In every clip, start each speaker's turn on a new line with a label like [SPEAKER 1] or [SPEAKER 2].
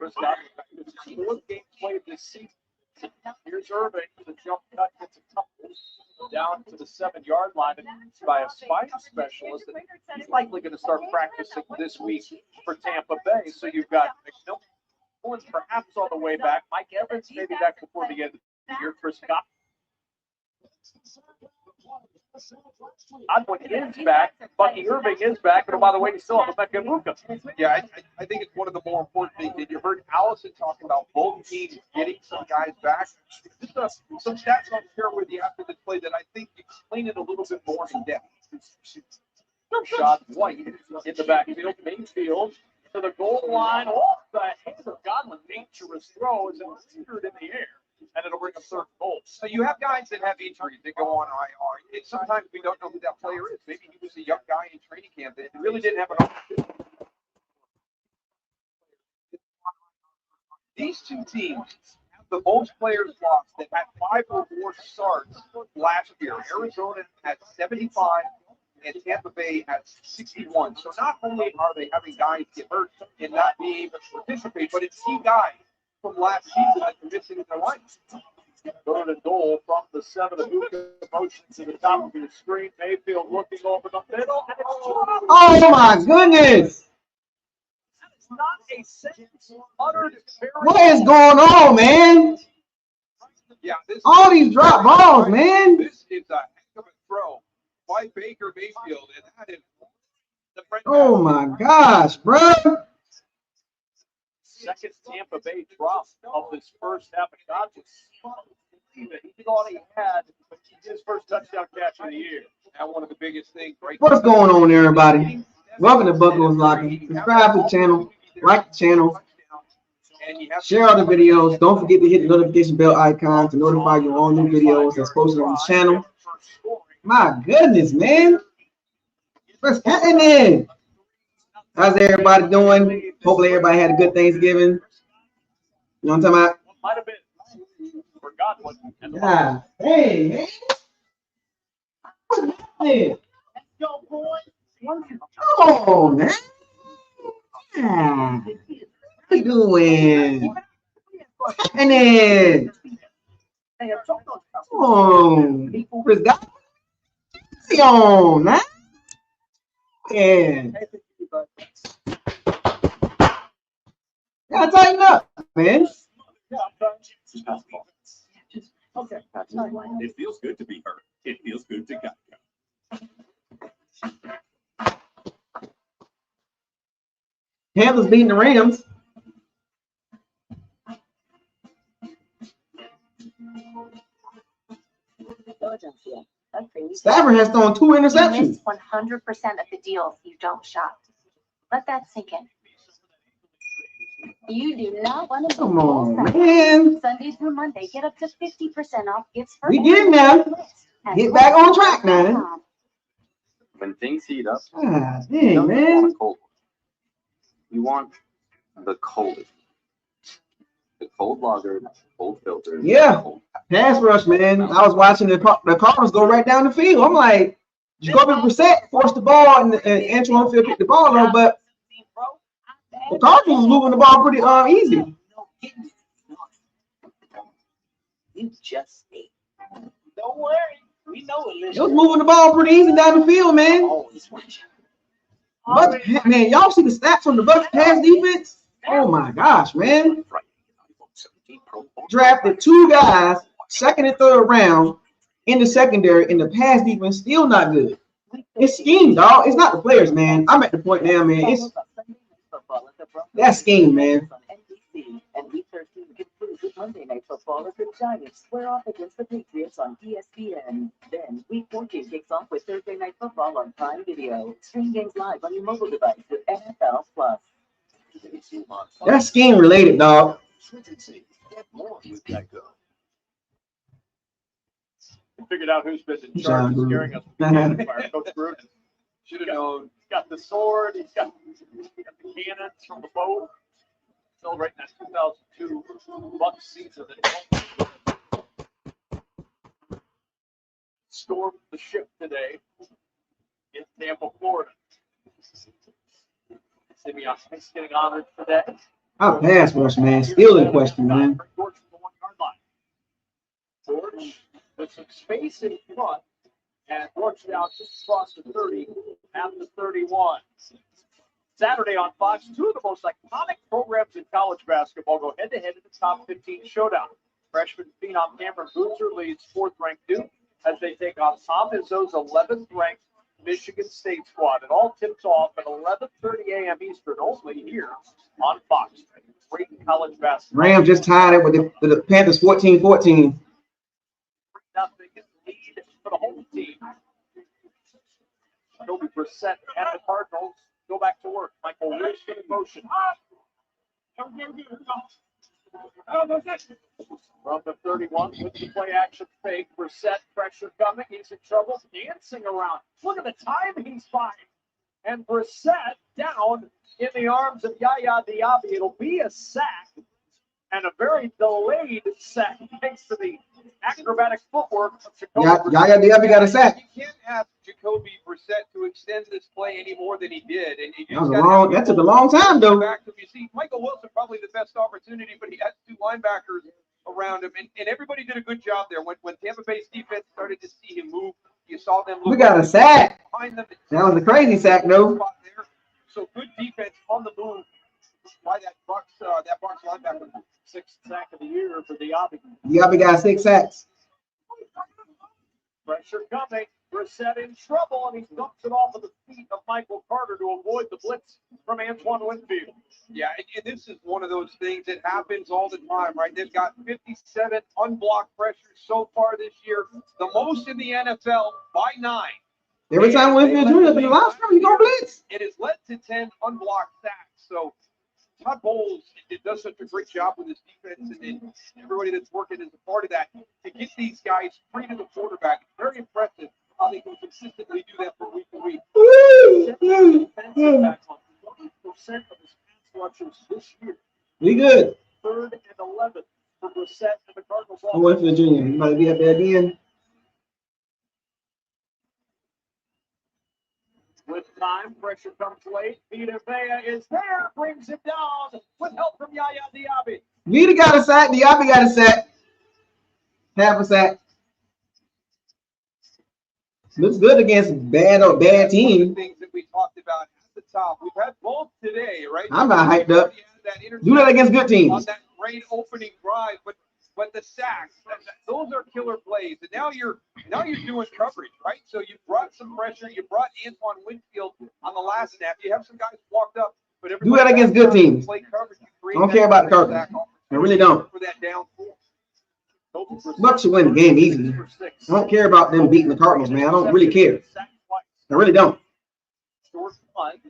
[SPEAKER 1] Chris Godwin. It's his fourth game played this season. Here's Irving. The jump cut gets a couple down to the 7-yard line by a spine specialist. And he's likely going to start practicing this week for Tampa Bay. So you've got McMillan perhaps on the way back. Mike Evans maybe back before the end of the year. Chris Godwin is back. Bucky Irving is back. And oh, by the way, you still have Emeka Egbuka.
[SPEAKER 2] Yeah, I think it's one of the more important things. And you heard Allison talking about both teams getting some guys back. Just some stats I'll share with you after this play that I think explain it a little bit more in depth.
[SPEAKER 1] Shot White in the backfield. Mayfield to the goal line. Off the hands of Godwin. Dangerous throw is lingered in the air. And it'll bring a third goal.
[SPEAKER 2] So you have guys that have injuries that go on IR. And sometimes we don't know who that player is. Maybe he was a young guy in training camp that really didn't have an opportunity. These two teams have the most players lost that had 5 or more starts last year. Arizona had 75 and Tampa Bay had 61. So not only are they having guys get hurt and not being able to participate, but it's key guys from last season that they're missing in their life.
[SPEAKER 1] Third and goal from the 7. Egbuka motion to the top of your screen. Mayfield looking over the middle. And it's
[SPEAKER 3] Oh my goodness!
[SPEAKER 1] That is not a sentence uttered.
[SPEAKER 3] What is going on, man?
[SPEAKER 2] Yeah,
[SPEAKER 3] All these drop balls, man.
[SPEAKER 2] This is a heck of a throw by Baker Mayfield, and that is the
[SPEAKER 3] Oh my gosh, bro.
[SPEAKER 1] Second Tampa Bay drop of this first half. And God he did all he had, but his first touchdown catch of the year.
[SPEAKER 2] Now one of the biggest things. Right.
[SPEAKER 3] What's going on, everybody? Welcome to Buckles Locking. Subscribe to the channel, like the channel, share all the videos. Don't forget to hit the notification bell icon to notify you on new videos that's posted on the channel. My goodness, man. What's happening? How's everybody doing? Hopefully everybody had a good Thanksgiving. You know what I'm talking about?
[SPEAKER 1] Might have been for Godwin.
[SPEAKER 3] Yeah. Hey, man. What's happening?
[SPEAKER 1] Let's go, boys.
[SPEAKER 3] Come on, man. Yeah. What you doing? What's happening? Come on. Chris Godwin. What's on, man? Yeah. Gotta tighten up, man.
[SPEAKER 1] Okay.
[SPEAKER 4] It feels good to be hurt. It feels good to go.
[SPEAKER 3] Panthers beating the Rams. Stafford has thrown 2 interceptions.
[SPEAKER 5] 100% of the deals you don't shop. Let that sink in. You do not want to
[SPEAKER 3] Come on, man.
[SPEAKER 5] Sunday through Monday, get up to 50% off gifts for
[SPEAKER 3] We getting there. Get back on track now.
[SPEAKER 4] When things heat up,
[SPEAKER 3] Ah,
[SPEAKER 4] you
[SPEAKER 3] dang,
[SPEAKER 4] don't want
[SPEAKER 3] man.
[SPEAKER 4] a cold one. You want the coldest. The cold lager, cold filter.
[SPEAKER 3] Yeah.
[SPEAKER 4] Cold.
[SPEAKER 3] Pass rush, man. I was watching the Cardinals go right down the field. I'm like, Jacoby Brissett forced the ball and Antoine Field picked the ball up, but the Cardinals was moving the ball pretty easy.
[SPEAKER 6] You just need. Don't worry. We know it.
[SPEAKER 3] It was moving the ball pretty easy down the field, man. But man, y'all see the stats on the Bucs pass defense? Oh my gosh, man. Drafted 2 guys, 2nd and 3rd round in the secondary, and the pass defense still not good. It's scheme, dog. It's not the players, man. I'm at the point now, man. It's that scheme, man.
[SPEAKER 6] And week 13 concludes with Monday Night Football as the Giants square off against the Patriots on ESPN. Then week 14 kicks off with Thursday Night Football on Prime Video. Stream games live on your mobile device with NFL Plus.
[SPEAKER 3] That's scheme related, dog.
[SPEAKER 1] Figured out who's been in charge of scaring us. Coach Gruden should have known. He's got the sword. He's got the cannons from the boat. Celebrating that 2002 Bucs season that stormed the ship today in Tampa, Florida. Simeon getting honored today.
[SPEAKER 3] Our pass rush, man, still in question, man.
[SPEAKER 1] George from the 1 yard line. George with some space in front, and George down just across the 30 at the 31. Saturday on Fox, two of the most iconic programs in college basketball go head-to-head in the top 15 showdown. Freshman phenom Cameron Boozer leads 4th-ranked Duke as they take on Tom Izzo's 11th-ranked Michigan State squad. It all tips off at 11:30 a.m. Eastern, only here on Fox. Great college basketball.
[SPEAKER 3] Rams just tied it with the Panthers 14-14.
[SPEAKER 1] Nothing lead for the home team. Jacoby Brissett and the Cardinals go back to work. Michael Rich in motion. From the 31 with the play action fake. Brissett, pressure coming. He's in trouble. Dancing around. Look at the time he's finding. And Brissett down in the arms of Yaya Diaby. It'll be a sack. And a very delayed sack thanks to the acrobatic footwork of Jacoby.
[SPEAKER 3] Yaya Diaby got a sack.
[SPEAKER 2] You can't ask Jacoby Brissett to extend this play any more than he did. And
[SPEAKER 3] That took a long time, though.
[SPEAKER 2] You see, Michael Wilson probably the best opportunity, but he has 2 linebackers around him, and everybody did a good job there. When Tampa Bay's defense started to see him move, you saw them.
[SPEAKER 3] We got a sack.
[SPEAKER 2] Behind them.
[SPEAKER 3] That was a crazy sack, though.
[SPEAKER 2] So good defense on the move by that Bucs linebacker.
[SPEAKER 1] 6th sack of the year for Diaby.
[SPEAKER 3] Diaby got 6 sacks.
[SPEAKER 1] Pressure coming. Brissett in trouble, and he dumps it off of the feet of Michael Carter to avoid the blitz from Antoine Winfield.
[SPEAKER 2] Yeah, and this is one of those things that happens all the time, right? They've got 57 unblocked pressures so far this year, the most in the NFL by 9.
[SPEAKER 3] Every time Winfield Jr. up in the last room, you go blitz.
[SPEAKER 2] It has led to 10 unblocked sacks. So Todd Bowles does such a great job with his defense, and everybody that's working is a part of that. To get these guys free to the quarterback, it's very impressive how they can consistently do that from week to week.
[SPEAKER 1] 20% of his pass rushers this year.
[SPEAKER 3] We good.
[SPEAKER 1] 3rd and 11 for Brissett and the Cardinals.
[SPEAKER 3] Winfield Jr. You might be up there again.
[SPEAKER 1] With time, pressure comes late. Vita Vea is there, brings him down with help from Yaya Diaby.
[SPEAKER 3] Vita got a sack. Diaby got a sack. Half a sack. Looks good against bad team.
[SPEAKER 2] Things that we talked about at the top. We've had both today, right?
[SPEAKER 3] I'm not hyped up. Do that against good teams.
[SPEAKER 2] On that great opening drive, but the sacks, those are killer plays. And now you're doing coverage, right? So you brought some pressure. You brought Antoine Winfield on the last snap. You have some guys walked up, but
[SPEAKER 3] do that against good teams.
[SPEAKER 2] Play coverage.
[SPEAKER 3] I don't care about the Cardinals. I really don't.
[SPEAKER 2] For that down 4.
[SPEAKER 3] Bucs should win the game easily. I don't care about them beating the Cardinals, man. I don't really care. I really don't.
[SPEAKER 1] Short punt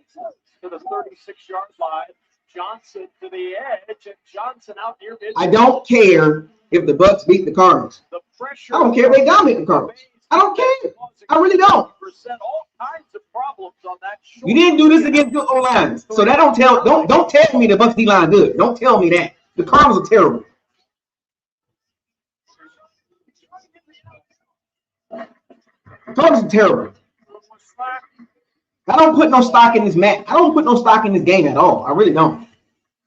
[SPEAKER 1] to the 36-yard line. Johnson to the edge, and Johnson out near mid.
[SPEAKER 3] I don't care if the Bucs beat the Cardinals. I don't care if they dominate the Cardinals. I don't care. I really don't.
[SPEAKER 1] All kinds of problems on that.
[SPEAKER 3] You didn't do this against good O-lines, so that don't tell me the Bucs D-line good. Don't tell me that. The Cardinals are terrible. The Cardinals are terrible. I don't put no stock in this match. I don't put no stock in this game at all. I really don't.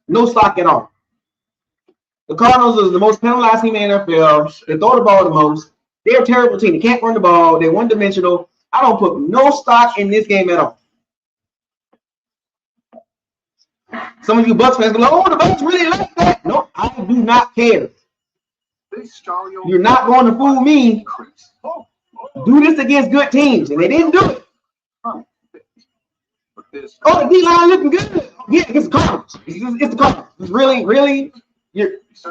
[SPEAKER 3] No stock at all. The Cardinals is the most penalized team in the NFL. They throw the ball the most. They're a terrible team. They can't run the ball. They're one-dimensional. I don't put no stock in this game at all. Some of you Bucs fans go, oh, the Bucs really like that. No, I do not care. You're not going to fool me. Do this against good teams, and they didn't do it. Oh, the D-line looking good. Yeah, against the Cardinals. It's the Cardinals. It's really,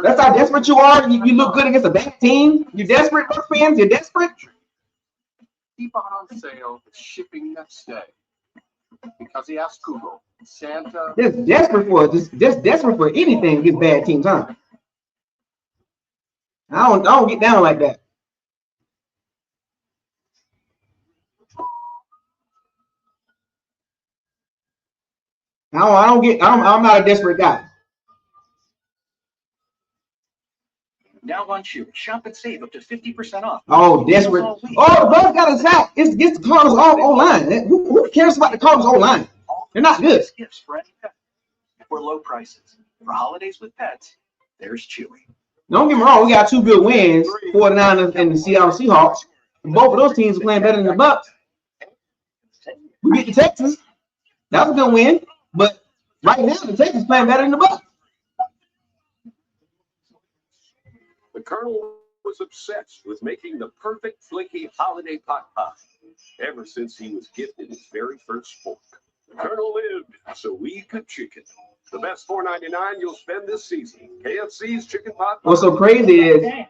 [SPEAKER 3] that's how desperate you are. You look good against a bad team. You're desperate, Bucs fans. You're desperate.
[SPEAKER 7] Keep on sale. Shipping next day. Because he asked Google, Santa.
[SPEAKER 3] Just desperate for anything against bad teams, huh? I don't get down like that. I'm not a desperate guy.
[SPEAKER 8] Now on shoe. Shop and save up to 50% off.
[SPEAKER 3] Oh, desperate. Oh, the Bucs got a sack. It's the Cardinals O-line. Who cares about the Cardinals O-line? They're not good.
[SPEAKER 8] Gifts for any pet for low prices. For holidays with pets, there's Chewy.
[SPEAKER 3] Don't get me wrong, we got 2 good wins, 49ers and the Seattle Seahawks. Both of those teams are playing better than the Bucs. We beat the Texans. That was a good win. But right now, the Texans playing better than the Bucs.
[SPEAKER 7] The Colonel was obsessed with making the perfect flaky holiday pot pie ever since he was gifted his very first fork. The Colonel lived so we could chicken. The best $4.99 you'll spend this season. KFC's chicken pot pie.
[SPEAKER 3] What's so crazy is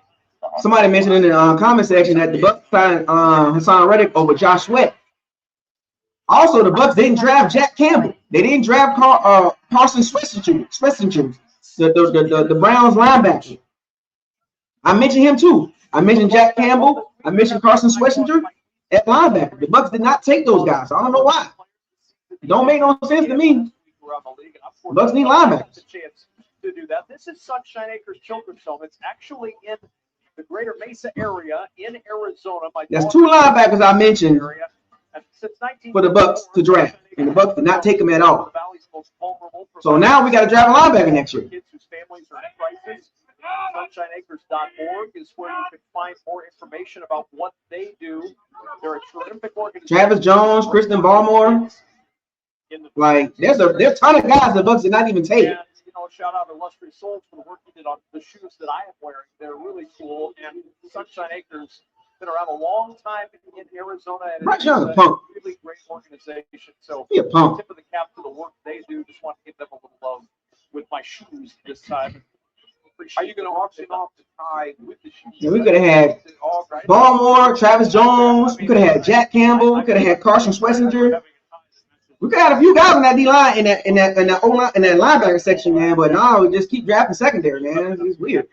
[SPEAKER 3] somebody mentioned in the comment section that the Bucs signed Hassan Reddick over Josh Sweat. Also, the Bucs didn't draft Jack Campbell. They didn't draft Carson Schwessinger, the Browns linebacker. I mentioned him too. I mentioned Jack Campbell. I mentioned Carson Schwessinger at linebacker. The Bucs did not take those guys. I don't know why. It don't make no sense to me. The Bucs need linebackers.
[SPEAKER 1] To do that. This is Sunshine Acres Children's Home. It's actually in the greater Mesa area in Arizona.
[SPEAKER 3] There's 2 linebackers I mentioned for the Bucs to draft, and the Bucs did not take them at all. So now we got to draft a linebacker next year.
[SPEAKER 1] Kids whose families are in crisis. SunshineAcres.org is where you can find more information about what they do. They're a terrific organization.
[SPEAKER 3] Travis Jones, Kristen Ballmore. Like, there's a ton of guys the Bucs did not even take.
[SPEAKER 1] And, shout out to Illustrious Souls for the work he did on the shoes that I am wearing. They're really cool. And Sunshine Acres been around a long time in Arizona. And
[SPEAKER 3] Right,
[SPEAKER 1] it's a
[SPEAKER 3] punk.
[SPEAKER 1] really great organization. So,
[SPEAKER 3] Be a punk.
[SPEAKER 1] tip of the cap to the work they do. Just want to give them a little love with my shoes this time.
[SPEAKER 2] Are you going to auction off the tie with the shoes?
[SPEAKER 3] Yeah, we could have had Ballmore, Travis Jones. We could have had Jack Campbell. We could have had Carson Schwessinger. We could have had a few guys in that D line in that linebacker section, man. But no, we just keep drafting secondary, man. It's weird.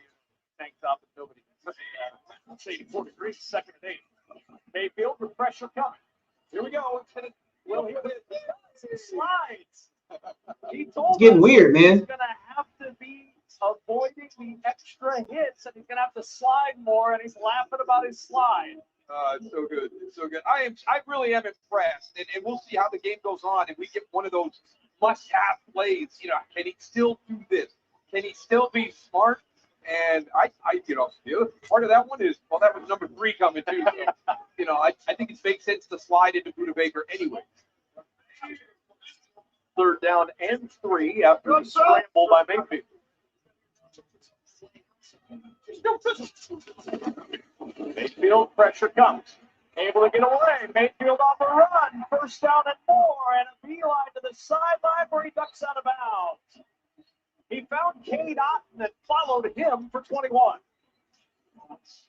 [SPEAKER 1] Tank top and nobody. 84 degrees, second and 8. Mayfield with pressure coming. Here we go. Well, here it slides. He told
[SPEAKER 3] It's getting
[SPEAKER 1] us
[SPEAKER 3] weird, man.
[SPEAKER 1] he's going to have to be avoiding the extra hits, and he's going to have to slide more, and he's laughing about his slide.
[SPEAKER 2] It's so good. It's so good. I really am impressed, and we'll see how the game goes on. And we get one of those must-have plays. Can he still do this? Can he still be smart? And the other part of that one is, well, that was number 3 coming too. So, I think it makes sense to slide into Buda Baker anyway.
[SPEAKER 1] 3rd down and 3 after the scramble by Mayfield. Mayfield, pressure comes. Able to get away. Mayfield on the run. 1st down and 4. And a beeline to the sideline where he ducks out of bounds. He found Cade Otten and followed him for 21.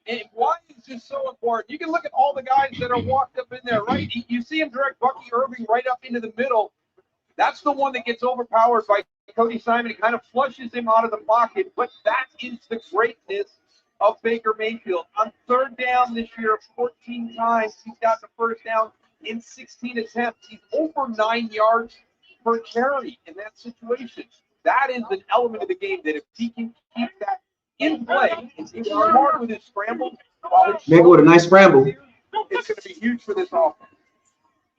[SPEAKER 2] And why is this so important? You can look at all the guys that are walked up in there, right? You see him direct Bucky Irving right up into the middle. That's the one that gets overpowered by Cody Simon. It kind of flushes him out of the pocket. But that is the greatness of Baker Mayfield. On 3rd down this year, 14 times he's got the 1st down in 16 attempts. He's over 9 yards per carry in that situation. That is an element of the game that if he can keep that in play, and he's smart with his scramble.
[SPEAKER 3] Baker with a nice scramble.
[SPEAKER 2] It's going to be huge for this offense.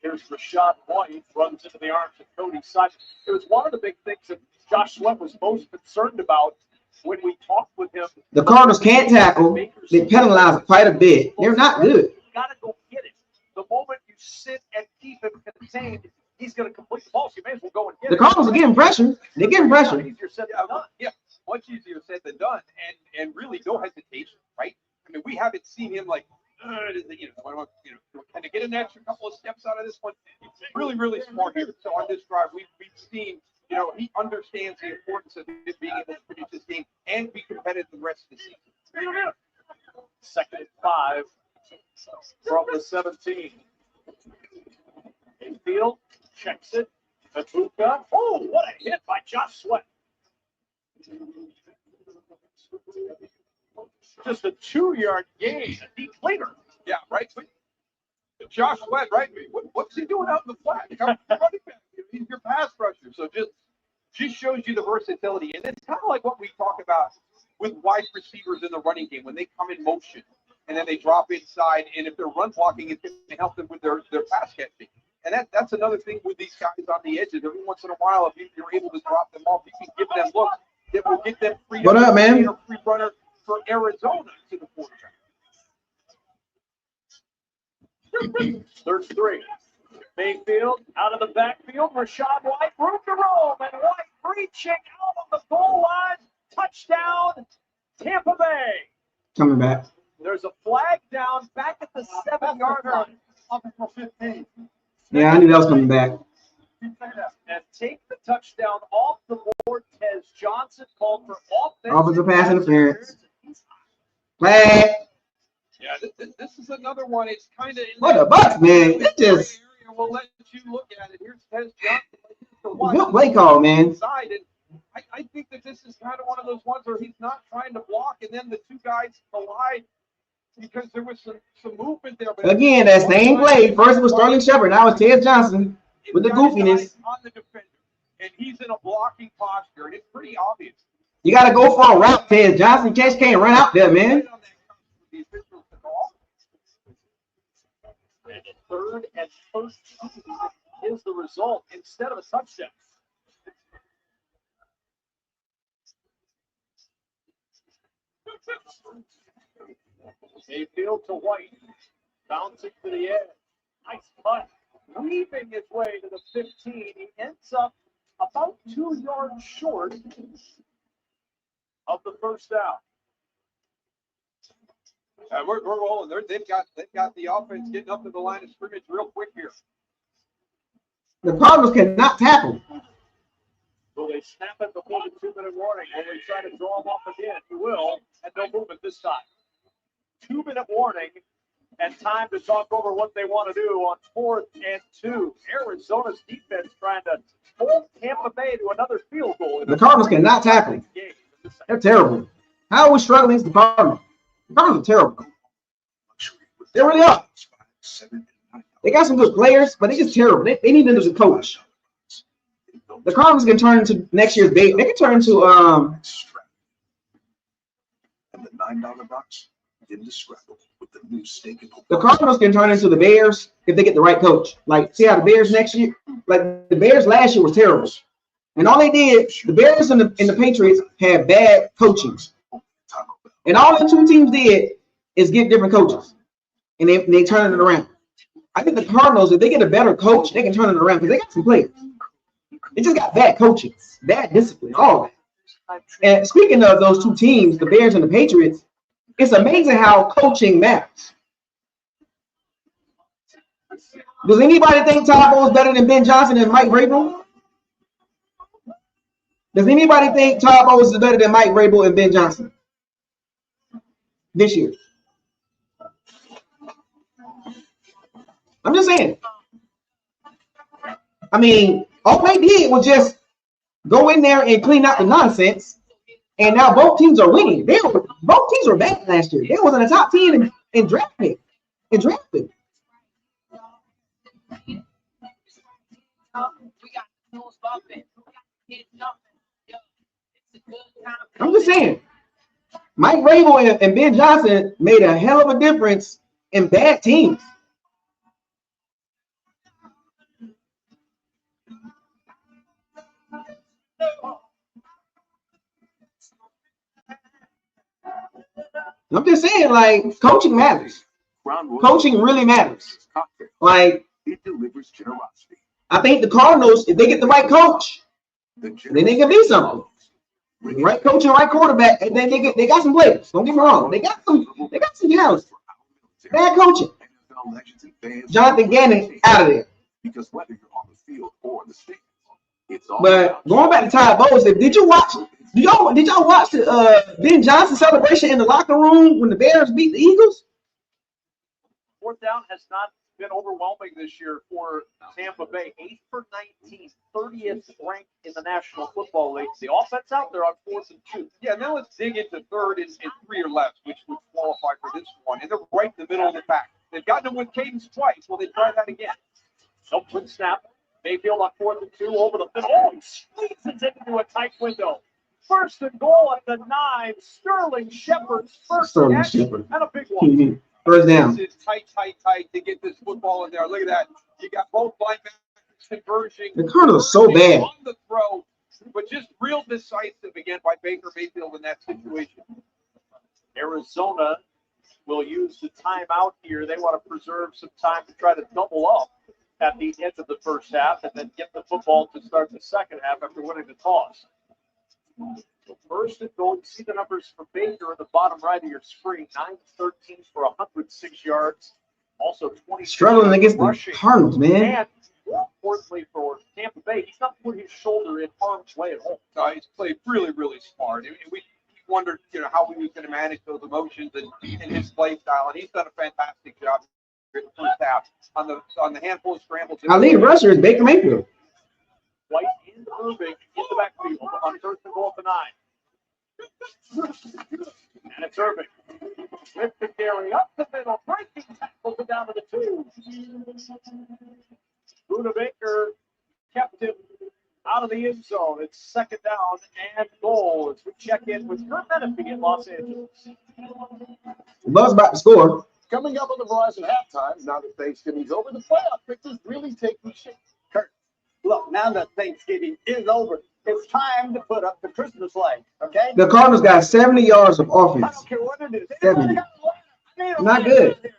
[SPEAKER 1] Here's Rashad White, runs into the arms of Cody Simon. It was one of the big things that Josh Sweat was most concerned about when we talked with him.
[SPEAKER 3] The Cardinals can't tackle. They penalize quite a bit. They're not good.
[SPEAKER 1] You got to go get it. The moment you sit and keep him contained, he's going to complete the ball. So you may as well go and get
[SPEAKER 3] The
[SPEAKER 1] it.
[SPEAKER 3] Cardinals are getting pressure. They're getting pressure.
[SPEAKER 1] Easier said than done.
[SPEAKER 2] Yeah, much easier said than done, and really no hesitation, right? I mean, we haven't seen him like, kind of get an extra couple of steps out of this one. Really, really smart here. So on this drive, we've seen, he understands the importance of it being able to produce this game and be competitive the rest of the season.
[SPEAKER 1] 2nd and 5 from the 17. Mayfield checks it. Atuka. Oh, what a hit by Josh Sweat. Just a 2-yard gain. A deep leader.
[SPEAKER 2] Yeah, right. But Josh Sweat, right? What's he doing out in the flat? Running back. He's your pass rusher. So just shows you the versatility. And it's kind of like what we talk about with wide receivers in the running game when they come in motion and then they drop inside. And if they're run blocking, it's going to help them with their pass catching. And that's another thing with these guys on the edges. Every once in a while, if you're able to drop them off, you can give them looks that will get them free.
[SPEAKER 3] What up, man?
[SPEAKER 2] Free runner for Arizona to the quarterback.
[SPEAKER 1] 3rd and 3. Mayfield out of the backfield. Rashad White, room to roam, and White reaching out on the goal line. Touchdown, Tampa Bay.
[SPEAKER 3] Coming back.
[SPEAKER 1] There's a flag down back at the 7-yard line.
[SPEAKER 2] Up for 15.
[SPEAKER 3] Yeah, I knew that was coming back.
[SPEAKER 1] And take the touchdown off the board. Tez Johnson called for
[SPEAKER 3] Offensive pass interference. Flag.
[SPEAKER 2] Yeah, this is another one. It's kind of
[SPEAKER 3] What the Bucs, man? It just
[SPEAKER 2] we'll let you look at it. Here's Tez Johnson.
[SPEAKER 3] good play call, man.
[SPEAKER 2] Side, and I think that this is kind of one of those ones where he's not trying to block, and then the two guys collide because there was some movement there. But
[SPEAKER 3] Again, that same play. First it was Sterling Shepard. Now it's Ted Johnson with the goofiness.
[SPEAKER 2] On the defender, and he's in a blocking posture, and it's pretty obvious.
[SPEAKER 3] You got to go for a route, Ted Johnson. Just can't run out there, man.
[SPEAKER 1] And 3rd and 13 is the result instead of a touchdown. Mayfield to White, bouncing to the edge. Nice punt, weaving his way to the 15. He ends up about 2 yards short of the first down.
[SPEAKER 2] We're rolling. They've got the offense getting up to the line of scrimmage real quick here.
[SPEAKER 3] The Cardinals cannot tackle.
[SPEAKER 1] Will they snap it before the 2-minute warning? Will they try to draw him off again? He will, and no movement this time. 2-minute warning and time to talk over what they want to do on 4th and 2. Arizona's defense trying to hold Tampa Bay to another field goal.
[SPEAKER 3] The Cardinals cannot tackle. They're terrible. How are we struggling against the Cardinals? The Cardinals are terrible. They really are. They got some good players, but they're just terrible. They need them as a coach. The Cardinals can turn into next year's bait. They can turn into
[SPEAKER 7] And the $9 box in the scrabble with the new steak and
[SPEAKER 3] the Cardinals can turn into the Bears if they get the right coach. Like, see how the Bears next year, like the Bears last year was terrible. And all they did, the Bears and the Patriots had bad coaching. And all the two teams did is get different coaches. And they turn it around. I think the Cardinals, if they get a better coach, they can turn it around because they got some players. They just got bad coaching, bad discipline, all that. And speaking of those two teams, the Bears and the Patriots, it's amazing how coaching matters. Does anybody think Todd Bowles is better than Ben Johnson and Mike Vrabel? Does anybody think Todd Bowles is better than Mike Vrabel and Ben Johnson this year? I'm just saying. I mean, all they did was just go in there and clean out the nonsense, and now both teams are winning. Both teams were bad last year. They was in the top 10 in draft pick. I'm just saying, Mike Vrabel and Ben Johnson made a hell of a difference in bad teams. I'm just saying, like, coaching matters. Coaching really matters. Like, I think the Cardinals, if they get the right coach, then they can be something. Right coach and right quarterback, and then they got some players. Don't get me wrong. They got some talent. Bad coaching. Jonathan Gannon out of there.
[SPEAKER 7] Because whether you're on the field or the stage, it's all.
[SPEAKER 3] But going back to Todd Bowles, did y'all watch the Ben Johnson celebration in the locker room when the Bears beat the Eagles?
[SPEAKER 1] 4th down has not been overwhelming this year for Tampa Bay. 8 for 19, 30th ranked in the National Football League. The offense out there on 4th and 2.
[SPEAKER 2] Yeah, now let's dig into 3rd and 3 or less, which would qualify for this one. And they're right in the middle of the pack. They've gotten them with cadence twice. Will they try that again?
[SPEAKER 1] No quick snap. Mayfield on 4th and 2 over the middle. Oh, he squeezes it into a tight window. 1st and goal at the 9. Sterling Shepard's first catch and a big one.
[SPEAKER 3] First down.
[SPEAKER 2] This is tight to get this football in there. Look at that. You got both linebackers converging.
[SPEAKER 3] The Cardinals are so bad.
[SPEAKER 2] On the throw but just real decisive again by Baker Mayfield in that situation.
[SPEAKER 1] Arizona will use the timeout here. They want to preserve some time to try to double up at the end of the first half and then get the football to start the second half after winning the toss. So first and goal, you see the numbers for Baker in the bottom right of your screen. 9-13 for 106 yards. Also 20.
[SPEAKER 3] Struggling against the
[SPEAKER 1] rushing.
[SPEAKER 3] Cardinals, man.
[SPEAKER 1] And more importantly for Tampa Bay, he's not putting his shoulder in harm's way at home.
[SPEAKER 2] He's played really, really smart. And we wondered, how he was going to manage those emotions and his play style, and he's done a fantastic job in the first half on the handful of scrambles.
[SPEAKER 3] Our lead rusher is Baker Mayfield.
[SPEAKER 1] White and Irving in the backfield on first and goal at the 9. And it's Irving. With the carry up the middle, breaking tackle to down to the 2. Buda Baker kept him out of the end zone. It's second down and goal as we check in with your benefit in Los Angeles.
[SPEAKER 3] The Bucs about to score.
[SPEAKER 9] Coming up on the Verizon halftime, now that Thanksgiving's over, the playoff pictures really taking shape.
[SPEAKER 10] Kurt, look, now that Thanksgiving is over, it's time to put up the Christmas lights, okay?
[SPEAKER 3] The Cardinals got 70 yards of
[SPEAKER 10] I
[SPEAKER 3] offense.
[SPEAKER 10] don't care what it is.
[SPEAKER 3] 70.
[SPEAKER 10] I need a
[SPEAKER 3] Not
[SPEAKER 10] light
[SPEAKER 3] good.
[SPEAKER 10] out there.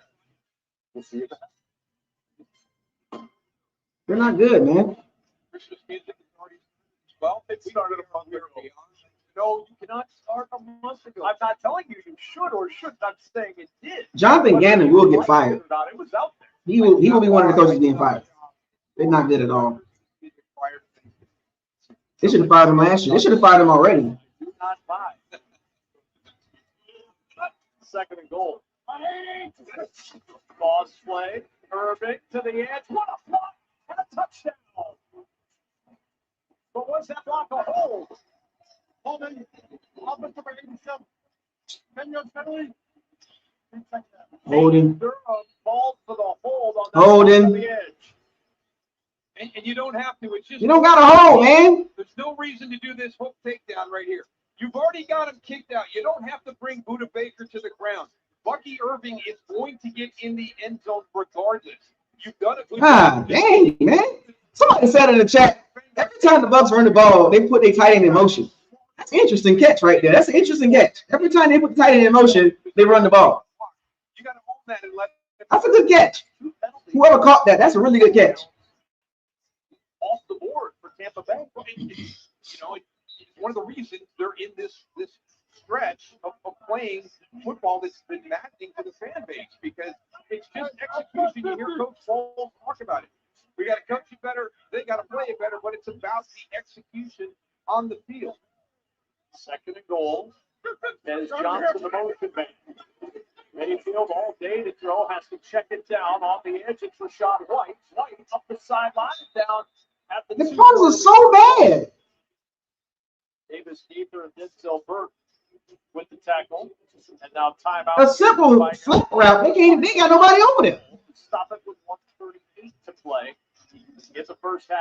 [SPEAKER 9] We'll see you.
[SPEAKER 3] They're not good, man.
[SPEAKER 2] Christmas music is already it started a month ago.
[SPEAKER 1] No, you cannot start a month ago. I'm not telling you should or shouldn't. I'm saying it did.
[SPEAKER 3] Jonathan Gannon will get fired.
[SPEAKER 1] It was out there.
[SPEAKER 3] He will be one of the coaches getting fired. They're not good at all. They should have fired him last year. They should have fired him already.
[SPEAKER 1] Do not buy. Second and goal. Pause play. Irving to the edge. What a block and a touchdown. But was that block a hold? Holding. Offensive 87. 10-yard penalty.
[SPEAKER 3] Holding.
[SPEAKER 1] Ball for the hold on
[SPEAKER 3] Holding.
[SPEAKER 1] the edge.
[SPEAKER 2] And you don't have to. It's just
[SPEAKER 3] You don't got a hold, man.
[SPEAKER 2] There's no reason to do this hook takedown right here. You've already got him kicked out. You don't have to bring Buda Baker to the ground. Bucky Irving is going to get in the end zone regardless. You've done a good job.
[SPEAKER 3] Dang, man. Somebody said in the chat, every time the Bucs run the ball, they put their tight end in motion. That's an interesting catch right there. That's an interesting catch. Every time they put the tight end in motion, they run the ball.
[SPEAKER 2] You got to own that and let.
[SPEAKER 3] That's a good catch. Whoever caught that, that's a really good catch.
[SPEAKER 1] Off the board for Tampa Bay.
[SPEAKER 2] It's one of the reasons they're in this stretch of playing football that's been maddening to the fan base, because it's just execution. You hear Coach Foles talk about it. We got to coach it better. They got to play it better, but it's about the execution on the field.
[SPEAKER 1] Second and goal. As Johnson, the motion man. Mayfield all day to throw, has to check it down off the edge. It's Rashad White. White up the sideline and down at the
[SPEAKER 3] The Cardinals are so bad.
[SPEAKER 1] Davis Gaither and Denzel Burke with the tackle. And now timeout.
[SPEAKER 3] A simple flip route. They got nobody over there.
[SPEAKER 1] Stop it with 1:38 to play. It's the first half.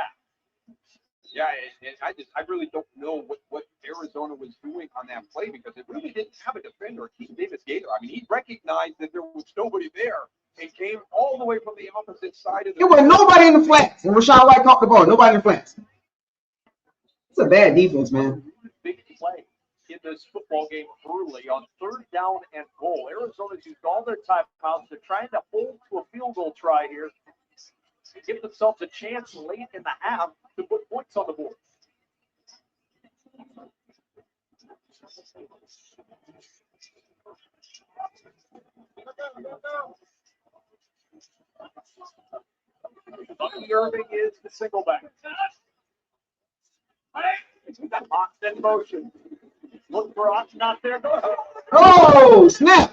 [SPEAKER 2] Yeah, and I really don't know what Arizona was doing on that play, because it really didn't have a defender. Davis Gaither. I mean, he recognized that there was nobody there and came all the way from the opposite side of the.
[SPEAKER 3] There was nobody in the flats, and Rashad White caught the ball. Nobody in the flats. It's a bad defense, man.
[SPEAKER 1] Big play in this football game early on third down and goal. Arizona's used all their timeouts. They're trying to hold to a field goal try here to give themselves a chance late in the half to put points on the board. Bucky Irving is the single back. Locked in motion. Look for option out there. Go ahead.
[SPEAKER 3] Oh, snap.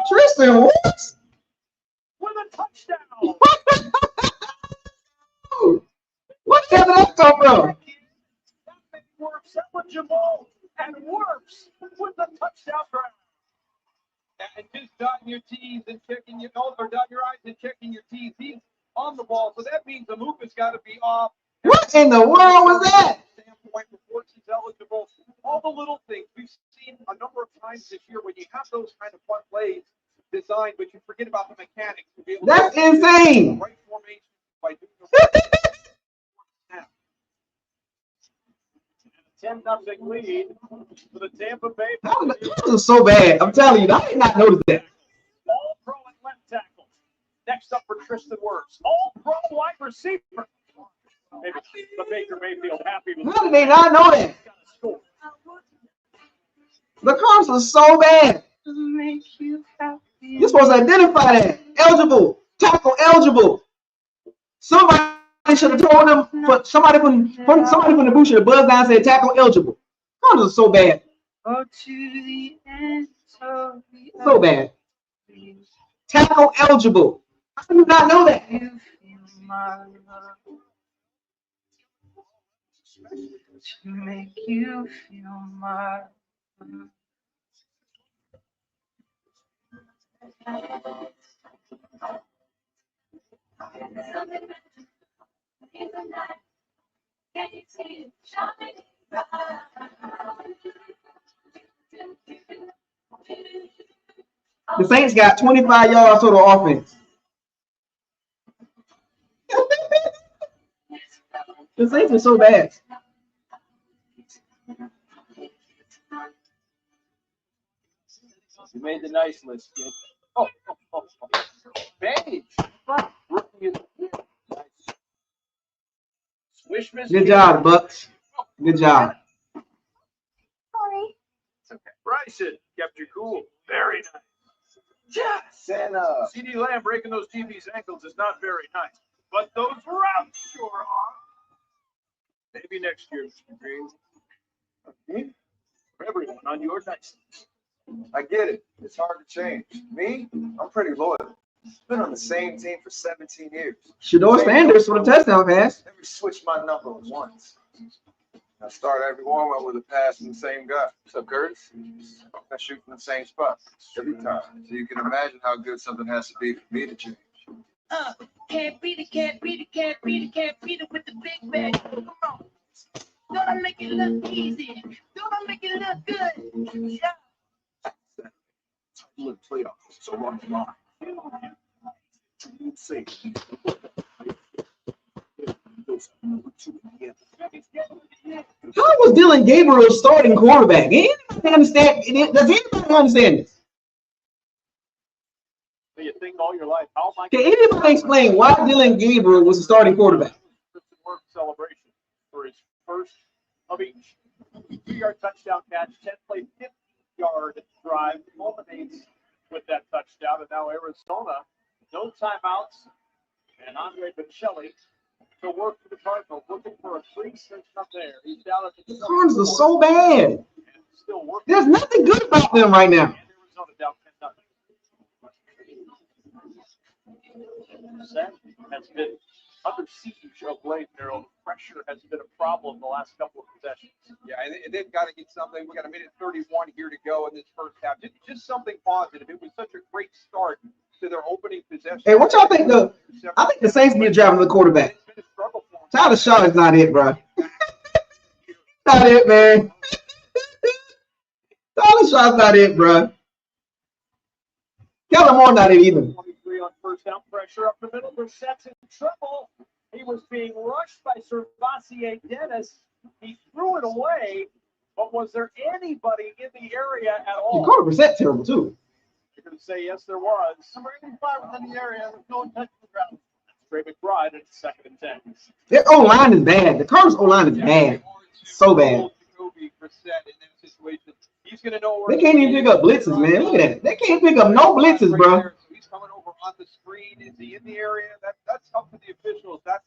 [SPEAKER 3] Tristan, what?
[SPEAKER 1] With a touchdown.
[SPEAKER 3] What the hell did that come from?
[SPEAKER 1] Works that with Jamal and works with the touchdown grab.
[SPEAKER 2] And just dotting your T's and checking your or dotting your I's and checking your T's. He's on the ball, so that means the move has got to be off.
[SPEAKER 3] What in the world was that?
[SPEAKER 2] Standpoint before she's eligible. All the little things we've seen a number of times this year when you have those kind of fun plays designed, but you forget about the mechanics to be able
[SPEAKER 3] That's
[SPEAKER 2] to
[SPEAKER 3] insane.
[SPEAKER 2] right formation
[SPEAKER 1] 10-0 lead for the Tampa Bay
[SPEAKER 3] That
[SPEAKER 1] Buccaneers.
[SPEAKER 3] was so bad. I'm telling you, I did not notice that.
[SPEAKER 1] All pro at left tackle. Next up for Tristan Wirfs. All pro wide receiver. Maybe the Baker Mayfield happy with
[SPEAKER 3] How did they not know that? The Cardinals are so bad. You're supposed to identify that. Eligible. Tackle eligible. Somebody should have told them. Somebody from the booth should have buzzed down and said tackle eligible. Cardinals are so bad. So bad. Tackle eligible. How do you not know that?
[SPEAKER 11] To make you feel my love.
[SPEAKER 3] The Saints got 25 yards total offense. The Saints are so bad.
[SPEAKER 1] You made the nice list, kid. Oh. Page. Swish miss.
[SPEAKER 3] Good job, Bucs. Good job.
[SPEAKER 5] Sorry.
[SPEAKER 1] It's okay. Bryson kept you cool. Very nice.
[SPEAKER 9] Yes. And
[SPEAKER 1] CD Lamb breaking those TV's ankles is not very nice. But those routes sure are. Maybe next year, Mr. Green. For everyone on your nice list.
[SPEAKER 2] I get it. It's hard to change. Me, I'm pretty loyal. Been on the same team for 17 years.
[SPEAKER 3] Shador Sanders for the touchdown pass.
[SPEAKER 2] Never switched my number once. I start every warm-up with a pass from the same guy. What's up, Curtis? I shoot from the same spot every time. So you can imagine how good something has to be for me to change.
[SPEAKER 11] Can't beat it, can't beat it, can't beat it, can't beat it with the big bag. Come on. Don't I make it look easy? Don't I make it look good? Yeah.
[SPEAKER 7] Look, playoffs, so long the line. See.
[SPEAKER 3] How was Dylan Gabriel starting quarterback? Does anybody understand this?
[SPEAKER 1] So you think all your life, how am I?
[SPEAKER 3] Can anybody explain why Dylan Gabriel was the starting quarterback?
[SPEAKER 1] Celebration for his first of each 2-yard touchdown catch, 10-play, 50-yard drive, culminates with that touchdown, and now Arizona, no timeouts, and Andre Bocelli to work for the Cardinals, looking for a free switch up there. He's down at the
[SPEAKER 3] Cardinals are so bad.
[SPEAKER 1] still working.
[SPEAKER 3] There's nothing good about them right now.
[SPEAKER 1] Arizona down 10-0. Has been under siege of late, Harold. Pressure has been a problem the last couple of possessions.
[SPEAKER 2] Yeah, and they've got to get something. We got a minute 31 here to go in this first half. Just something positive. It was such a great start to their opening possession.
[SPEAKER 3] Hey, what y'all think? I think the Saints need to drive the quarterback. Tyler Shaw is not it, bro. Not it, man. Tyler Shaw's not it, bro. Kellen Moore not it either.
[SPEAKER 1] 23 on first down, pressure up the middle. Brissett's in trouble. He was being rushed by Servassier Dennis. He threw it away, but was there anybody in the area at all?
[SPEAKER 3] Jacoby Brissett terrible too.
[SPEAKER 1] You're going to say yes, there was. Number 85 was in the area. There's no touch the ground. Trey McBride at 2nd and 10.
[SPEAKER 3] Their O-line is bad. The Cardinals O-line is bad. So bad.
[SPEAKER 2] Jacoby Brissett in that situation. He's going to know where
[SPEAKER 3] They can't even pick up blitzes, man. Look at that. They can't pick up no blitzes, bro.
[SPEAKER 2] So he's coming over on the screen. Is he in the area? That's up to the officials. That's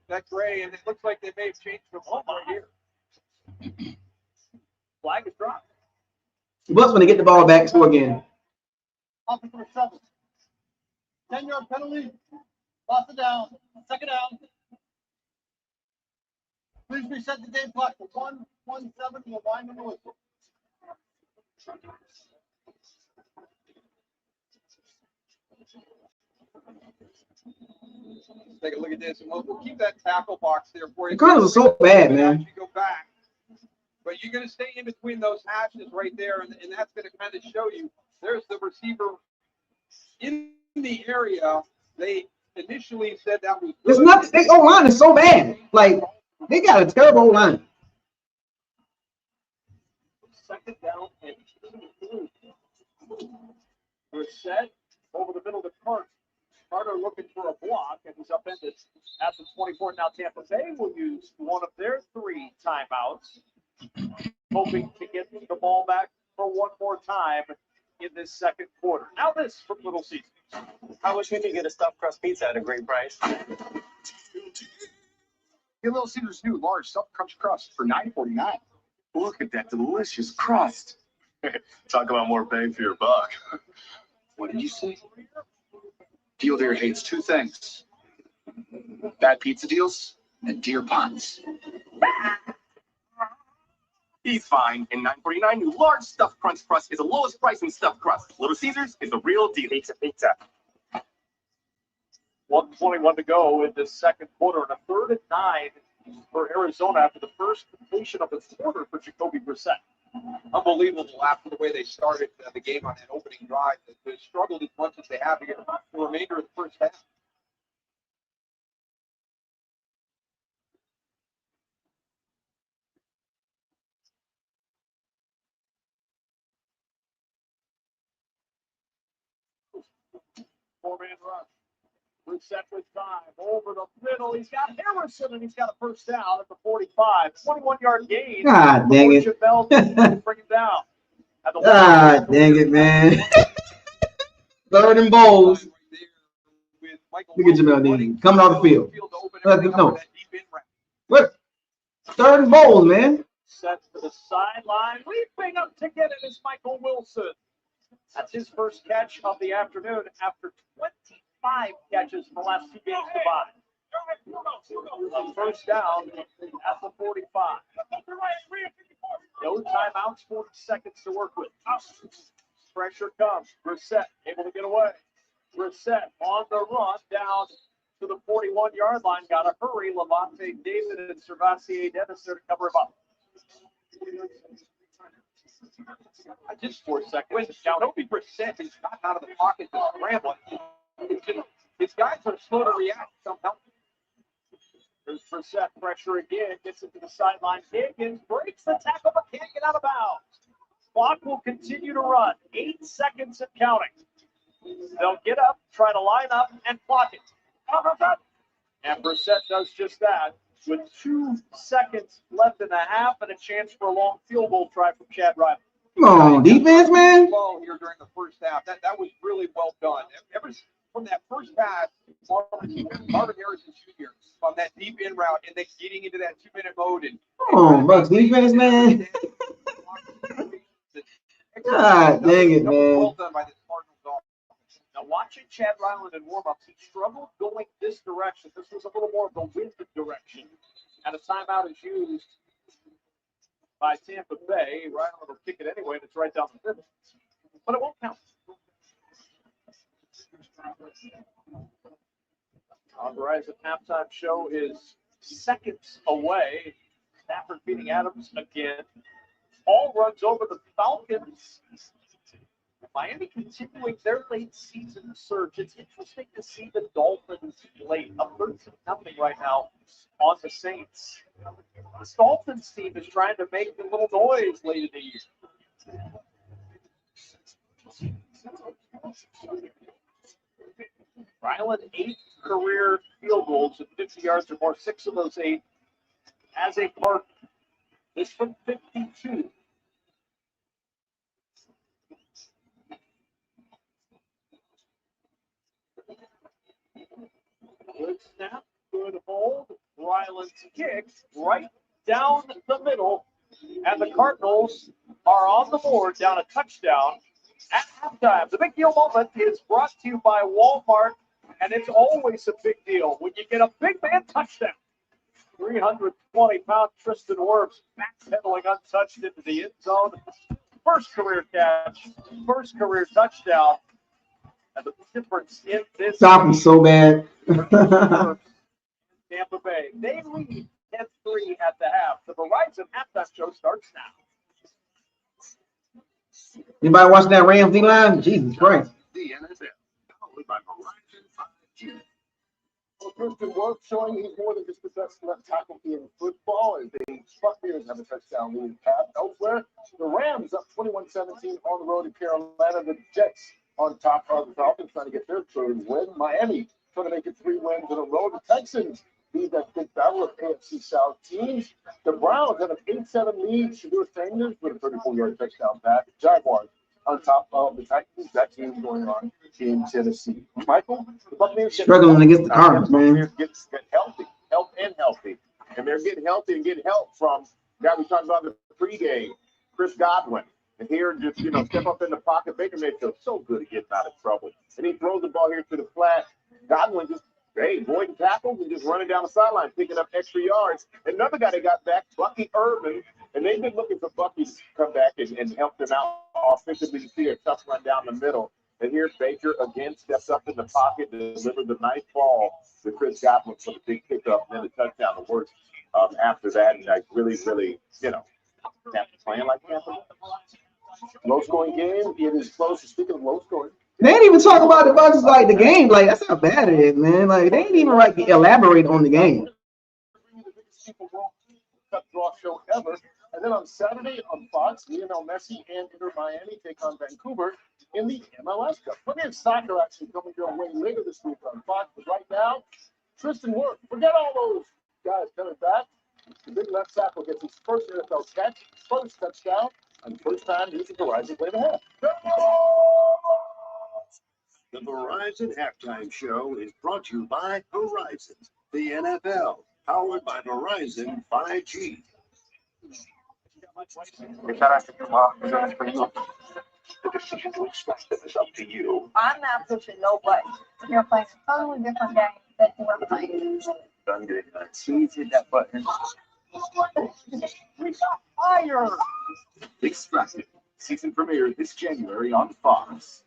[SPEAKER 2] that gray, and it looks like they may have changed from one right here.
[SPEAKER 1] Flag is dropped.
[SPEAKER 3] The Bucs when they get the ball back, score again.
[SPEAKER 10] Offensive 7. 10-yard penalty. Lost it down. 2nd down. Please reset the game clock to 1:17. We'll wind in the whistle.
[SPEAKER 2] Take a look at this, and we'll keep that tackle box there for you.
[SPEAKER 3] The Cardinals are so bad, man.
[SPEAKER 2] Go back, but you're going to stay in between those hashes right there, and that's going to kind of show you there's the receiver in the area. They initially said that was
[SPEAKER 3] It's
[SPEAKER 2] good.
[SPEAKER 3] not. Their O-line is so bad. Like, they got a terrible O-line.
[SPEAKER 1] Second down and 2. Brissett over the middle of the Carter. Carter looking for a block, and he's upended at the 24. Now Tampa Bay will use one of their 3 timeouts, hoping to get the ball back for one more time in this second quarter. Now this from Little Caesars.
[SPEAKER 8] I wish we could get a stuffed crust pizza at a great price.
[SPEAKER 9] Get Little Caesars new large stuffed crunch crust for $9.49. Look at that delicious crust. Talk about more bang for your buck. What did you say? Deal Deer hates 2 things: bad pizza deals and deer puns.
[SPEAKER 8] He's fine. And $9.49 new large stuffed crunch crust is the lowest price in stuffed crust. Little Caesars is the real deal. Pizza.
[SPEAKER 1] 1:21 to go in the second quarter, and a 3rd and 9 for Arizona after the first completion of the quarter for Jacoby Brissett.
[SPEAKER 2] Unbelievable after the way they started the game on that opening drive. They struggled as much as they have here the remainder of the first half.
[SPEAKER 1] Four-man rush. Brissett with time. Over the middle. He's got Harrison, and he's got a first down at the 45. 21-yard gain.
[SPEAKER 3] God dang it.
[SPEAKER 1] Bell bring him down.
[SPEAKER 3] God dang it, man. 3rd and bowls. Look at Jamel Dean coming off the field. No. What? 3rd and bowls, man.
[SPEAKER 1] Set to the sideline. Leaping up to get it is Michael Wilson. That's his first catch of the afternoon after 25 catches in the last 2 games combined. A first down at the 45. No timeouts, 40 seconds to work with. Pressure comes. Brissett able to get away. Brissett on the run down to the 41-yard line. Got to hurry. Levante David and Servassier Dennis there to cover him up.
[SPEAKER 2] Just 4 seconds. Jacoby Brissett is not out of the pocket to scramble. His guys are slow to react somehow.
[SPEAKER 1] There's Brissett, pressure again, gets into the sideline. Higgins breaks the tackle but can't get out of bounds. Clock will continue to run. 8 seconds and counting. They'll get up, try to line up, and block it. And Brissett does just that with 2 seconds left in the half and a chance for a long field goal try from Chad Riley.
[SPEAKER 3] Come on, defense, man.
[SPEAKER 2] Well, here during the first half, that was really well done. Ever from that first pass, Marvin Harrison Jr. on that deep in route, and then getting into that 2-minute mode. And
[SPEAKER 3] Come on, Bucs defense, man. God dang it, man.
[SPEAKER 2] Well done by this Cardinals offense.
[SPEAKER 1] Now, watching Chad Ryland in warm-ups, he struggled going this direction. This was a little more of the wind direction. And a timeout is used by Tampa Bay. Ryland will kick it anyway, and it's right down the middle. But it won't count. Our Verizon halftime show is seconds away. Stafford beating Adams again. Ball runs over the Falcons. Miami continuing their late season surge. It's interesting to see the Dolphins late, up 13-0 right now on the Saints. This Dolphins team is trying to make a little noise late in the year. Ryland, 8 career field goals at 50 yards or more, 6 of those 8 as a Cardinal. This from 52. Good snap, good hold. Ryland's kick right down the middle. And the Cardinals are on the board, down a touchdown at halftime. The big deal moment is brought to you by Walmart, and it's always a big deal when you get a big man touchdown. 320-pound Tristan Wirfs backpedaling untouched into the end zone. First career catch, first career touchdown. And the difference in this
[SPEAKER 3] Stop him so bad.
[SPEAKER 1] Tampa Bay. They lead 10-3 at the half. The Verizon halftime show starts now.
[SPEAKER 3] Anybody watching that Rams D-line? Jesus Christ.
[SPEAKER 7] The NFL, powered by Verizon 5G.
[SPEAKER 9] Christian Work showing he's more than just the best left tackle in football. As the Buccaneers have a touchdown lead pass elsewhere. The Rams up 21-17 on the road in Carolina. The Jets on top of the Falcons trying to get their third win. Miami trying to make it 3 wins in a row. The Texans lead that big battle of NFC South teams. The Browns have an 8-7 lead. Shadur Sanders with a 34-yard touchdown pass. Jaguars on top of the Titans. That team going on in Tennessee. Michael, the Buccaneers
[SPEAKER 3] struggling against the Cardinals, man.
[SPEAKER 9] Get healthy, healthy. And they're getting healthy and getting help from the guy we talked about in the pregame, Chris Godwin. And here, just, step up in the pocket. Baker Mayfield, so good at getting out of trouble. And he throws the ball here to the flat. Godwin just, avoiding tackles and just running down the sideline, picking up extra yards. Another guy that got back, Bucky Urban. And they've been looking for Bucky to come back and help them out offensively. You see a tough run down the middle. And here Baker again steps up in the pocket, delivers a nice ball to Chris Godwin for the big pickup, and then the touchdown to work after that. And really, Tampa playing like Tampa. Low-scoring game. It is close. Speaking of low-scoring,
[SPEAKER 3] they ain't even talk about the Bucs like the game. Like, that's how bad it is, man. Like, they ain't even elaborate on the game.
[SPEAKER 9] Draw show ever. And then on Saturday on Fox, Lionel Messi and Inter Miami take on Vancouver in the MLS Cup. Plenty of soccer actually coming your way later this week on Fox. But right now, Tristan Wirth, forget all those guys coming back. The big left tackle gets his first NFL catch, first touchdown, and first time using Verizon play the half.
[SPEAKER 7] The Verizon Halftime Show is brought to you by Verizon, the NFL, powered by Verizon 5G. The decision to express them is up to you.
[SPEAKER 12] I'm not pushing nobody. You're playing a totally different game than you were playing.
[SPEAKER 7] Done getting that.
[SPEAKER 10] Please hit that button.
[SPEAKER 1] We got fire. Extracted. Season premiere this January on Fox.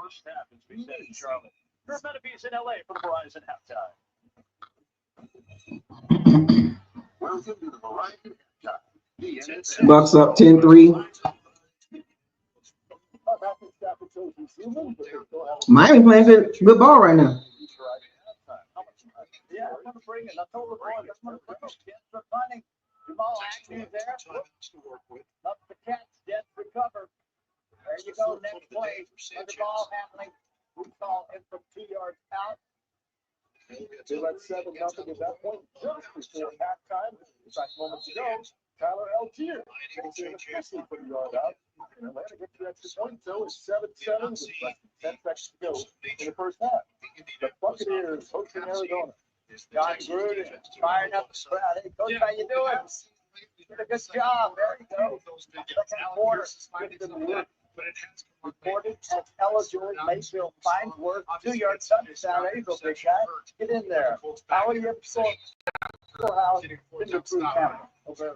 [SPEAKER 1] First half, as we said in Charlotte. Kurt Benavides in LA for the Verizon halftime.
[SPEAKER 7] Welcome to the Verizon Halftime.
[SPEAKER 3] Bucs up 10-3. Miami playing good ball right now.
[SPEAKER 10] Yeah, I'm gonna bring it. I told the boys, I'm gonna bring it. Jets are punting. Jamal Agnew there. Up the catch. Jets recover. There you go. Next play. Under ball happening. We call it from 2 yards out.
[SPEAKER 9] They led 7-0 at that point. Just before halftime, in fact, moments ago, Tyler Algier officially put a yard out. And Atlanta gets the extra point, so it's 7-7 with less than 10 seconds to go in the first half. The Buccaneers hosting Arizona.
[SPEAKER 10] John Gruden firing up the crowd. Hey, Coach, how you doing? Did a good job. There you go. Second quarter. Reported as eligible. Mayfield finds Wirth 2-yard touchdown. There you go, big guy. Get in there. How are you How in the food camera?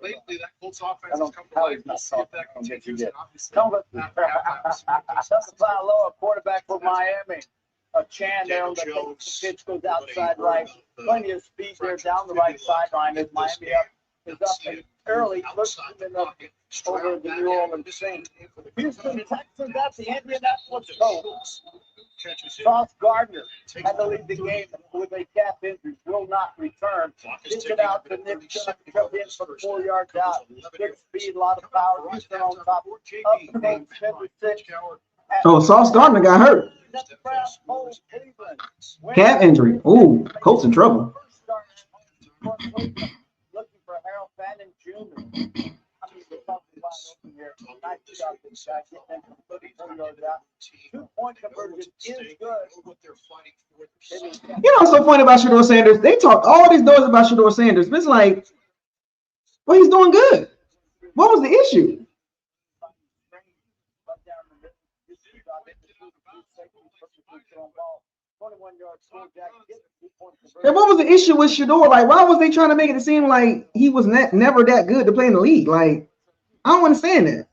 [SPEAKER 13] Lately, that Colts offense
[SPEAKER 10] I don't how he's not talking. I don't get you yet. Tell him Loa, quarterback for Miami. A Chan there on the pitch goes outside right. Plenty of speed there down the right sideline as Miami is up and early. Looks over the New Orleans Saints. Houston Texans at the Indianapolis Colts. Sauce Gardner had to leave the game with a calf injury. Will not return. Kick it out to Nick Chubb. Chubb in for 4 yards out. Big speed, a lot of power. Houston on top. Up to 6.
[SPEAKER 3] Oh, Sauce Gardner got hurt. Calf injury. Ooh, Colts in trouble.
[SPEAKER 10] Looking for Harold Fannin Jr. here. Nice job, this guy. Getting them 34 yards out. 2-point conversion is good.
[SPEAKER 3] You know what's so funny about Shedeur Sanders? They talked all these doors about Shedeur Sanders. But it's like, well, he's doing good. What was the issue? And what was the issue with Shedeur? Like, why was they trying to make it seem like he was never that good to play in the league? Like, I don't understand that.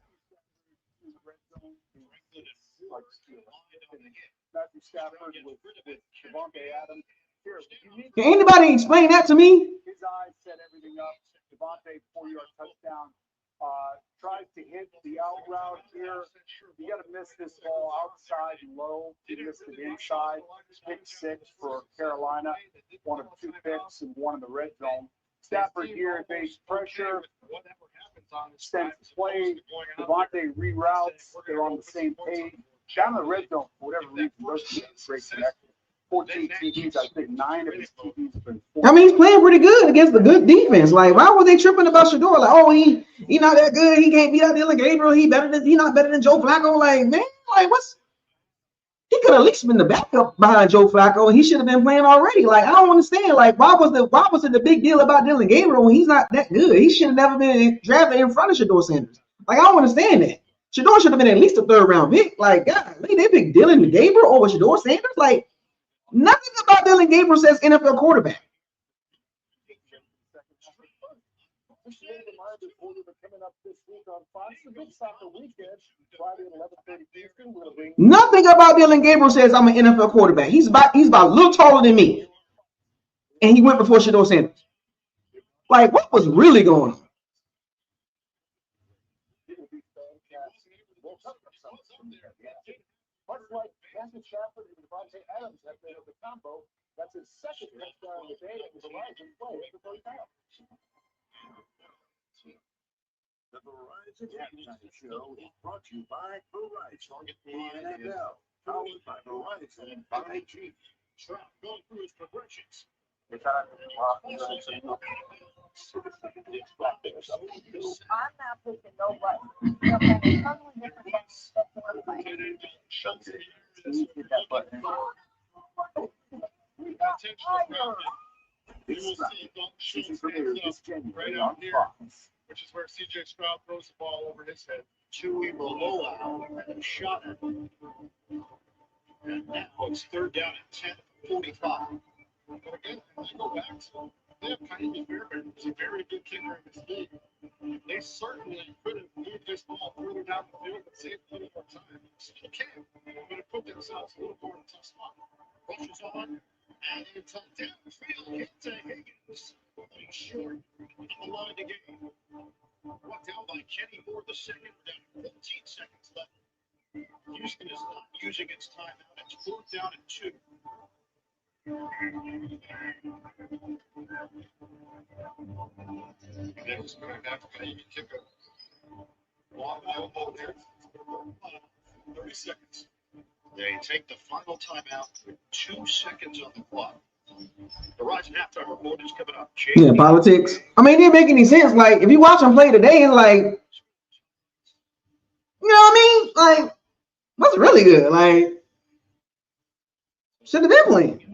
[SPEAKER 3] Can anybody explain that to me?
[SPEAKER 1] His eyes set everything up. Devontae 4-yard touchdown. Tries to hit the out route here. You got to miss this ball outside and low. You missed it inside. Pick 6 for Carolina. One of 2 picks and one in the red zone. Stafford here evades pressure. Extends play. Devontae reroutes. They're on the same page. Down in the red zone, for whatever reason, those two great connection. 14 TDs, I think 9 of his TDs have been 14.
[SPEAKER 3] I mean, he's playing pretty good against the good defense. Like, why were they tripping about Shedeur? Like, oh, he not that good. He can't beat out Dylan Gabriel. He not better than Joe Flacco. Like, man, like he could at least been the backup behind Joe Flacco, and he should have been playing already. Like, I don't understand. Like, why was it the big deal about Dylan Gabriel when he's not that good? He should have never been drafted in front of Shedeur Sanders. Like, I don't understand that. Shedeur should have been at least a 3rd round pick. Like, God, they picked Dylan Gabriel over Shedeur Sanders. Like, nothing about Dylan Gabriel says NFL quarterback. Nothing about Dylan Gabriel says I'm an NFL quarterback. He's about a little taller than me, and he went before Shedeur Sanders. Like, what was really going on?
[SPEAKER 1] Much like Matthew Stafford and Devontae Adams have been the combo, that's his second touchdown of the day. It was a rising play at the first half.
[SPEAKER 7] The Verizon Halftime Show is brought to you by Verizon NFL. Powered by Verizon 5G. Trump going through his progressions.
[SPEAKER 12] I'm not pushing nobody. Okay, totally different thing that we're playing.
[SPEAKER 1] Hit that button.
[SPEAKER 13] We will see Dalton Schultz right
[SPEAKER 1] on
[SPEAKER 13] out here,
[SPEAKER 1] Fox.
[SPEAKER 13] which is where CJ Stroud throws the ball over his head to a blowout shot. And now it's 3rd down at 10:45. But again, I go back to they have Kylie Fairbairn, who's a very good kicker in this league. They certainly could have moved this ball further down the field and saved a little more time. You can't. They're going to put themselves a little more in a tough spot. Rushes on, and it's a downfield hit to Higgins. Falling short on the line to gain. Brought down by Kenny Moore the second, down 15 seconds left. Houston is not using its timeout. It's 4th down and 2. Next, going back to maybe kick a long elbow there. 30 seconds. They take the final timeout with 2 seconds on the clock. The Verizon halftime report is coming up.
[SPEAKER 3] Yeah, politics. I mean, it didn't make any sense. Like, if you watch him play today, it's like, you know what I mean? Like, that's really good. Like, should have been playing.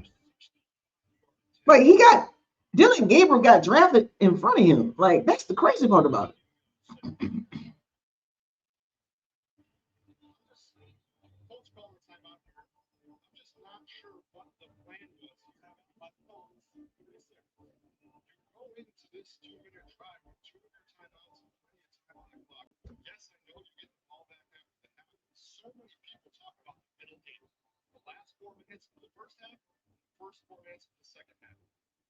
[SPEAKER 3] Like, Dylan Gabriel got drafted in front of him. Like, that's the crazy part about it.
[SPEAKER 13] This 2-minute drive with 2 minute timeouts and plenty of time on the clock. Yes, I know you get the ball back after the half. So many people talk about the middle game. The last 4 minutes of the first half, the first 4 minutes of the second half.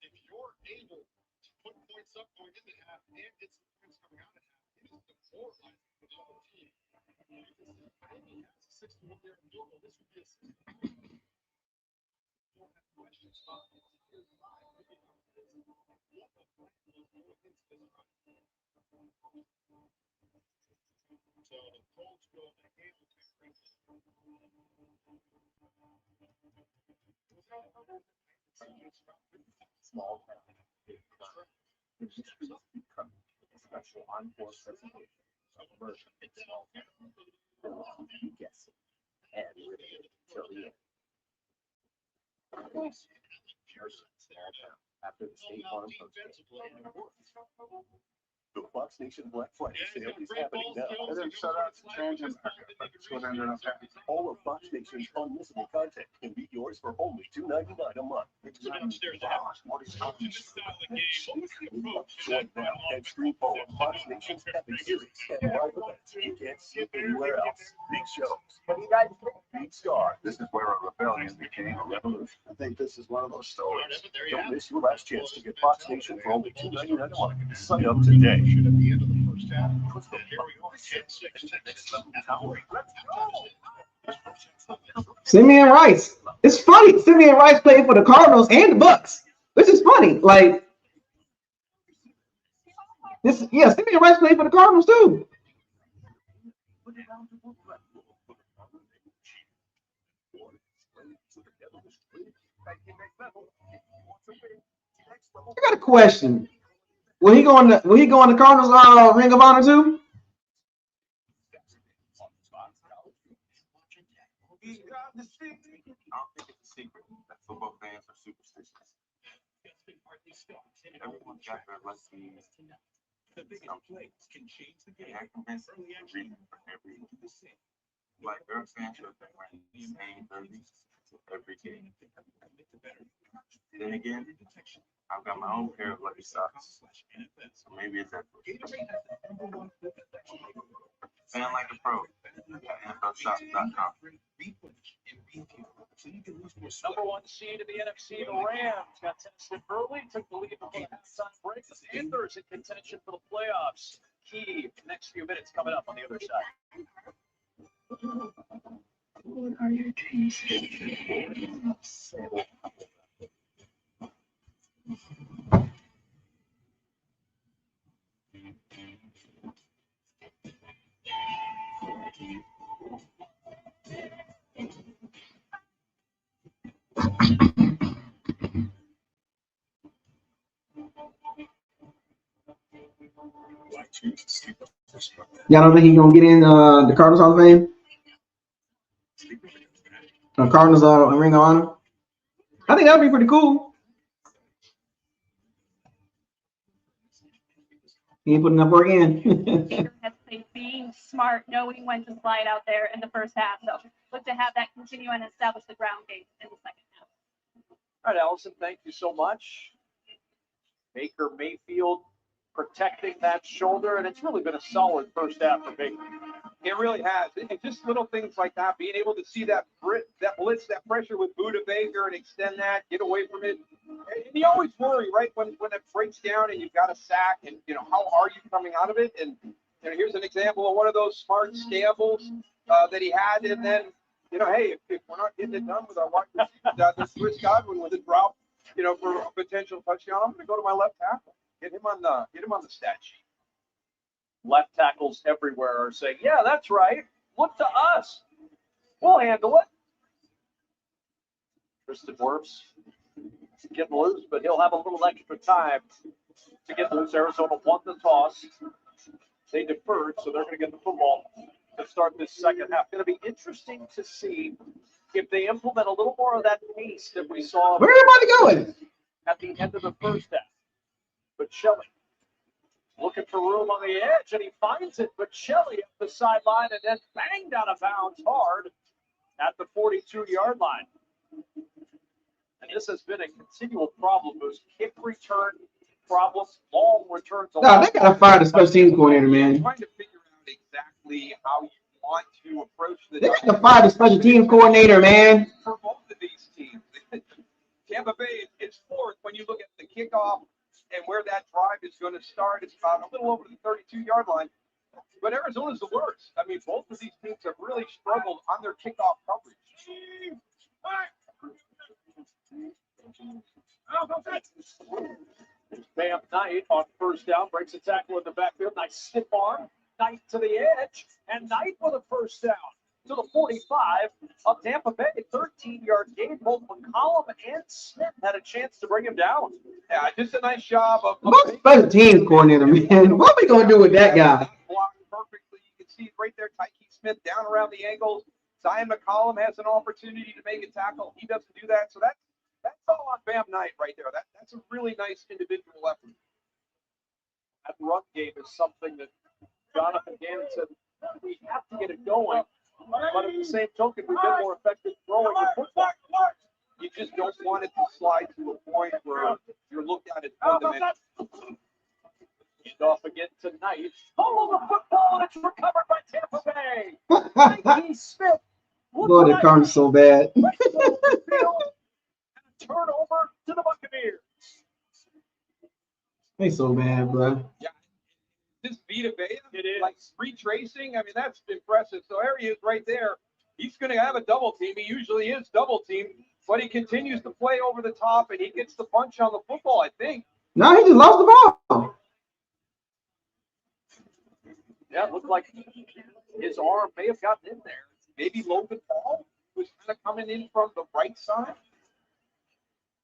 [SPEAKER 13] If you're able to put points up going into half and get some points coming out of half, it is demoralizing for the other team. Miami has a 61-yard field goal. This would be a 60. Don't have questions about it. Here's why. So the Colts go to Hamilton.
[SPEAKER 1] Small town. Special on-course presentation.
[SPEAKER 6] Yes. And till the end. After the State Farm
[SPEAKER 7] The Bucs Nation Black Friday sale is happening now.
[SPEAKER 9] And then shut out to change it. That's what ended up happening.
[SPEAKER 7] All of Fox Nation's unmissable content can be yours for only $2.99 a month. Join now and stream all of Fox Nation's epic series and live events you can't see anywhere else. Big shows, big stars.
[SPEAKER 9] This is where a rebellion became a revolution. I think this is one of those stories.
[SPEAKER 7] Don't miss your last chance to get Fox Nation for only $2.99 a month. Sign up today.
[SPEAKER 13] At the end of the first half, carry on 10-6.
[SPEAKER 3] Simeon Rice. It's funny. Simeon Rice played for the Cardinals and the Bucs, which is funny. Like this, yeah. Simeon Rice played for the Cardinals too. I got a question. Will he go on the Cardinals Ring of Honor too?
[SPEAKER 4] I don't think it's a secret that football fans are superstitious. Everyone got their lucky. They're convinced for every. Like their fans are wearing the same jerseys every game. Then again, I've got my own pair of lucky socks, so maybe it's that. Fan like a pro at NFLshop.com.
[SPEAKER 1] Number one seed in the NFC, the Rams got tested early, took the lead before the halftime break. The Panthers in contention for the playoffs. Key next few minutes coming up on the other side.
[SPEAKER 11] What are your dreams?
[SPEAKER 3] Y'all don't think he's gonna get in the Cardinals Hall of Fame? Cardinals Ring of Honor. I think that'd be pretty cool. He ain't putting up work in.
[SPEAKER 14] Has played being smart, knowing when to slide out there in the first half. So look to have that continue and establish the ground game in the second half.
[SPEAKER 1] All right, Allison, thank you so much. Baker Mayfield protecting that shoulder, and it's really been a solid first half for Baker.
[SPEAKER 2] It really has. And just little things like that, being able to see that blitz, that pressure with Buda Baker and extend that, get away from it. And you always worry, right, when it breaks down and you've got a sack and, how are you coming out of it? And here's an example of one of those smart scrambles that he had. And then, hey, if we're not getting it done with our wide receivers, this Chris Godwin with his route, for a potential touchdown, I'm going to go to my left tackle. Get him on the stat sheet.
[SPEAKER 1] Left tackles everywhere are saying, yeah, that's right. Look to us. We'll handle it. Tristan Wirfs getting loose, but he'll have a little extra time to get loose. Arizona won the toss. They deferred, so they're going to get the football to start this second half. Going to be interesting to see if they implement a little more of that pace that we saw.
[SPEAKER 3] Where everybody going?
[SPEAKER 1] At the end of the first half. But Shelley looking for room on the edge, and he finds it. But Shelley at the sideline and then banged out of bounds hard at the 42-yard line. And this has been a continual problem. Those kick return problems, long returns.
[SPEAKER 3] No, they got to fire the special teams coordinator, man.
[SPEAKER 2] Trying to figure out exactly how you want to approach the.
[SPEAKER 3] They got to fire the special teams coordinator, man.
[SPEAKER 2] For both of these teams, Tampa Bay is fourth when you look at the kickoff and where that drive is going to start. It's about a little over the 32-yard line. But Arizona's the worst. I mean, both of these teams have really struggled on their kickoff coverage.
[SPEAKER 1] Bam Knight on first down, breaks a tackle in the backfield. Nice stiff arm. Knight to the edge, and Knight for the first down to the 45 of Tampa Bay. 13-yard gain. Both McCollum and Smith had a chance to bring him down.
[SPEAKER 2] Yeah, just a nice job of
[SPEAKER 3] What special teams coordinator, man? What are we going to do with that guy?
[SPEAKER 2] Blocked perfectly see right there, Tyke Smith down around the angles. Zion McCollum has an opportunity to make a tackle. He doesn't do that. So that's all on Bam Knight right there. That's a really nice individual effort.
[SPEAKER 1] That run game is something that Jonathan Gannon said, we have to get it going. But at the same token, we've been more effective throwing the football.
[SPEAKER 2] You just don't want it to slide to a point where you're looked at as fundamental.
[SPEAKER 1] Hand off again tonight. Oh, the football, and it's recovered by Tampa Bay. Mikey Smith.
[SPEAKER 3] Boy, the Cardinals so bad.
[SPEAKER 1] Turnover to the Buccaneers.
[SPEAKER 3] They so bad, bro.
[SPEAKER 2] Yeah. This Vita Vea,
[SPEAKER 1] It is.
[SPEAKER 2] like retracing, I mean, that's impressive. So there he is right there. He's going to have a double team. He usually is double team, but he continues to play over the top, and he gets the punch on the football, I think.
[SPEAKER 3] No, he just lost the ball.
[SPEAKER 1] Yeah, it looked like his arm may have gotten in there.
[SPEAKER 2] Maybe Logan Paul was kind of coming in from the right side.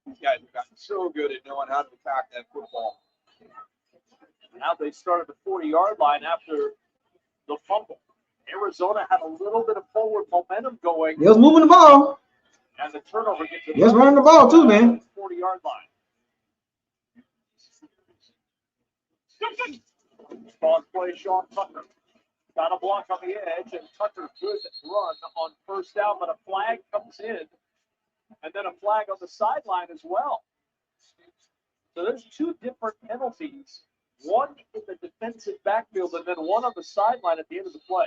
[SPEAKER 2] These guys have gotten so good at knowing how to attack that football.
[SPEAKER 1] Now they started the 40-yard line after the fumble. Arizona had a little bit of forward momentum going.
[SPEAKER 3] He was moving the ball.
[SPEAKER 1] And the turnover gets it.
[SPEAKER 3] He was running the ball too, man.
[SPEAKER 1] 40-yard line. On play, Sean Tucker. Got a block on the edge, and Tucker good run on first down, but a flag comes in. And then a flag on the sideline as well. So there's two different penalties. One in the defensive backfield and then one on the sideline at the end of the play.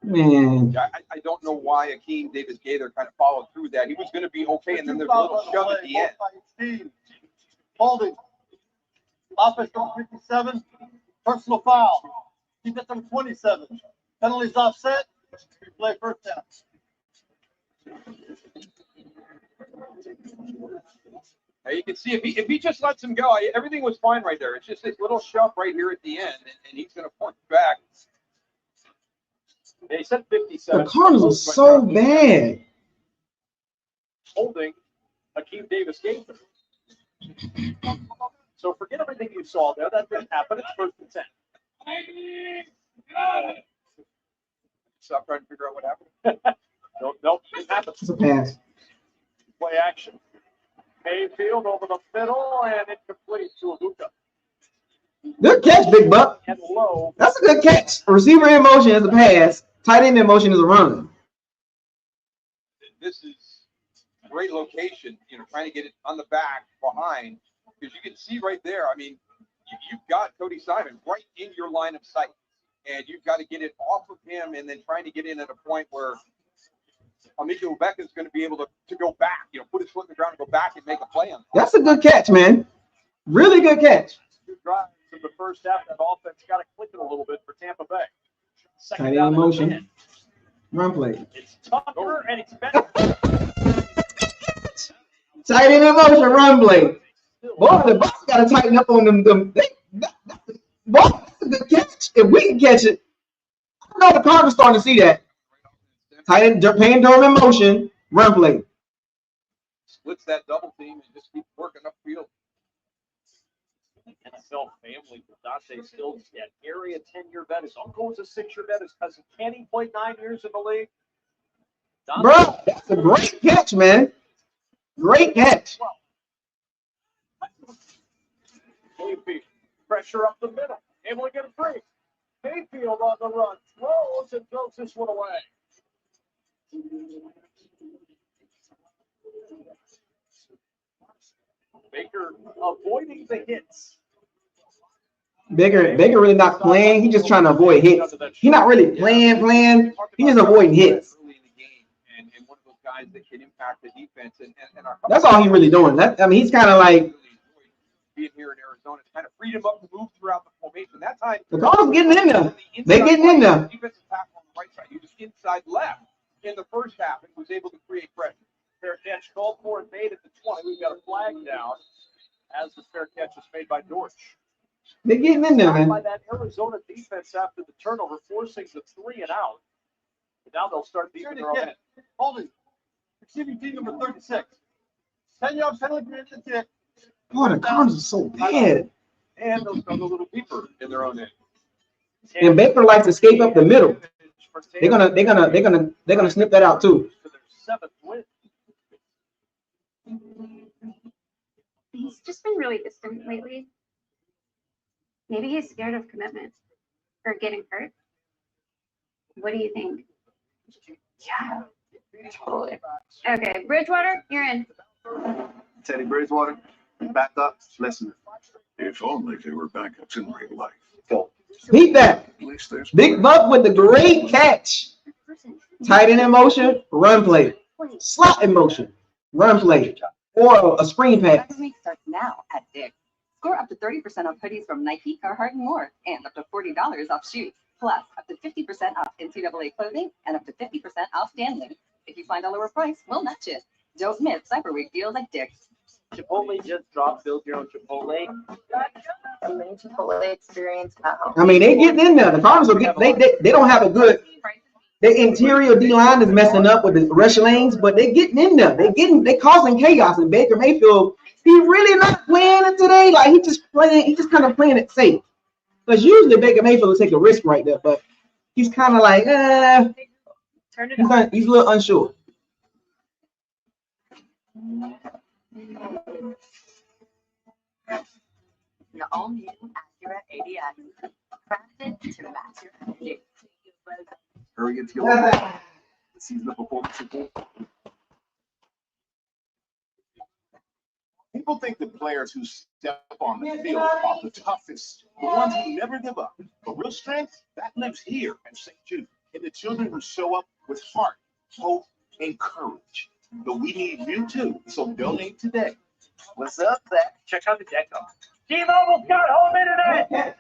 [SPEAKER 3] Man.
[SPEAKER 2] I don't know why Akeem Davis Gaither kind of followed through that. He was going to be okay, and then there's a little shove at the end.
[SPEAKER 10] Holding. Offense number 57. Personal foul. Keep it number 27. Penalties offset. Replay first down.
[SPEAKER 2] Now you can see if he just lets him go, everything was fine right there. It's just this little shove right here at the end, and he's going to point back.
[SPEAKER 1] They said 57.
[SPEAKER 3] The Cardinals are so bad.
[SPEAKER 1] Holding Akeem Davis Gaither. So forget everything you saw there. That didn't happen. It's 1st and 10.
[SPEAKER 2] Stop trying to figure out what happened.
[SPEAKER 1] Nope, it happened.
[SPEAKER 3] It's a pass.
[SPEAKER 1] Play action. Mayfield over the middle and incomplete to Abuka.
[SPEAKER 3] Good catch, Big Buck.
[SPEAKER 1] And low.
[SPEAKER 3] That's a good catch. Receiver in motion is a pass. Tight end in motion is a run.
[SPEAKER 2] This is great location, trying to get it on the back behind, because you can see right there, I mean, you've got Cody Simon right in your line of sight, and you've got to get it off of him and then trying to get in at a point where Amico Ubeka is going to be able to go back, put his foot in the ground and go back and make a play on it.
[SPEAKER 3] That's a good catch, man. Really good catch.
[SPEAKER 1] 2 drives in the first half. That offense got to click it a little bit for Tampa Bay.
[SPEAKER 3] Tight end in motion. Run play.
[SPEAKER 1] It's Tucker and it's better.
[SPEAKER 3] Tight end in motion. Run play. Boy, the Bucs got to tighten up on them. Boy, that's a good catch. If we can catch it, I know the Cardinals starting to see that. Tight end, paying Durham in motion. Run play.
[SPEAKER 2] Splits that double team and just keep working upfield.
[SPEAKER 1] NFL family for Dante Stills. Yeah, Gary, a 10-year vet. His uncle was a 6-year vet. His cousin Kenny played 9 years in the league. Dante,
[SPEAKER 3] Bro, that's a great catch, man. Great catch.
[SPEAKER 1] Mayfield, pressure up the middle. Able to get it free. Mayfield on the run. Throws and throws this one away. Baker avoiding the hits.
[SPEAKER 3] Baker really not playing. He's just trying to avoid hits. He's not really playing. He's just avoiding hits.
[SPEAKER 2] Early in the game, and one of those guys that can impact the defense. And
[SPEAKER 3] That's all he's really doing. He's kind of like
[SPEAKER 2] being here in Arizona. It's kind of freed him up to move throughout the formation. That time,
[SPEAKER 3] the Cardinals getting in there. They getting in there.
[SPEAKER 2] Defensive tackle on the right side. He was inside left in the first half and was able to create pressure.
[SPEAKER 1] Fair catch called for and made at the 20. We've got a flag down as the fair catch is made by Dortch.
[SPEAKER 3] They're getting in there, man.
[SPEAKER 1] By that Arizona defense after the turnover, forcing the 3 and out. But now they'll start deep in their own end.
[SPEAKER 10] Holding. Receiving team number 36. 10-yard penalty for the kick.
[SPEAKER 3] Oh, the Cardinals are so bad.
[SPEAKER 1] And they'll go a little deeper in their own end.
[SPEAKER 3] And Baker likes to escape up the middle. They're gonna snip that out too.
[SPEAKER 1] For their 7th win.
[SPEAKER 14] He's just been really distant lately. Maybe he's scared of commitment or getting hurt. What do you think?
[SPEAKER 5] Yeah, totally.
[SPEAKER 14] Okay, Bridgewater, you're in.
[SPEAKER 9] Teddy Bridgewater, back up. Listen.
[SPEAKER 7] If only they were backups in real life.
[SPEAKER 9] Go.
[SPEAKER 3] Beat that.
[SPEAKER 7] At least there's
[SPEAKER 3] Big Buck with the great catch. Tight end in motion, run play. Slot in motion, run play. Or a screen pass.
[SPEAKER 6] Cyber Week starts now at Dick's. Score up to 30% off hoodies from Nike, Carhartt, and more, and up to $40 off shoes. Plus, up to 50% off NCAA clothing and up to 50% off Stanley. If you find a lower price, we'll match it. Don't miss Cyber Week deals at Dick's.
[SPEAKER 10] Chipotle just dropped Build Your Own Chipotle.
[SPEAKER 12] A mini Chipotle experience at home.
[SPEAKER 3] I mean, they getting in there. The Cardinals will get. They don't have a good. The interior D line is messing up with the rush lanes, but they're getting in there. They causing chaos. And Baker Mayfield, he really not playing it today. Like he just kind of playing it safe. Because usually Baker Mayfield will take a risk right there, but he's kind of like, he's a little unsure.
[SPEAKER 6] The all-new Acura ADX, crafted to match your energy.
[SPEAKER 9] Hurry into your the season of performance report. People think the players who step on the field are the toughest, the ones who never give up. But real strength, that lives here in St. Jude, in the children who show up with heart, hope, and courage. But we need you too, so donate today. What's up, Zach?
[SPEAKER 10] Check out the deck. T-Mobile's got home internet.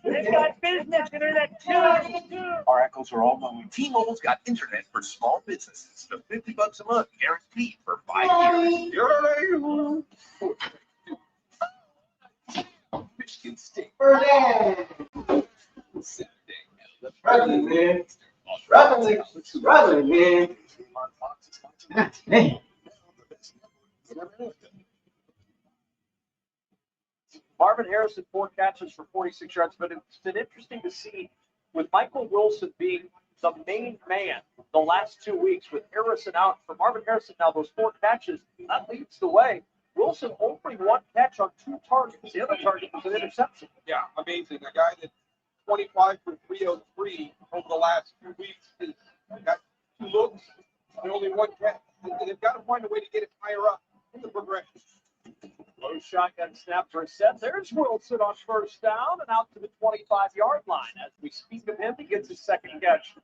[SPEAKER 10] They've got business internet too.
[SPEAKER 9] Our echoes are all mowing. T-Mobile's got internet for small businesses. For $50 a month, guaranteed for 5 years. Michigan State.
[SPEAKER 3] Struggling, man. Struggling, man. Dang.
[SPEAKER 1] Marvin Harrison, 4 catches for 46 yards, but it's been interesting to see with Michael Wilson being the main man the last 2 weeks with Harrison out. For Marvin Harrison now, those 4 catches, that leads the way. Wilson only 1 catch on 2 targets. The other target was an interception.
[SPEAKER 2] Yeah, amazing. A guy that's 25 for 303 over the last few weeks has got 2 looks and only 1 catch. They've got to find a way to get it higher up in the progression.
[SPEAKER 1] Low shotgun snap for a set. There's Wilson on first down and out to the 25-yard line. As we speak of him, he gets his 2nd catch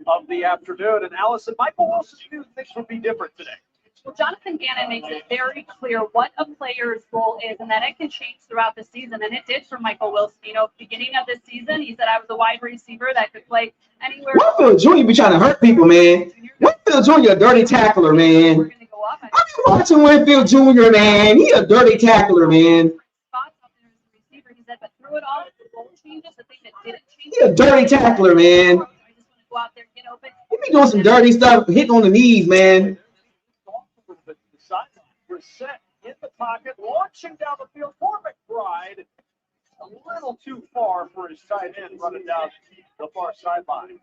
[SPEAKER 1] of the afternoon. And Allison, Michael Wilson knew things would be different today.
[SPEAKER 14] Well, Jonathan Gannon makes it very clear what a player's role is and that it can change throughout the season. And it did for Michael Wilson. You know, beginning of the season, he said, I was a wide receiver that could play anywhere.
[SPEAKER 3] Winfield Jr. be trying to hurt people, man. Winfield Jr. a dirty tackler, man. I'm watching Winfield Jr., man. He a dirty tackler, man.
[SPEAKER 14] He said, but through it all, the role changes, the thing that didn't change.
[SPEAKER 3] He a dirty tackler, man.
[SPEAKER 14] I just want to go out there, get open.
[SPEAKER 3] He be doing some dirty stuff, hitting on the knees, man.
[SPEAKER 1] The sideline was set in the pocket, launching down the field for McBride. A little too far for his tight end running down the far sideline.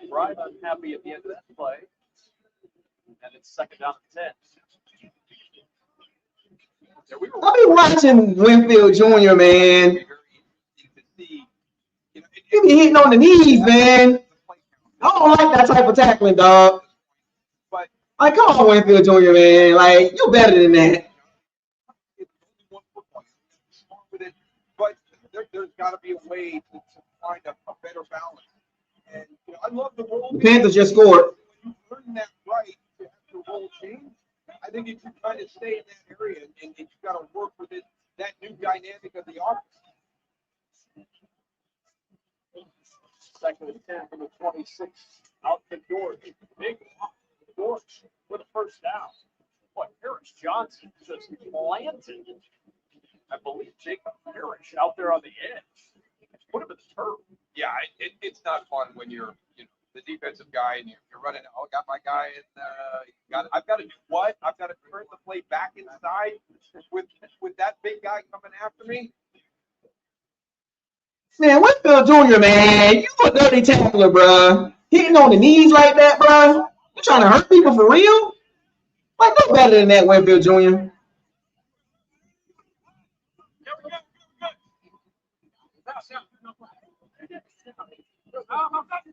[SPEAKER 1] McBride unhappy at the end of that play. And it's 2nd down and 10.
[SPEAKER 3] I be watching Winfield Jr., man. He be hitting on the knees, man. I don't like that type of tackling, dog. Like, come on, Winfield Jr., man. Like, you're better than that.
[SPEAKER 2] But there's got to be a way to find a better balance. And I love the role.
[SPEAKER 3] The Panthers just scored.
[SPEAKER 2] When you learn that right to have your role change, I think if you kind of stay in that area and you got to work with it, that new dynamic of the offense.
[SPEAKER 1] 2nd and 10 from the 26. Out the door. Big Dortch with a first down. What, Harris Johnson just planted, I believe, Jacob Parrish out there on the edge. Put him in the turf.
[SPEAKER 2] Yeah, it's not fun when you're the defensive guy, and you're running. Oh, got my guy, and I've got to do what? I've got to turn the play back inside with that big guy coming after me.
[SPEAKER 3] Man, Whitfield Jr., man, you a dirty tackler, bro. Hitting on the knees like that, bro. You trying to hurt people for real? Like, no better than that, Whitfield Jr.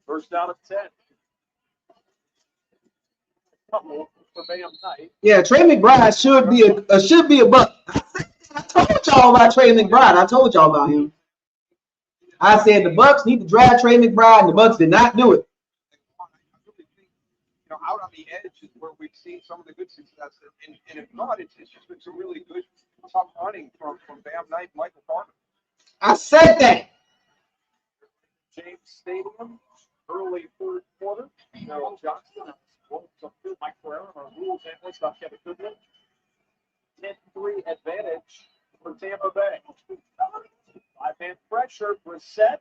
[SPEAKER 1] First down of 10. Couple for Bam Knight.
[SPEAKER 3] Yeah, Trey McBride should be a Buck. I told y'all about Trey McBride. I told y'all about him. I said the Bucs need to draft Trey McBride, and the Bucs did not do it.
[SPEAKER 2] Out on the edge is where we've seen some of the good success, and if not, it's just been some really good tough running from Bam Knight, Michael Carter.
[SPEAKER 3] I said that.
[SPEAKER 1] James Stadium, early third quarter. Harold Johnson, Mike Ferrer, our rules analyst, Kevin Goodwin. 10-3 advantage for Tampa Bay. 5-man pressure, Brissett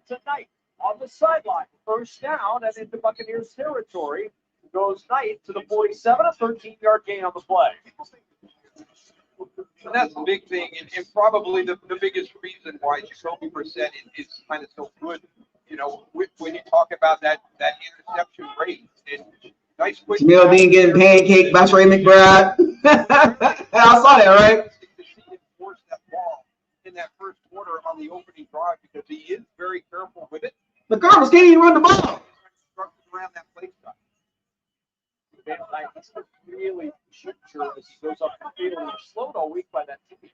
[SPEAKER 1] tonight on the sideline. First down and into Buccaneers territory. Goes Knight to the 47, a 13-yard gain on the play.
[SPEAKER 2] And that's the big thing, and probably the biggest reason why Jacoby Brissett is kind of so good. When you talk about that interception rate, and nice quick.
[SPEAKER 3] Jamil Dean getting pancaked by Trey McBride. I saw that, right?
[SPEAKER 2] To see him force that ball in that first quarter on the opening drive because he is very careful with it.
[SPEAKER 3] The Cardinals can't even run the ball.
[SPEAKER 2] Around that play style.
[SPEAKER 1] Bam Knight, he's really sure as he goes up the field. He was slowed all week by that team.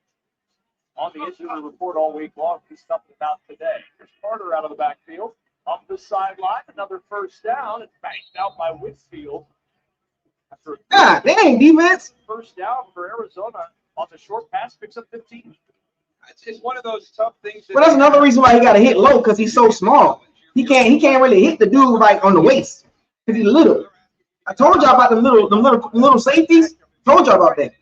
[SPEAKER 1] On the injury report all week long, he's something about today. Here's Carter out of the backfield. Up the sideline, another first down. It's banked out by Whitfield.
[SPEAKER 3] God dang, defense.
[SPEAKER 1] First down for Arizona on the short pass, picks up 15.
[SPEAKER 2] It's one of those tough things.
[SPEAKER 3] Well, that's another reason why he got to hit low, because he's so small. He can't really hit the dude like on the waist because he's little. I told y'all about the little safeties. Told y'all about that.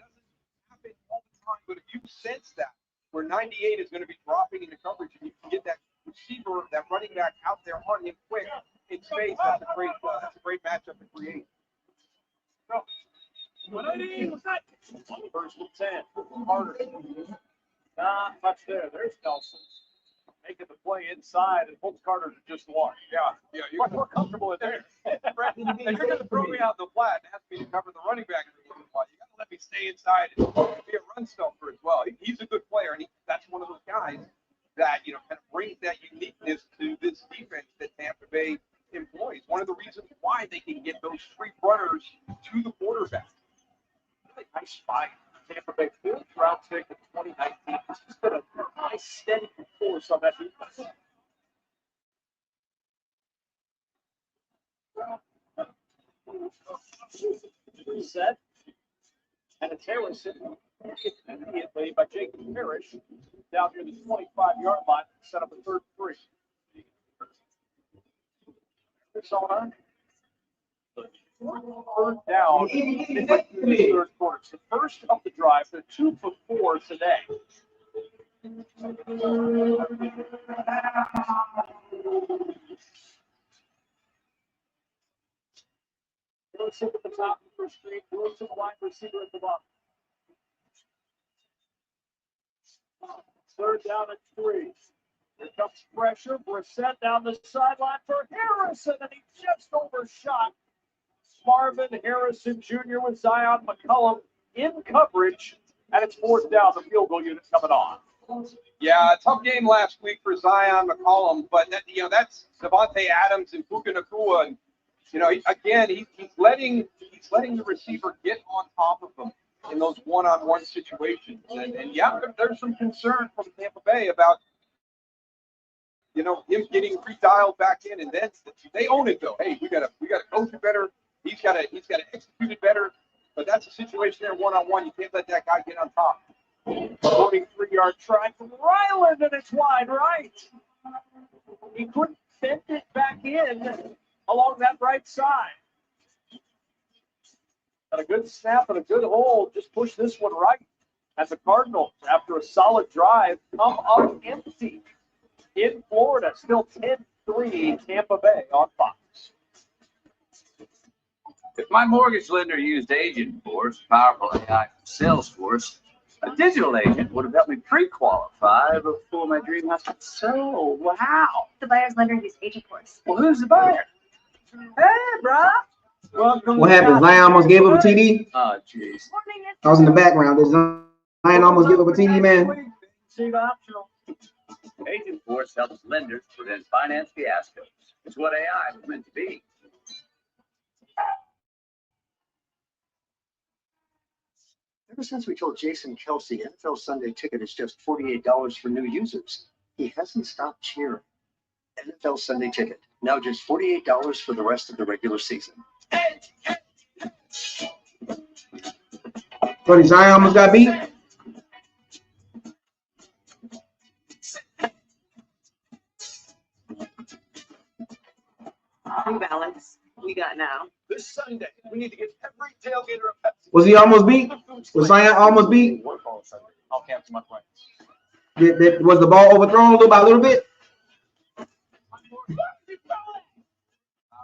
[SPEAKER 2] But if you sense that where 98 is going to be dropping into coverage and you can get that receiver, that running back out there on him quick in space, that's a great matchup to create.
[SPEAKER 1] First and 10. Carter. Not much there. There's Nelson. Making the play inside and pulls Carter to just one.
[SPEAKER 2] Yeah.
[SPEAKER 1] You're more comfortable in there.
[SPEAKER 2] If you're going to throw me out in the flat and ask me to cover the running back, you got to let me stay inside and be a run stopper as well. He's a good player, and that's one of those guys that kind of brings that uniqueness to this defense that Tampa Bay employs. One of the reasons why they can get those street runners to the quarterback.
[SPEAKER 1] Really nice fight. Tampa Bay 4th round pick in 2019. It's just been a nice steady force on that defense. Reset. And it's Harrison immediately by Jacob Parrish down near the 25-yard line. Set up a 3rd. Arizona. 3rd down in the 3rd quarter. It's the first of the drive. They're 2 for 4 today. Wilson at the top of the screen. Wilson wide receiver at the bottom. 3rd down and 3. Here comes pressure. Brissett down the sideline for Harrison, and he just overshot Marvin Harrison Jr. with Zion McCollum in coverage, and it's 4th down. The field goal unit coming on.
[SPEAKER 2] Yeah, tough game last week for Zion McCollum, but that's Devontae Adams and Puka Nacua, and he's letting the receiver get on top of them in those one-on-one situations, and there's some concern from Tampa Bay about him getting redialed back in, and then they own it though. Hey, we gotta coach it better. He's got to execute it better, but that's a situation there one-on-one. You can't let that guy get on top.
[SPEAKER 1] 43-yard try from Ryland, and it's wide right. He couldn't send it back in along that right side. Got a good snap and a good hold. Just push this one right. As the Cardinals, after a solid drive, come up empty in Florida. Still 10-3 Tampa Bay on Fox.
[SPEAKER 15] If my mortgage lender used Agent Force, powerful AI from Salesforce, a digital agent would have helped me pre-qualify before my dream house was sold. Wow.
[SPEAKER 5] The buyer's lender used Agent Force.
[SPEAKER 15] Well, who's the buyer?
[SPEAKER 10] Hey, bruh. Welcome.
[SPEAKER 3] What happened? Zion almost gave up a TD.
[SPEAKER 15] Oh, jeez.
[SPEAKER 3] I was in the background. Did Zion almost give up a TD, man?
[SPEAKER 15] Agent Force helps lenders prevent finance fiascos. It's what AI was meant to be.
[SPEAKER 13] Ever since we told Jason Kelsey NFL Sunday Ticket is just $48 for new users, he hasn't stopped cheering. NFL Sunday Ticket, now just $48 for the rest of the regular season.
[SPEAKER 3] But Zion almost got beat.
[SPEAKER 6] New Balance. We got now.
[SPEAKER 2] This Sunday, we need to get every tailgater a Pepsi.
[SPEAKER 3] Was he almost beat? Was Zion almost beat?
[SPEAKER 1] I'll cancel my plans.
[SPEAKER 3] Was the ball overthrown by a little bit?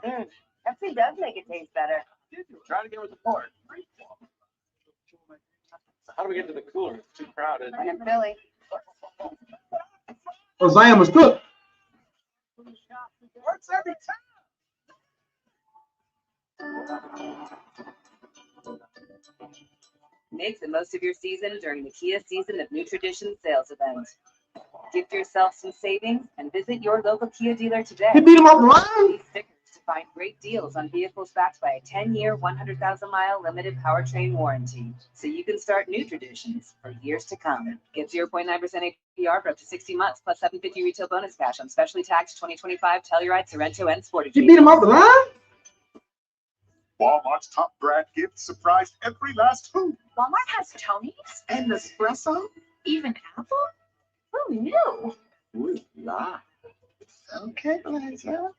[SPEAKER 6] Pepsi does make it taste better.
[SPEAKER 1] Try to get with the port. How do we get to the cooler? It's too crowded.
[SPEAKER 12] I'm in Philly.
[SPEAKER 3] Oh, Zion was cooked.
[SPEAKER 2] Works every time.
[SPEAKER 6] Make the most of your season during the Kia Season of New Tradition sales event. Gift yourself some savings and visit your local Kia dealer today.
[SPEAKER 3] He beat him off the line.
[SPEAKER 6] These stickers to find great deals on vehicles backed by a 10-year, 100,000-mile limited powertrain warranty. So you can start new traditions for years to come. Get 0.9% APR for up to 60 months plus $750 retail bonus cash on specially taxed 2025 Telluride, Sorrento, and Sportage.
[SPEAKER 3] He beat him off the line.
[SPEAKER 9] Walmart's top brand gifts surprised every last who.
[SPEAKER 5] Walmart has Tony's
[SPEAKER 9] And Nespresso?
[SPEAKER 5] even Apple? Who knew?
[SPEAKER 9] Ooh, la. Okay, Liza.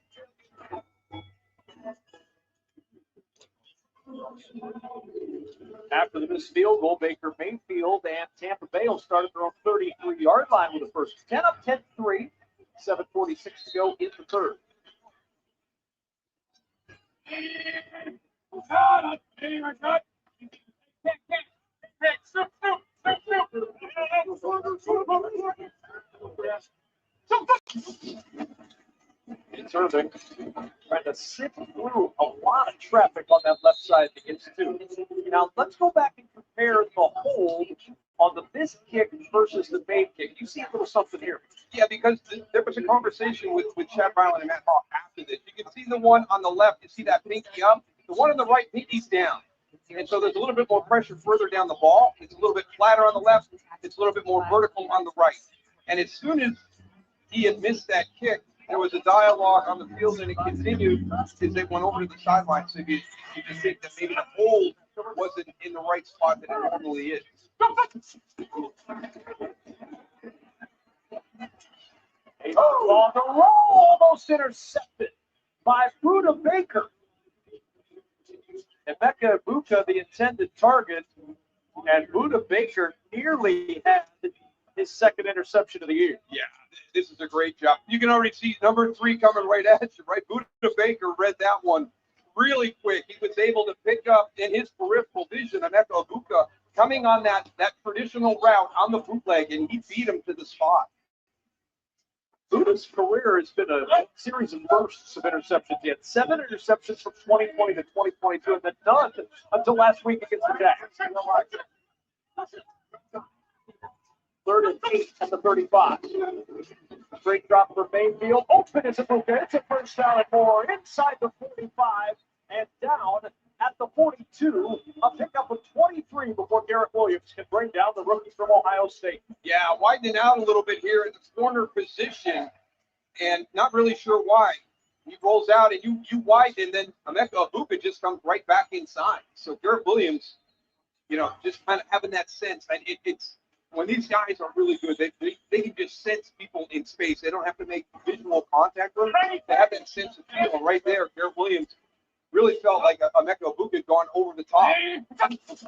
[SPEAKER 1] After the missed field goal, Baker Mayfield and Tampa Bay will start at their own 33-yard line with the first 10 up 10-3. 7:46 to go in the third. It's Irving trying to sift through a lot of traffic on that left side to get to. Now, let's go back and compare the hold on the missed kick versus the made kick. You see a little something here.
[SPEAKER 2] Yeah, because there was a conversation with Chad Ryland and Matt Hawk after this. You can see the one on the left, you see that pinky up. The one on the right, pinky's down. And so there's a little bit more pressure further down the ball. It's a little bit flatter on the left. It's a little bit more vertical on the right. And as soon as he had missed that kick, there was a dialogue on the field, and it continued as they went over to the sideline. So you just think that maybe the hold wasn't in the right spot that it normally is.
[SPEAKER 1] On the roll, almost intercepted by Buda Baker. Emeka Ibuka, the intended target, and Buda Baker nearly had his second interception of the year.
[SPEAKER 2] Yeah, this is a great job. You can already see number 3 coming right at you, right? Buda Baker read that one really quick. He was able to pick up in his peripheral vision Emeka Ibuka coming on that traditional route on the bootleg, and he beat him to the spot.
[SPEAKER 1] Buda's career has been a series of bursts of interceptions. He had 7 interceptions from 2020 to 2022, and then none until last week against the Jags. 3rd and 8 at the 35. Straight drop for Mayfield. Open is Ibuka. It's a first down and more inside the 45 and down at the 42. A pickup of 23 before Garrett Williams can bring down the rookie from Ohio State.
[SPEAKER 2] Yeah, widening out a little bit here in the corner position, and not really sure why. He rolls out, and you widen, and then Emeka Ibuka just comes right back inside. So Garrett Williams, just kind of having that sense. And it's when these guys are really good, they can just sense people in space. They don't have to make visual contact with them. They have that sense of feel. And right there, Garrett Williams really felt like Emeka Ibuka had gone over the top.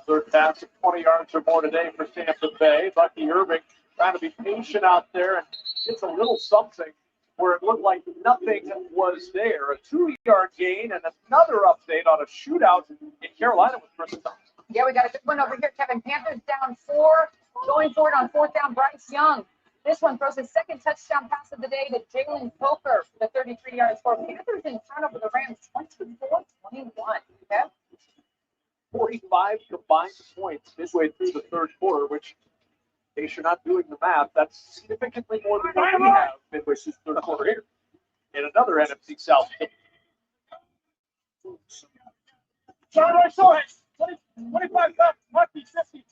[SPEAKER 1] Third pass of 20 yards or more today for Tampa Bay. Bucky Irving trying to be patient out there and gets a little something where it looked like nothing was there. A 2-yard gain and another update on a shootout in Carolina with Chris Godwin.
[SPEAKER 16] Yeah, we got a good one over here, Kevin. Panthers down 4, going for it on 4th down. Bryce Young. This one throws his second touchdown pass of the day to Jalen Coker for the 33-yard score. Panthers in front over the Rams, 24-21. Okay?
[SPEAKER 1] 45 combined points midway through the third quarter, which, in case you're not doing the math, that's significantly more than what we have midway through the third quarter here in another NFC South game.
[SPEAKER 10] John, I saw it. 25 left, Lucky 50.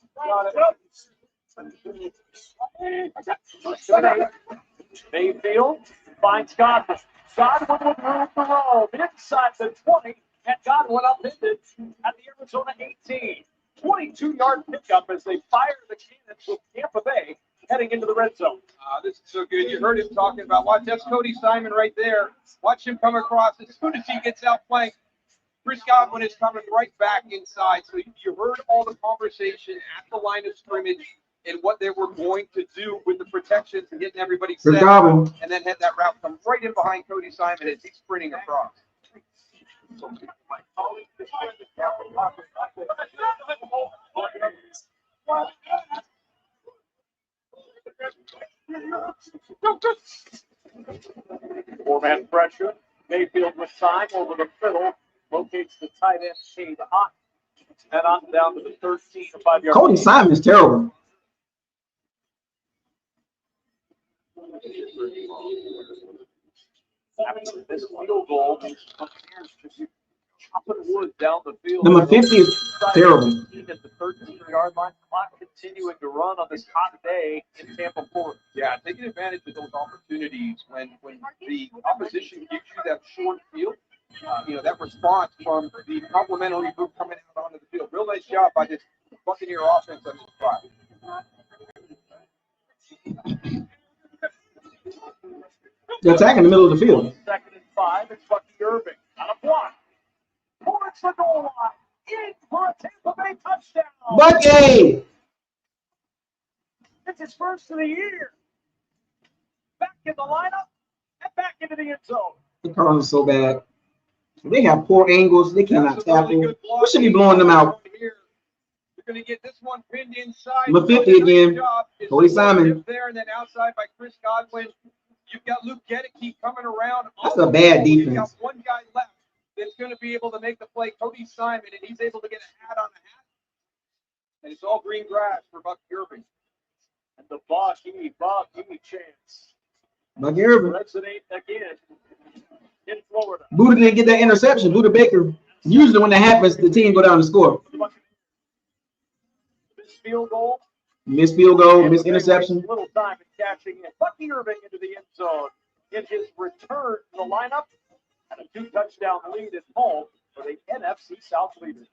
[SPEAKER 1] Mayfield finds Godwin. Godwin with room to roll. Inside the 20, and Godwin upended at the Arizona 18. 22-yard pickup as they fire the cannons with Tampa Bay heading into the red zone.
[SPEAKER 2] This is so good. You heard him talking about, watch, that's Cody Simon right there. Watch him come across. As soon as he gets outflanked, Chris Godwin is coming right back inside. So you heard all the conversation at the line of scrimmage and what they were going to do with the protections and getting everybody set. And then had that route come right in behind Cody Simon as he's sprinting across.
[SPEAKER 1] Four-man pressure. Mayfield with time over the middle. Locates the tight end, Shade Hot. And on down to the 13 to 5-yard.
[SPEAKER 3] Cody Simon is terrible.
[SPEAKER 1] After this field goal, these Buccaneers just chopping wood down the field.
[SPEAKER 3] Number 50 is terrible.
[SPEAKER 1] At the 13-yard line, clock continuing to run on this hot day in Tampa, Florida.
[SPEAKER 2] Yeah, taking advantage of those opportunities when the opposition gives you that short field. That response from the complimentary group coming out onto the field. Real nice job by this Buccaneer offense on this drive.
[SPEAKER 3] They're attacking the middle of the field.
[SPEAKER 1] 2nd and 5, it's Bucky Irving on a block. Towards the goal line. In for a Tampa Bay touchdown.
[SPEAKER 3] Bucky!
[SPEAKER 1] It's his first of the year. Back in the lineup and back into the end zone.
[SPEAKER 3] The Cardinals are so bad. They have poor angles. They cannot tackle. We should be blowing them out.
[SPEAKER 2] You're going to get this one pinned inside.
[SPEAKER 3] Number 50 again. Cody Simon.
[SPEAKER 2] There and then outside by Chris Godwin. You've got Luke Gedeke coming around.
[SPEAKER 3] That's a bad defense.
[SPEAKER 2] You've got one guy left that's going to be able to make the play, Cody Simon, and he's able to get a hat on the hat. And it's all green grass for Bucky Irving.
[SPEAKER 1] And the Bucky chance.
[SPEAKER 3] Bucky Irving.
[SPEAKER 1] Resonate again in Florida.
[SPEAKER 3] Buda didn't get that interception. Buda Baker. Usually when that happens, the team go down and score.
[SPEAKER 1] Missed field goal.
[SPEAKER 3] Missed field goal, missed interception.
[SPEAKER 1] Little time in catching it. Bucky Irving into the end zone in his return to the lineup and a 2-touchdown lead at home for the NFC South leaders.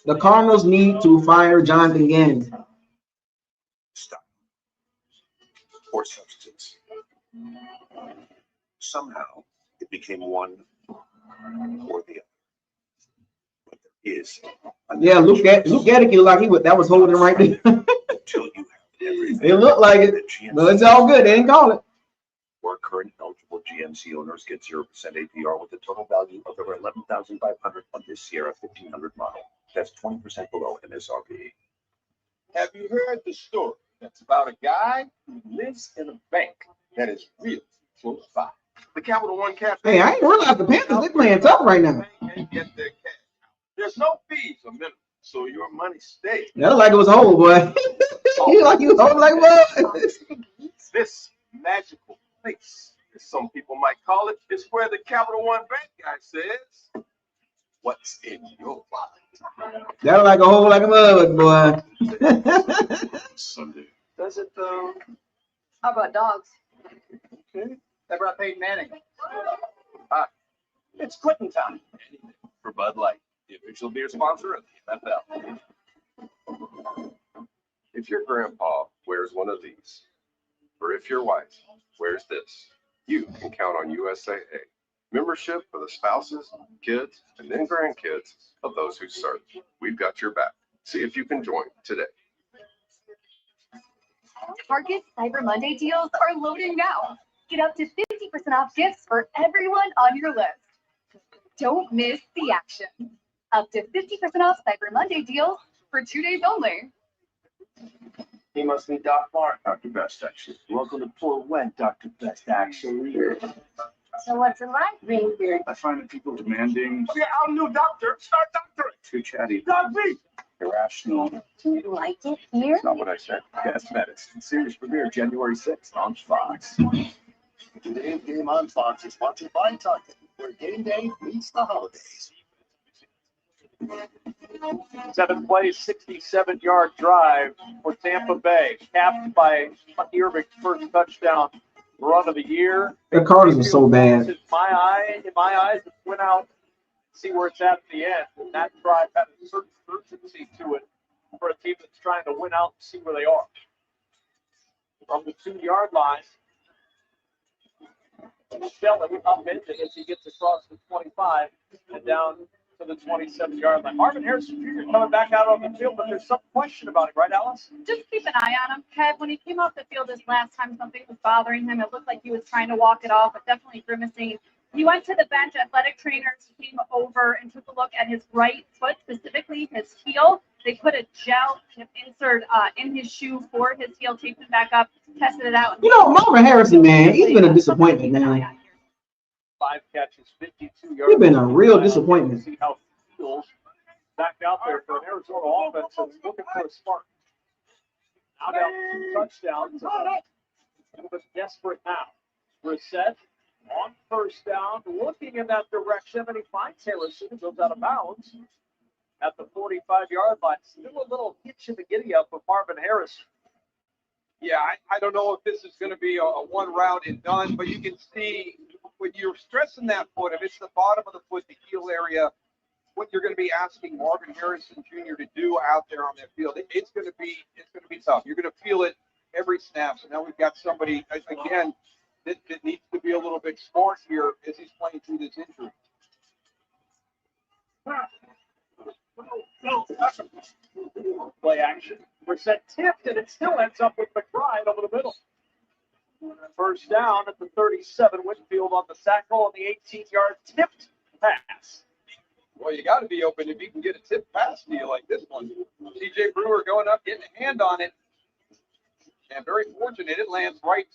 [SPEAKER 3] The Cardinals need to fire Jonathan Gannon.
[SPEAKER 7] Stop. Or substance. Somehow it became one or the other. But there is.
[SPEAKER 3] Yeah, Luke Gedeke like that was holding right there.
[SPEAKER 7] Until you have everything.
[SPEAKER 3] It looked like it, but it's all good. They didn't call it.
[SPEAKER 7] Where current eligible GMC owners get 0% APR with a total value of over $11,500 on this Sierra 1500 model. That's 20% below MSRP.
[SPEAKER 9] Have you heard the story that's about a guy who lives in a bank that is really close by? The Capital One Cafe.
[SPEAKER 3] Hey, I ain't realized the Panthers, they playing tough right now.
[SPEAKER 9] And get their cash. There's no fees or minimum, so your money stays.
[SPEAKER 3] That looked like it was a hole, boy. He like he was holding like what?
[SPEAKER 9] This magical place, as some people might call it, is where the Capital One Bank guy says, "What's in your wallet?"
[SPEAKER 3] That looked like a hole like a mud, boy.
[SPEAKER 9] Sunday.
[SPEAKER 10] Does it though?
[SPEAKER 16] How about dogs?
[SPEAKER 10] Okay. That brought Peyton Manning.
[SPEAKER 8] It's quitting time for Bud Light, the official beer sponsor of the NFL.
[SPEAKER 17] If your grandpa wears one of these, or if your wife wears this, you can count on USAA membership for the spouses, kids, and then grandkids of those who serve. We've got your back. See if you can join today.
[SPEAKER 5] Target Cyber Monday deals are loading now.
[SPEAKER 18] Get up to 50% off gifts for everyone on your list. Don't miss the action. Up to 50% off Cyber Monday deals for 2 days only.
[SPEAKER 19] He must be Doc Martin, Dr. Best, actually. Welcome to Poor Wet, Dr. Best, actually.
[SPEAKER 12] So what's it like being here?
[SPEAKER 19] I find that people demanding,
[SPEAKER 9] Yeah, I'm new doctor. Start doctoring.
[SPEAKER 19] too chatty,
[SPEAKER 9] Not me.
[SPEAKER 19] irrational.
[SPEAKER 12] Do you like it here?
[SPEAKER 19] That's not what I said. Best Medicine series premiere January 6th on Fox.
[SPEAKER 13] Today's game on Fox is sponsored by Target, where game day meets the holidays.
[SPEAKER 1] 7-play, 67-yard drive for Tampa Bay, capped by Irving's first touchdown run of the year.
[SPEAKER 3] The Cardinals are so bad.
[SPEAKER 1] In my eyes, it went out, see where it's at the end. And that drive had a certain urgency to it for a team that's trying to win out and see where they are. From the 2-yard line, Shelley upended as he gets across the 25 and down to the 27-yard line. Marvin Harrison Jr. coming back out on the field, but there's some question about it, right, Alice?
[SPEAKER 14] Just keep an eye on him, Kev. When he came off the field this last time, something was bothering him. It looked like he was trying to walk it off, but definitely grimacing. He went to the bench. Athletic trainers came over and took a look at his right foot, specifically his heel. They put a gel insert in his shoe for his heel, taped it back up, tested it out.
[SPEAKER 3] You know, Marvin Harrison, man, he's been a disappointment, man.
[SPEAKER 1] 5 catches, 52 yards.
[SPEAKER 3] He's been a real disappointment.
[SPEAKER 1] See how he feels back out there for an Arizona offense that's looking for a spark. Now down 2 touchdowns. A little bit desperate now. Brissett on first down, looking in that direction, and he finds Harrison, who goes out of bounds at the 45-yard line. Still a little hitch in the giddy-up of Marvin Harrison.
[SPEAKER 2] Yeah, I don't know if this is going to be a one round and done, but you can see when you're stressing that foot, if it's the bottom of the foot, the heel area, what you're going to be asking Marvin Harrison Jr. to do out there on that field, it's going to be tough. You're going to feel it every snap. So now we've got somebody again that needs to be a little bit smart here as he's playing through this injury.
[SPEAKER 1] Play action. Brissett tipped, and it still ends up with McBride over the middle. First down at the 37. Whitfield on the tackle on the 18-yard tipped pass.
[SPEAKER 2] Well, you got to be open if you can get a tip pass to you like this one. CJ Brewer going up, getting a hand on it. And very fortunate, it lands right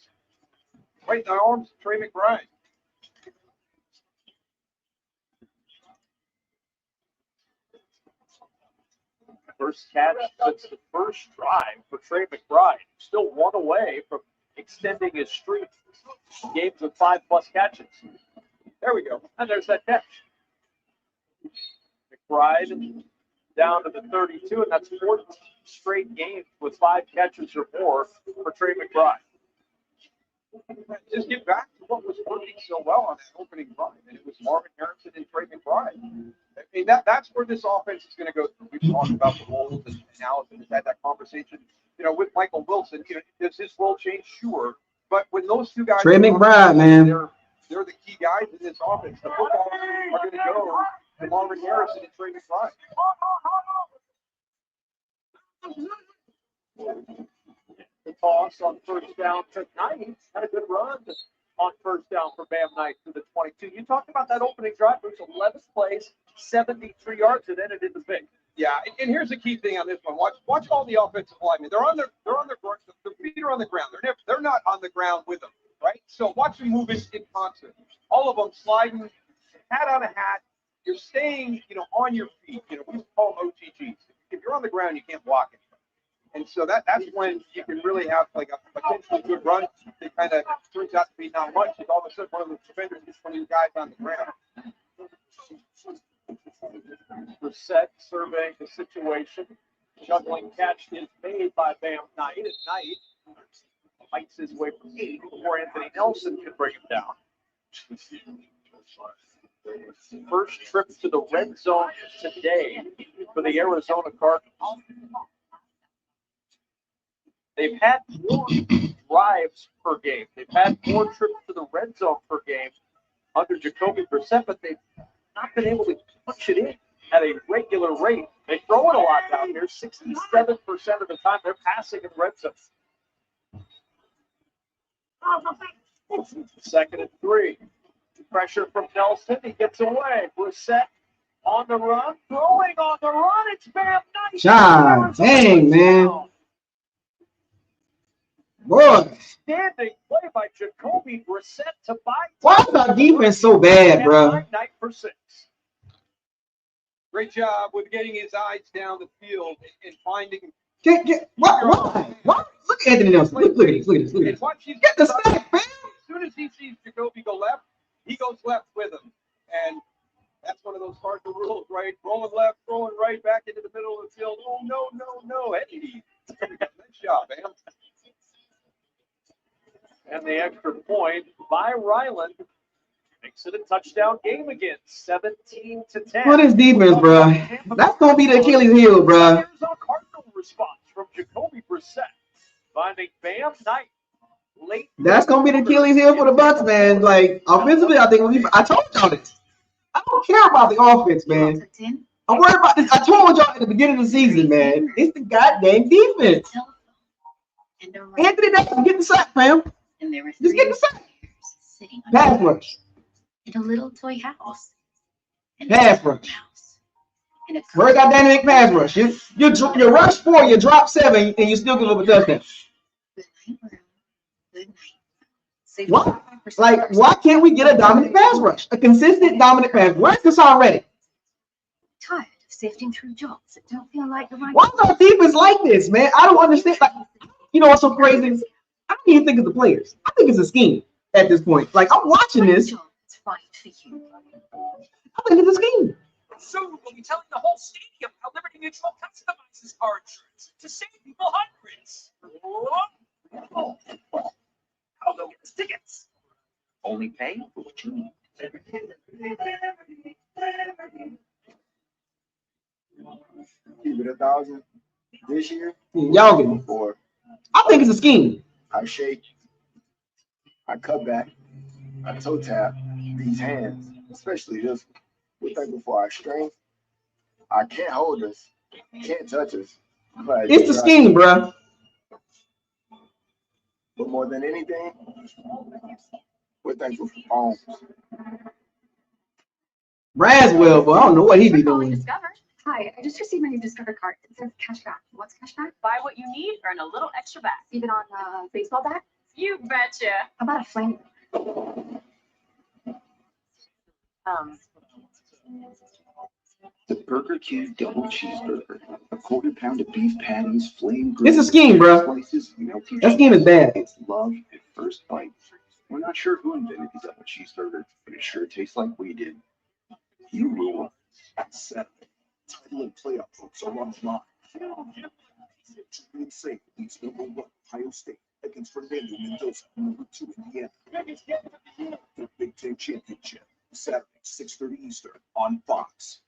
[SPEAKER 2] in the arms of Trey McBride.
[SPEAKER 1] First catch since the first drive for Trey McBride. Still one away from extending his streak. Games with 5+ catches.
[SPEAKER 2] There we go.
[SPEAKER 1] And there's that catch. McBride down to the 32, and that's 14 straight games with 5 catches or more for Trey McBride.
[SPEAKER 2] Just get back to what was working so well on that opening drive, and it was Marvin Harrison and Trey McBride. I mean, that's where this offense is going to go through. We've talked about the roles, and Allison has had that conversation, with Michael Wilson. Does his role change? Sure. But when those two guys,
[SPEAKER 3] Trey McBride, man,
[SPEAKER 2] they're the key guys in this offense. The football are going to go to Marvin Harrison and Trey McBride.
[SPEAKER 1] The toss on first down to Knight. Had a good run on first down for Bam Knight to the 22. You talked about that opening drive. It was 11 plays, 73 yards, and ended in the big.
[SPEAKER 2] Yeah, and here's the key thing on this one. Watch all the offensive linemen. Their feet are on the ground. They're not on the ground with them, right? So watch them move in concert. All of them sliding, hat on a hat. You're staying, on your feet. We call them OTGs. If you're on the ground, you can't block it. And so that's when you can really have like a potentially good run. It kind of turns out to be not much. And all of a sudden, one of the defenders gets one of these guys on the ground.
[SPEAKER 1] Brissett surveying the situation. Juggling catch is made by Bam Knight. And Knight fights his way from 8 before Anthony Nelson can bring him down. First trip to the red zone today for the Arizona Cardinals. They've had more drives per game. They've had more trips to the red zone per game under Jacoby Brissett, but they've not been able to punch it in at a regular rate. They throw it a lot down here. 67% of the time they're passing in red zone. 2nd and 3. Pressure from Nelson. He gets away. Brissett on the run. Throwing on the run. It's Bam Knight.
[SPEAKER 3] God dang, man. Boy.
[SPEAKER 1] Standing play by Jacoby Brissett to buy.
[SPEAKER 3] Why is our defense so bad, bro?
[SPEAKER 1] Knight for 6.
[SPEAKER 2] Great job with getting his eyes down the field and finding.
[SPEAKER 3] Why? Look at Anthony Nelson. Look at this. Look at this. Get the sack, man.
[SPEAKER 2] As soon as he sees Jacoby go left, he goes left with him. And that's one of those cardinal rules, right? Rolling left, throwing right, back into the middle of the field. Oh, no. Hey, nice job, man.
[SPEAKER 1] And the extra point by Ryland makes it a touchdown game again, 17-10.
[SPEAKER 3] What is defense, bro? That's gonna be the Achilles heel, bro.
[SPEAKER 1] Arizona Cardinal response from Jacoby Brissett, finding Bam Knight late.
[SPEAKER 3] That's gonna be the Achilles heel for the Bucs, man. Like offensively, I think I told y'all this. I don't care about the offense, man. I'm worried about this. I told y'all at the beginning of the season, man. It's the goddamn defense. Anthony Nelson, get the sack, fam. Just get the sack. Pass rush.
[SPEAKER 5] In a little toy house.
[SPEAKER 3] Pass rush. Very dynamic pass rush. You rush 4, you drop 7, and you still give up a touchdown. What? Like, why can't we get a dominant pass rush? A consistent dominant pass. Where's this already?
[SPEAKER 5] Tired of sifting through jobs that don't feel like the right.
[SPEAKER 3] Why is our defense like this, man? I don't understand. Like, you know what's so crazy? I don't even think it's the players. I think it's a scheme at this point. Like, I'm watching this.
[SPEAKER 5] Right for you.
[SPEAKER 3] I think it's a scheme.
[SPEAKER 8] Soon we'll be telling the whole stadium how Liberty Mutual customizes car insurance to save people hundreds. How they'll get us tickets. Only pay for what you need.
[SPEAKER 19] Keep it 1,000 this year.
[SPEAKER 3] Y'all get it.
[SPEAKER 19] Or
[SPEAKER 3] I think it's a scheme.
[SPEAKER 19] I shake, I cut back, I toe tap these hands, especially this one. Right before I strain, I can't hold us, can't touch us. But
[SPEAKER 3] It's the scheme, bro.
[SPEAKER 19] But more than anything, we're thankful for phones.
[SPEAKER 3] Braswell, but I don't know what he be doing.
[SPEAKER 18] Hi, I just received my new Discover card. It says cashback. What's cashback?
[SPEAKER 14] Buy what you need, earn a little extra back.
[SPEAKER 18] Even on baseball bat?
[SPEAKER 14] You betcha.
[SPEAKER 18] How about a flame?
[SPEAKER 20] The Burger King double cheeseburger, a quarter pound of beef patties, flame grilled.
[SPEAKER 3] It's a scheme, bro.
[SPEAKER 20] Slices, melty
[SPEAKER 3] That scheme is bad.
[SPEAKER 20] It's love at first bite. We're not sure who invented the double cheeseburger, but it sure tastes like we did. You rule.
[SPEAKER 13] Saturday, title and playoff votes are on the line. Insane leads #1 Ohio State against Fernando Mendoza, #2 Indiana. The Big Ten Championship, Saturday, 6:30 Eastern on Fox.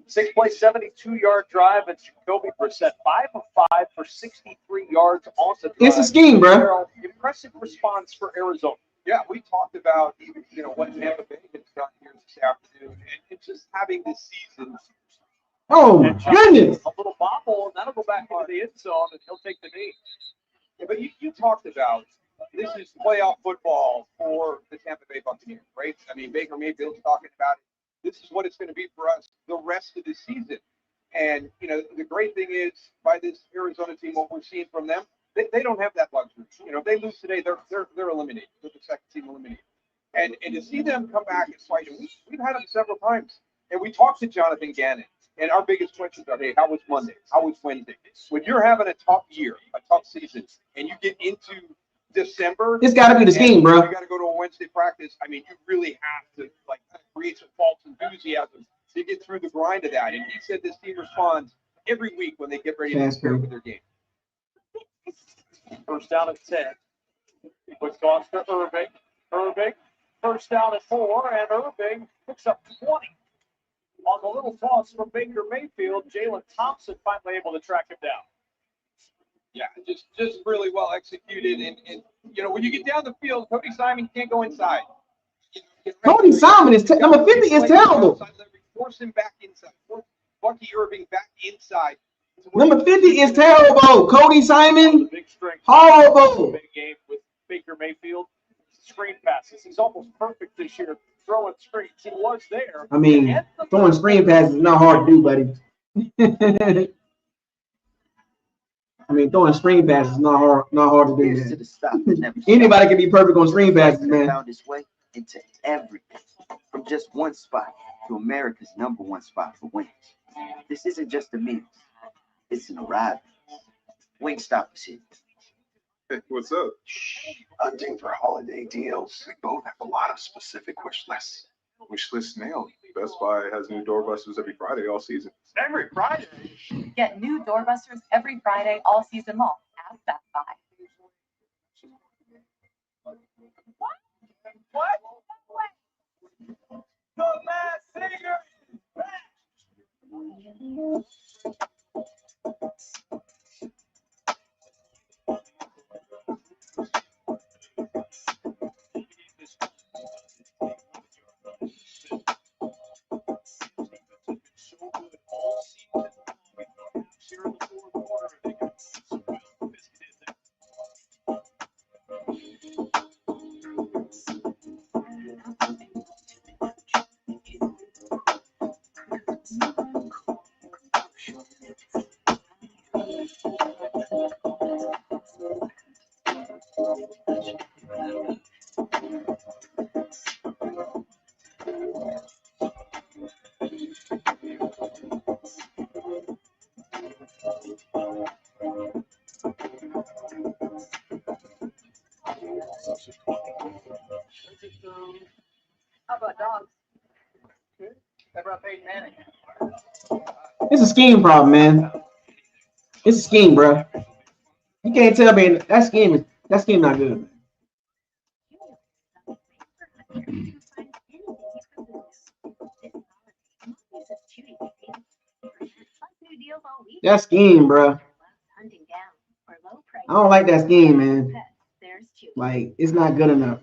[SPEAKER 1] 6-play, 72-yard drive, and Jacoby Brissett 5 of 5 for 63 yards on the drive.
[SPEAKER 3] It's a scheme, bro.
[SPEAKER 1] Impressive response for Arizona.
[SPEAKER 2] Yeah, we talked about even what Tampa Bay has done here this afternoon, and just having this season.
[SPEAKER 3] Oh my goodness!
[SPEAKER 1] A little bobble, and that'll go back into the end zone, and he'll take the knee.
[SPEAKER 2] Yeah, but you talked about this is playoff football for the Tampa Bay Buccaneers, right? I mean, Baker Mayfield's talking about it. This is what it's going to be for us the rest of the season. And, the great thing is, by this Arizona team, what we're seeing from them, they don't have that luxury. If they lose today, they're eliminated. They're the second team eliminated. And to see them come back and fight, and we've had them several times. And we talked to Jonathan Gannon, and our biggest questions are, hey, how was Monday? How was Wednesday? When you're having a tough year, a tough season, and you get into December,
[SPEAKER 3] It's got to be the scheme, bro.
[SPEAKER 2] You got to go to a Wednesday practice. I mean, you really have to kind of create some false enthusiasm to get through the grind of that. And he said this team responds every week when they get ready to prepare for their game.
[SPEAKER 1] First down at 10. Quick toss to Irving. Irving, first down at 4, and Irving picks up 20. On the little toss from Baker Mayfield, Jalen Thompson finally able to track him down.
[SPEAKER 2] Yeah, just really well executed. And when you get down the field, Cody Simon can't go inside.
[SPEAKER 3] Cody Simon is number 50 is terrible.
[SPEAKER 2] Force him back inside. Force Bucky Irving back inside
[SPEAKER 3] Number 50 is terrible. Cody Simon,
[SPEAKER 1] Big strength.
[SPEAKER 3] horrible.
[SPEAKER 1] Big game with Baker Mayfield. Screen passes. He's almost perfect this year throwing screens. He was there.
[SPEAKER 3] I mean, throwing screen passes is not hard to do, buddy. I mean, throwing screen passes is not hard to do, man. Anybody can be perfect on screen passes, man.
[SPEAKER 21] Found its way into everything, from just one spot to America's #1 spot for wings. This isn't just a meal; it's an arrival. Wingstop is here.
[SPEAKER 17] Hey, what's up?
[SPEAKER 20] Hunting for holiday deals. We both have a lot of specific wish lists.
[SPEAKER 17] Wish list nailed. Best Buy has new doorbusters every Friday all season.
[SPEAKER 1] Every Friday?
[SPEAKER 22] Get new doorbusters every Friday all season long at Best Buy.
[SPEAKER 1] What? The Masked Singer is back.
[SPEAKER 10] How about dogs? How about Peyton Manning?
[SPEAKER 3] It's a scheme problem, man. It's a scheme, bro. You can't tell me that scheme not good, man. That scheme, bro. I don't like that scheme, man. Like, it's not good enough.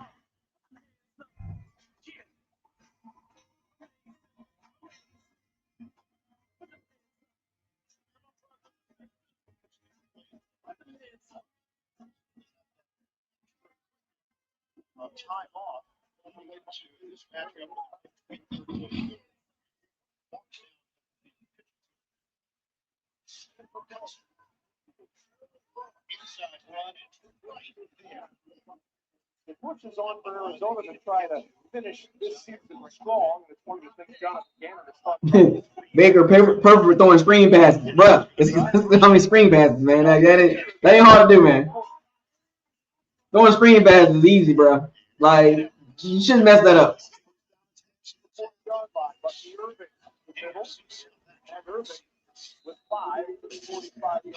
[SPEAKER 13] Time off related to this matchup. Inside run is right there.
[SPEAKER 1] The push is on for Arizona to try to finish this season strong. It's one of the things Jonathan Gannon has talked about.
[SPEAKER 3] Baker perfect for throwing screen passes, bro. It's how many screen passes, man. Like, that ain't hard to do, man. Throwing screen passes is easy, bro. Like, you shouldn't mess that up.
[SPEAKER 1] With 5, 45-yard line,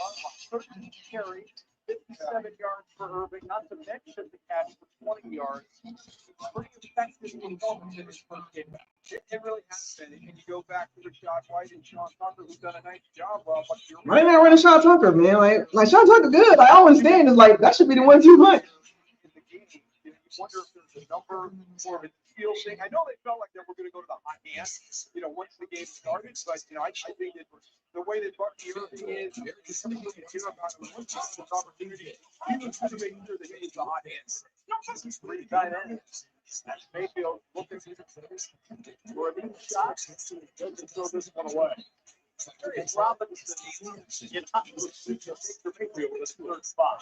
[SPEAKER 1] 13 carry, 57 yards for Irving, not to mention the catch for 20 yards. Pretty effective performance in his first game back.
[SPEAKER 2] It really has been. And you go back to Rashad White and Sean Tucker, who've done a nice job.
[SPEAKER 3] Right now, running Sean Tucker, man. Like Sean Tucker, good. Like, I don't understand. It's like that should be the 1-2 punch.
[SPEAKER 2] You wonder if there's a number more of a feel thing. I know they felt like they were going to go to the hot hand, once the game started. But, I think that the way that Bucky Irving is, something you hear about him, once he has this opportunity, he was going to make sure that he was the hot hand.
[SPEAKER 1] Pretty tight end. Mayfield looking for a big shot. Doesn't throw this one away. It's Robinson in hot pursuit of Baker Mayfield with a third spot.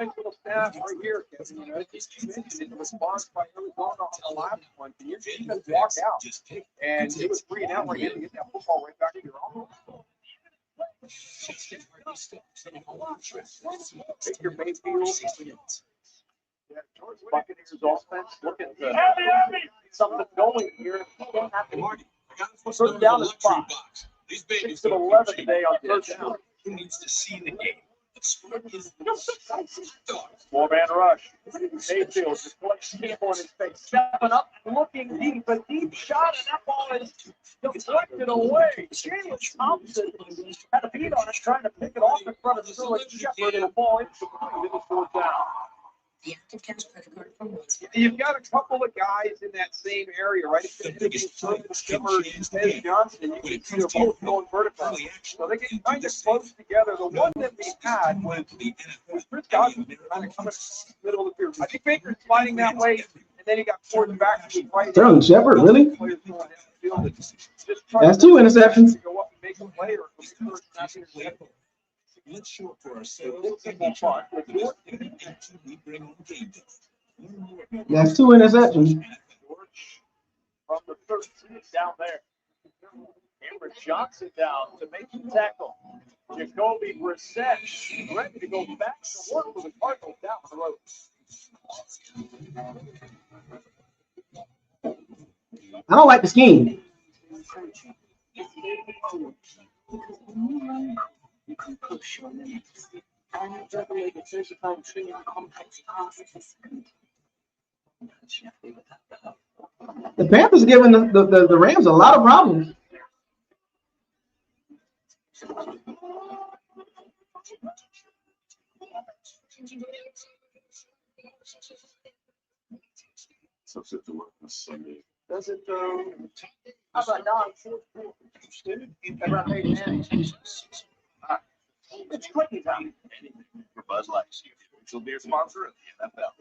[SPEAKER 2] Nice little staff right here, Kevin. You mentioned it was sparked by Arizona on the last one. You even walk out, and it was free and out right here to get that football right back to your own.
[SPEAKER 1] Baker Mayfield. Buccaneers offense looking to something going here. Third down is 5. 6 of 11 today on third down.
[SPEAKER 13] Who needs to see the game?
[SPEAKER 1] Four-man rush. Mayfield just puts Campbell in his face. Stepping up, looking deep. A deep shot, and that ball is deflected away. Jalen Thompson had a beat on it, trying to pick it off in front of Sterling Shepard, and a ball into the fourth down.
[SPEAKER 2] You've got a couple of guys in that same area, right? It's going to be Shimmer and Johnson. You can see they're both going vertical. So they get kind of close together. The one that we had was Chris Godwin kind of coming in the middle of the field. I think Baker's fighting that way, and then he got forward back to the right.
[SPEAKER 3] Sterling Shepard, really? That's 2 interceptions.
[SPEAKER 4] Let's show up for ourselves.
[SPEAKER 3] That's 2 interceptions.
[SPEAKER 1] From the 13 down there. Amber Johnson down to make the tackle. Jacoby Brissett ready to go back to work for the Cardinals down the road.
[SPEAKER 3] I don't like the scheme.
[SPEAKER 6] You can push your limits and juggle over 35 trillion complex tasks.
[SPEAKER 3] The Panthers are giving the Rams a lot of problems.
[SPEAKER 4] So set to work this Sunday.
[SPEAKER 10] Does it though? How about dogs? Everyone paid attention. It's quickie time.
[SPEAKER 8] For Bud Light, which will be a sponsor of the NFL.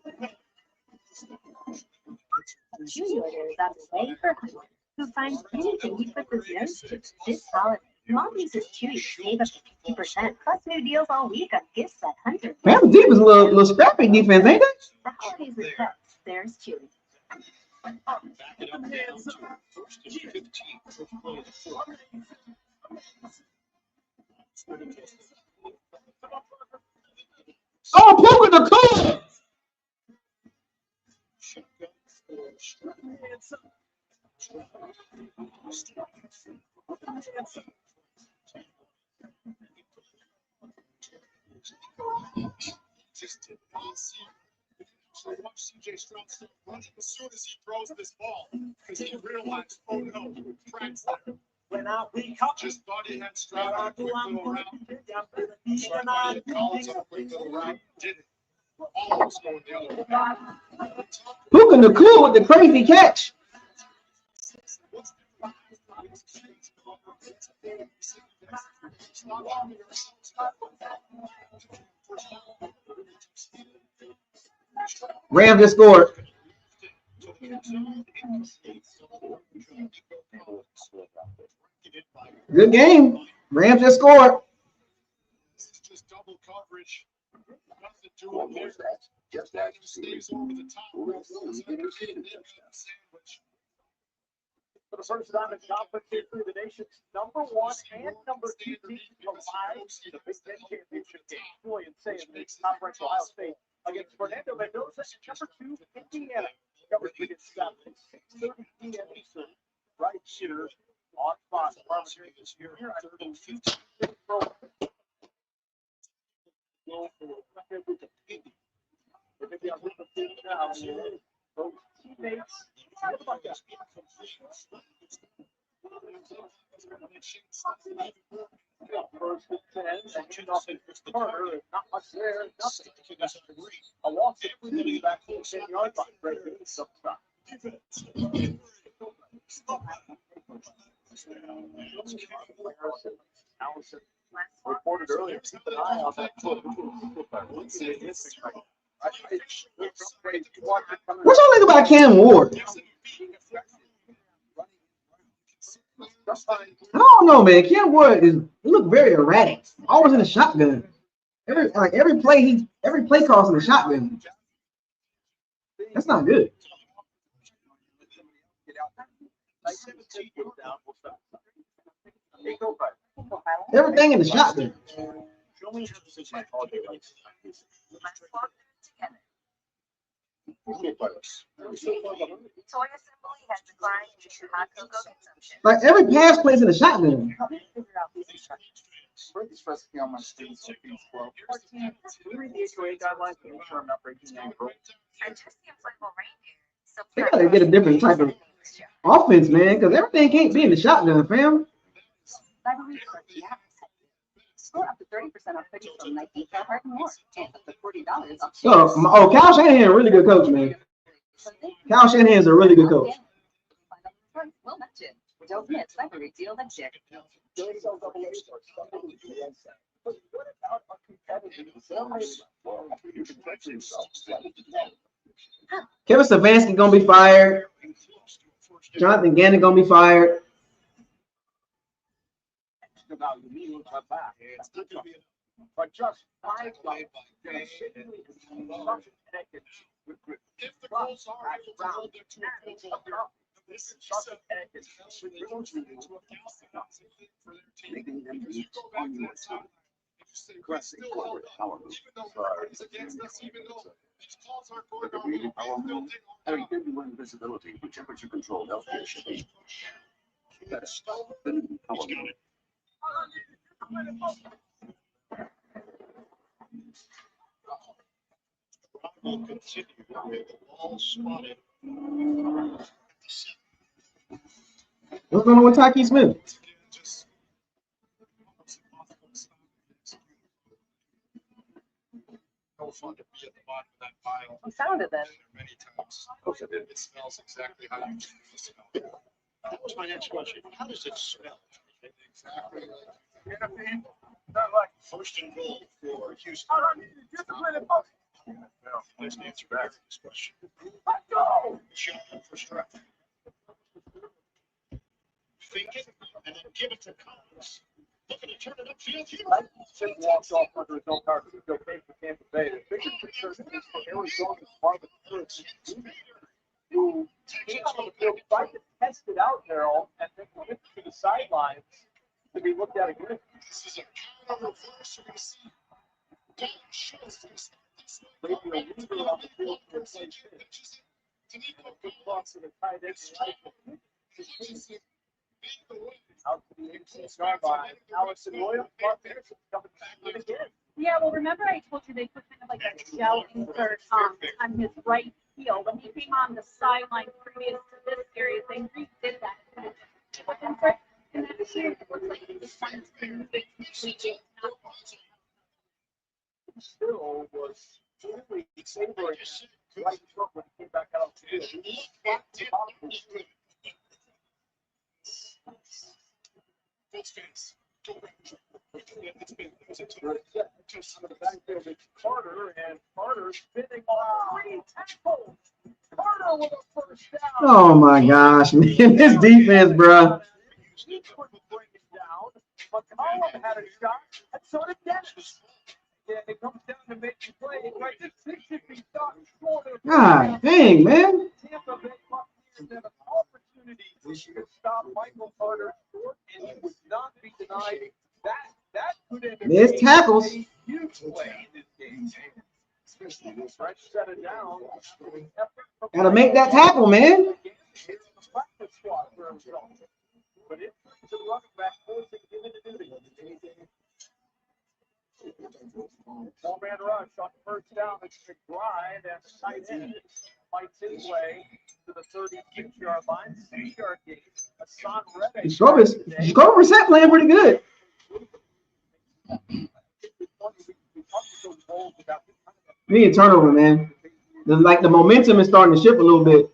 [SPEAKER 5] Chewy order is on the way for everyone who finds anything he puts his nose to this holiday. Mom uses Chewy to save up to 50%, plus new deals all week on gifts at Hunter.
[SPEAKER 3] Panthers defense is a little scrappy defense, ain't it?
[SPEAKER 5] The holidays with pets, there's Chewy.
[SPEAKER 3] Oh, Puka the cool.
[SPEAKER 13] I watched CJ Stroud start running as soon as he throws this ball because he realized, oh no, cracks there.
[SPEAKER 10] When I wake up,
[SPEAKER 13] Just thought he had Stroud on a quick little route. So I thought he had Collins on a quick little route. Did it. We're almost going the other way.
[SPEAKER 3] Puka the cool with the crazy catch. Rams just scored. Good game. Rams just scored.
[SPEAKER 13] Just double coverage. Nothing doing there.
[SPEAKER 4] Just that.
[SPEAKER 13] Stays over the top.
[SPEAKER 1] For the first time in conference history, the nation's #1 and #2 teams combined in the Big Ten championship game. Really insane. Top-ranked Ohio State against Fernando Mendoza and #2 Indiana. Coverage begins Saturday, 6:30 p.m. Eastern, right here on Fox. This year, I believe those teammates. First and 10, and nothing for Carter. Not much there. Nothing. A walk to the back to the 10-yard line. Right here. Some stop. Allison reported earlier. Keep an eye on that foot.
[SPEAKER 3] What's all think about Cam Ward? I don't know, man. Cam Ward he look very erratic. Always in a shotgun. Every play calls in a shotgun. That's not good. Everything in the shotgun.
[SPEAKER 5] Toy assembly has declined due to high cocoa consumption.
[SPEAKER 3] Like every pass plays in the shotgun.
[SPEAKER 10] This recipe on my students are being slow. We read the HOA guidelines to make sure I'm not breaking any rules.
[SPEAKER 5] And just the inflatable reindeer.
[SPEAKER 3] They gotta get a different type of offense, man, because everything can't be in the shotgun, fam.
[SPEAKER 22] Score up to 30% off purchase from Nike, Carhartt, and more. And up to $40 off.
[SPEAKER 3] So, Kyle Shanahan, a really good coach, man. Kyle Shanahan is a really good coach.
[SPEAKER 22] We'll match it. Don't miss every deal that's it.
[SPEAKER 3] Kevin Stefanski gonna be fired. Jonathan Gannon gonna be fired.
[SPEAKER 1] But just 5 games.
[SPEAKER 13] If the goals are able to hold them to a field goal, this is actually they don't turn into a thousand for their team. Because you go back to that time, and you say we still held up, even though it's against us, even though these calls aren't going our way, we still take
[SPEAKER 4] Having good visibility with temperature controlled healthcare should be best. Then power.
[SPEAKER 13] will continue with the ball spotted.
[SPEAKER 3] What's going on with Taki Smith?
[SPEAKER 13] No fun to be at the bottom of that pile.
[SPEAKER 22] Who found it then?
[SPEAKER 13] Many times. It smells exactly how you smell. That was my next question. How does it smell? Exactly like first and goal for Houston. Nice answer back to this question. Let's go! Shotgun for strike. Fake it and then give it to Collins. Looking to turn it upfield here.
[SPEAKER 1] Tim walks off under his own car. He's okay for Tampa Bay. The biggest concern is for Arizona's Marvin Cruz. He tried to test it out, Harold, and then went to the sidelines to be looked at again.
[SPEAKER 13] This is a counter reverse. You're going to see Dan Schultz.
[SPEAKER 1] Maybe a leader on the field for a play pitch. Good cross to the tight end. Out to the 18-yard line. Alex and Williams, Mark Anderson coming back again.
[SPEAKER 14] Yeah, well, remember I told you they put kind of like a gel insert on his right heel. When he came on the sideline previous to this series, they redid that. Insert, and actually, it looks like he just wanted to move it completely.
[SPEAKER 1] Still was really savoring right foot when he came back out. Carter, and Carter's spinning on 3 tackles. Carter with a first down.
[SPEAKER 3] Oh my gosh, man, this defense, bro.
[SPEAKER 1] He couldn't bring it down, but Colin had a shot, and so did Dennis. Yeah, it comes down to making plays. Right, this should be done shorter.
[SPEAKER 3] God dang, man.
[SPEAKER 1] Tampa Bay Buccaneers had an opportunity to stop Michael Carter, and he would not be denied. That could end up
[SPEAKER 3] Missed tackles.
[SPEAKER 1] a huge play in this game. Especially this right, set it down.
[SPEAKER 3] Gotta make that tackle, man.
[SPEAKER 1] But it's the running back forcing him into duty. Four-man rush on first down. It's McBride and the tight end fights his way to the 36-yard line. 6-yard gain. Hassan Reddick.
[SPEAKER 3] Jacoby's set playing pretty good. We need a turnover, man. The momentum is starting to shift a little bit.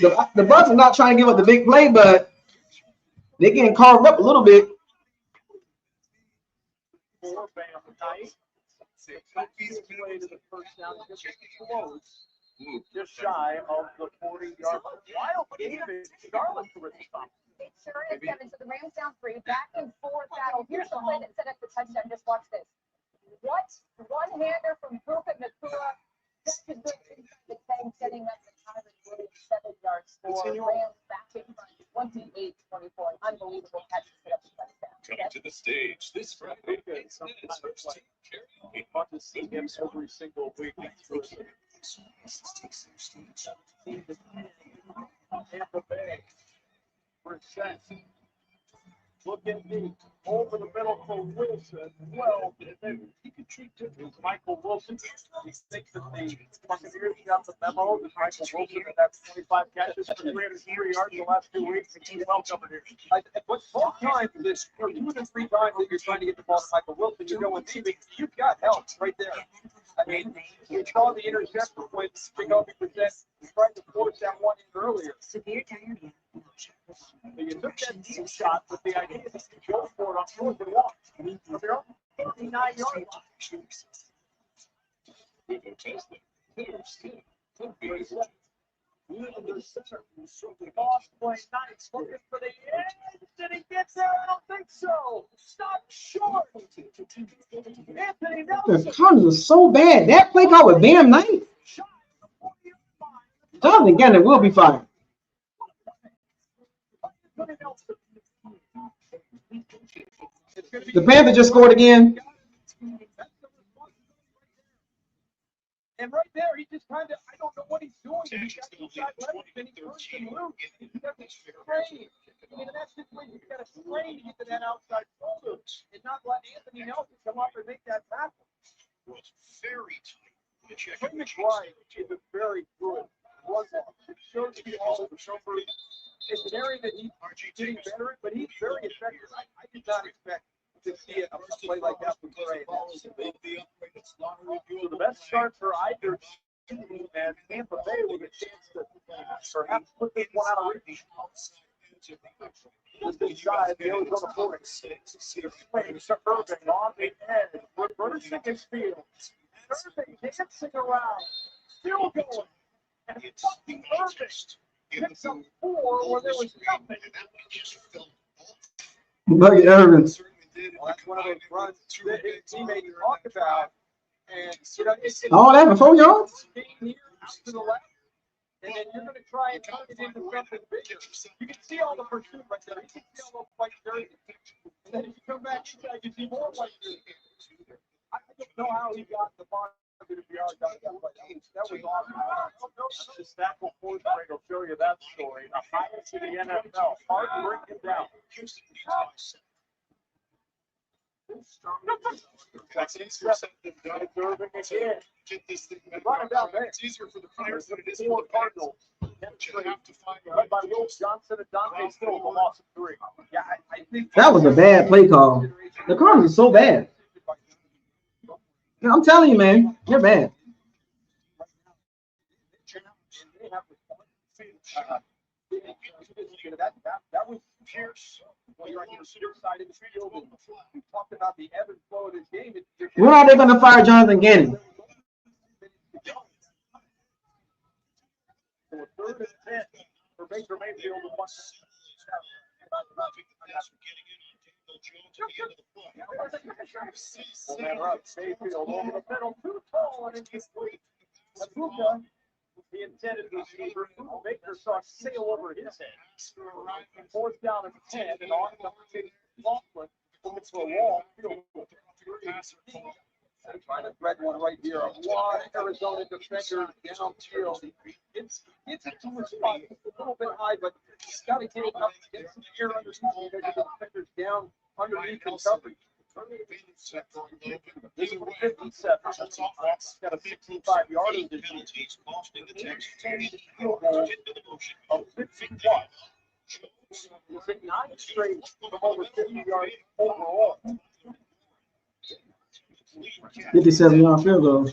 [SPEAKER 3] The Bucs are not trying to give up the big play, but they're getting carved up a little bit.
[SPEAKER 1] Just shy of the 40-yard line. Wild David Charlotte for the stop.
[SPEAKER 16] It sure is, Kevin. So the Rams down 3, back and forth battle. Here's the play that set up the touchdown. Just watch this. What one-hander from Puka Nakua? That's a good inside the 10, setting up the Tyler Williams 7-yard score. Rams back in front, 28-24. Unbelievable catch to set up the touchdown.
[SPEAKER 7] Coming to the stage this Friday.
[SPEAKER 1] We want to see him every single week. Tampa Bay. Look at me. over the middle for Wilson. Well, and then he can treat Michael Wilson. He thinks that the Buccaneers got the memo that Michael Wilson had that 25 catches for 303 yards the last 2 weeks. And he's welcome here. But both times, this 2 to 3 times that you're trying to get the ball to Michael Wilson, you're going deep. You've got help right there. I mean, we saw the interception when Jacoby Brissett tried to force that one in earlier.
[SPEAKER 5] Severe diarrhea.
[SPEAKER 1] So you took that deep shot with the idea that you go for it on 4th and 1. From your own 59-yard line. Boss play nice, looking for the edge. Did he get there? I don't think so. Stop short. Anthony Nelson.
[SPEAKER 3] The Cardinals are so bad. That play call with Bam Knight. Jonathan Gannon will be fired. The Panthers just scored again.
[SPEAKER 1] And right there, he just kind of, I don't know what he's doing. He's got inside legs, and he turns and loose. He's got this strain. I mean, that's just when you've got a strain to get to that outside shoulder and not let Anthony Nelson come up and make that tackle.
[SPEAKER 13] Was very tight.
[SPEAKER 1] Trey McBride is a very good run block. Shows you all over. It's an area that he's getting better at, but he's very effective. I did not expect to see a play like that from Trey. So the best start for either team, and Tampa Bay with a chance to perhaps put this one out of reach. Just inside the Arizona Cardinals. Irving on the edge, reversing his field. Irving dancing around, still going. And fucking Irving picks up 4 where there was nothing.
[SPEAKER 3] Look at Irving.
[SPEAKER 1] Well, that's one of those runs that his teammates talk about. And, you know, it's
[SPEAKER 3] Oh, that before yards?
[SPEAKER 1] here out to the left. And then you're going to try and turn it into something bigger. You can see all the pursuit right there. You can see all those white jerseys. And then if you come back inside, you see more white jerseys. I don't know how he got the positive yards out of that play. That was awesome. The tackle force rate will show you that story. The highest in the NFL. Hard to break it down. That's intercepted. Irving again.
[SPEAKER 13] Get this thing
[SPEAKER 1] Run it down there.
[SPEAKER 13] It's easier for the players than it is
[SPEAKER 1] 4
[SPEAKER 13] for the
[SPEAKER 1] Cardinals.
[SPEAKER 13] You have to find
[SPEAKER 1] Led by Will Johnson and Dante Still with a loss of 3. Yeah, I think
[SPEAKER 3] That was a bad play call. The Cardinals are so bad. I'm telling you, man, they're bad.
[SPEAKER 1] That was Pierce. Well, you're on your side of the field. And we talked about the ebb and flow of this game.
[SPEAKER 3] When are they going to fire Jonathan Gannon?
[SPEAKER 1] So 3rd and 10 for Baker Mayfield. Mayfield over the middle, too tall and incomplete. Abuka, the intended receiver, Baker saw sail over his head. 4th down and 10, and on the Laughlin looking for a wall. Trying to thread one right here. A lot of Arizona defenders downfield. It's a tough spot. It's a little bit high, but he's got to get up, get some air underneath the defenders down underneath the coverage. This is 57. Got a 65-yarder of 51. It's at 9 straight from over 50 yards overall.
[SPEAKER 3] 57-yard field goal.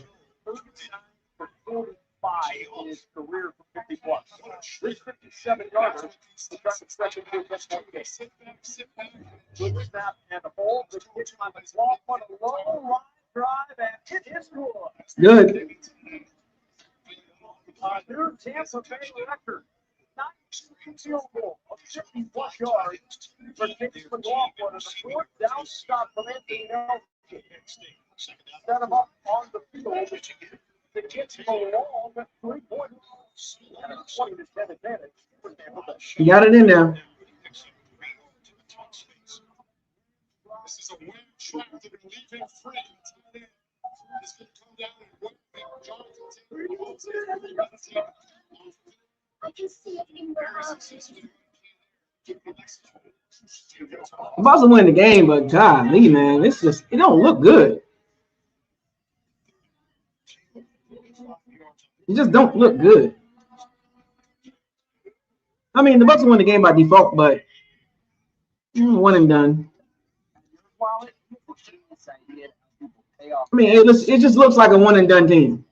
[SPEAKER 1] 45 in his career for 50 plus. This 57-yarder is trying to stretch into a best one game. Good snap and the ball. The kick on the ball on a low line drive and it is good.
[SPEAKER 3] Good.
[SPEAKER 1] New Tampa Bay record. 9 field goal of 50 plus yards for Dix McLaughlin and the 4th down stop from Anthony Nelson. Set him up on the field. The kids along with 3 points. And a 20 to 10 advantage for Tampa Bay.
[SPEAKER 3] You got it in there.
[SPEAKER 13] This is a win track. They're going to leave him free. It's going to come down and work.
[SPEAKER 12] I can see it in your eyes.
[SPEAKER 3] The Bucs will win the game, but golly, man, it don't look good. It just don't look good. I mean, the Bucs will win the game by default, but one and done. I mean, it just looks like a one and done team.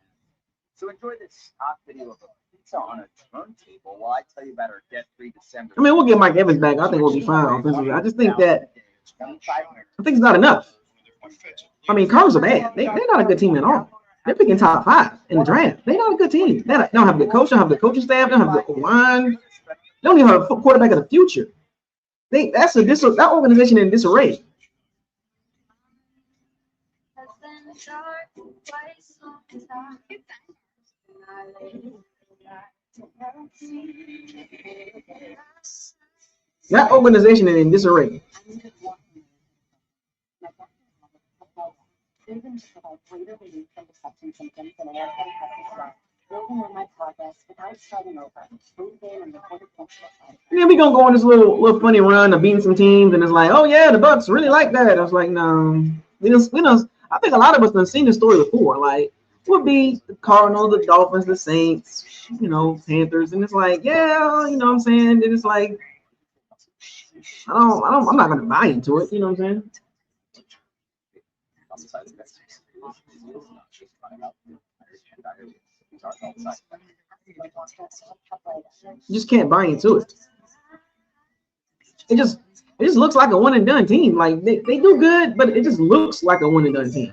[SPEAKER 2] So enjoy this stock video of a pizza on a turntable while I tell you about our debt-free December.
[SPEAKER 3] I mean, we'll get Mike Evans back. I think we'll be fine offensively. I just think that it's not enough. I mean, Cardinals are bad. They're not a good team at all. They're picking top 5 in the draft. They're not a good team. They don't have the coach. They don't have the coaching staff. They don't have the line. They don't even have a quarterback of the future. That organization in disarray. That organization is in disarray. And then we're gonna go on this little funny run of beating some teams, and it's like, oh yeah, the Bucs really like that. I was like, no, I think a lot of us have seen this story before. Like, we'll beat the Cardinals, the Dolphins, the Saints, Panthers, and it's like, yeah, you know what I'm saying? And it's like, I'm not gonna buy into it, you know what I'm saying? You just can't buy into it. It just looks like a one and done team. Like they do good, but it just looks like a one and done team.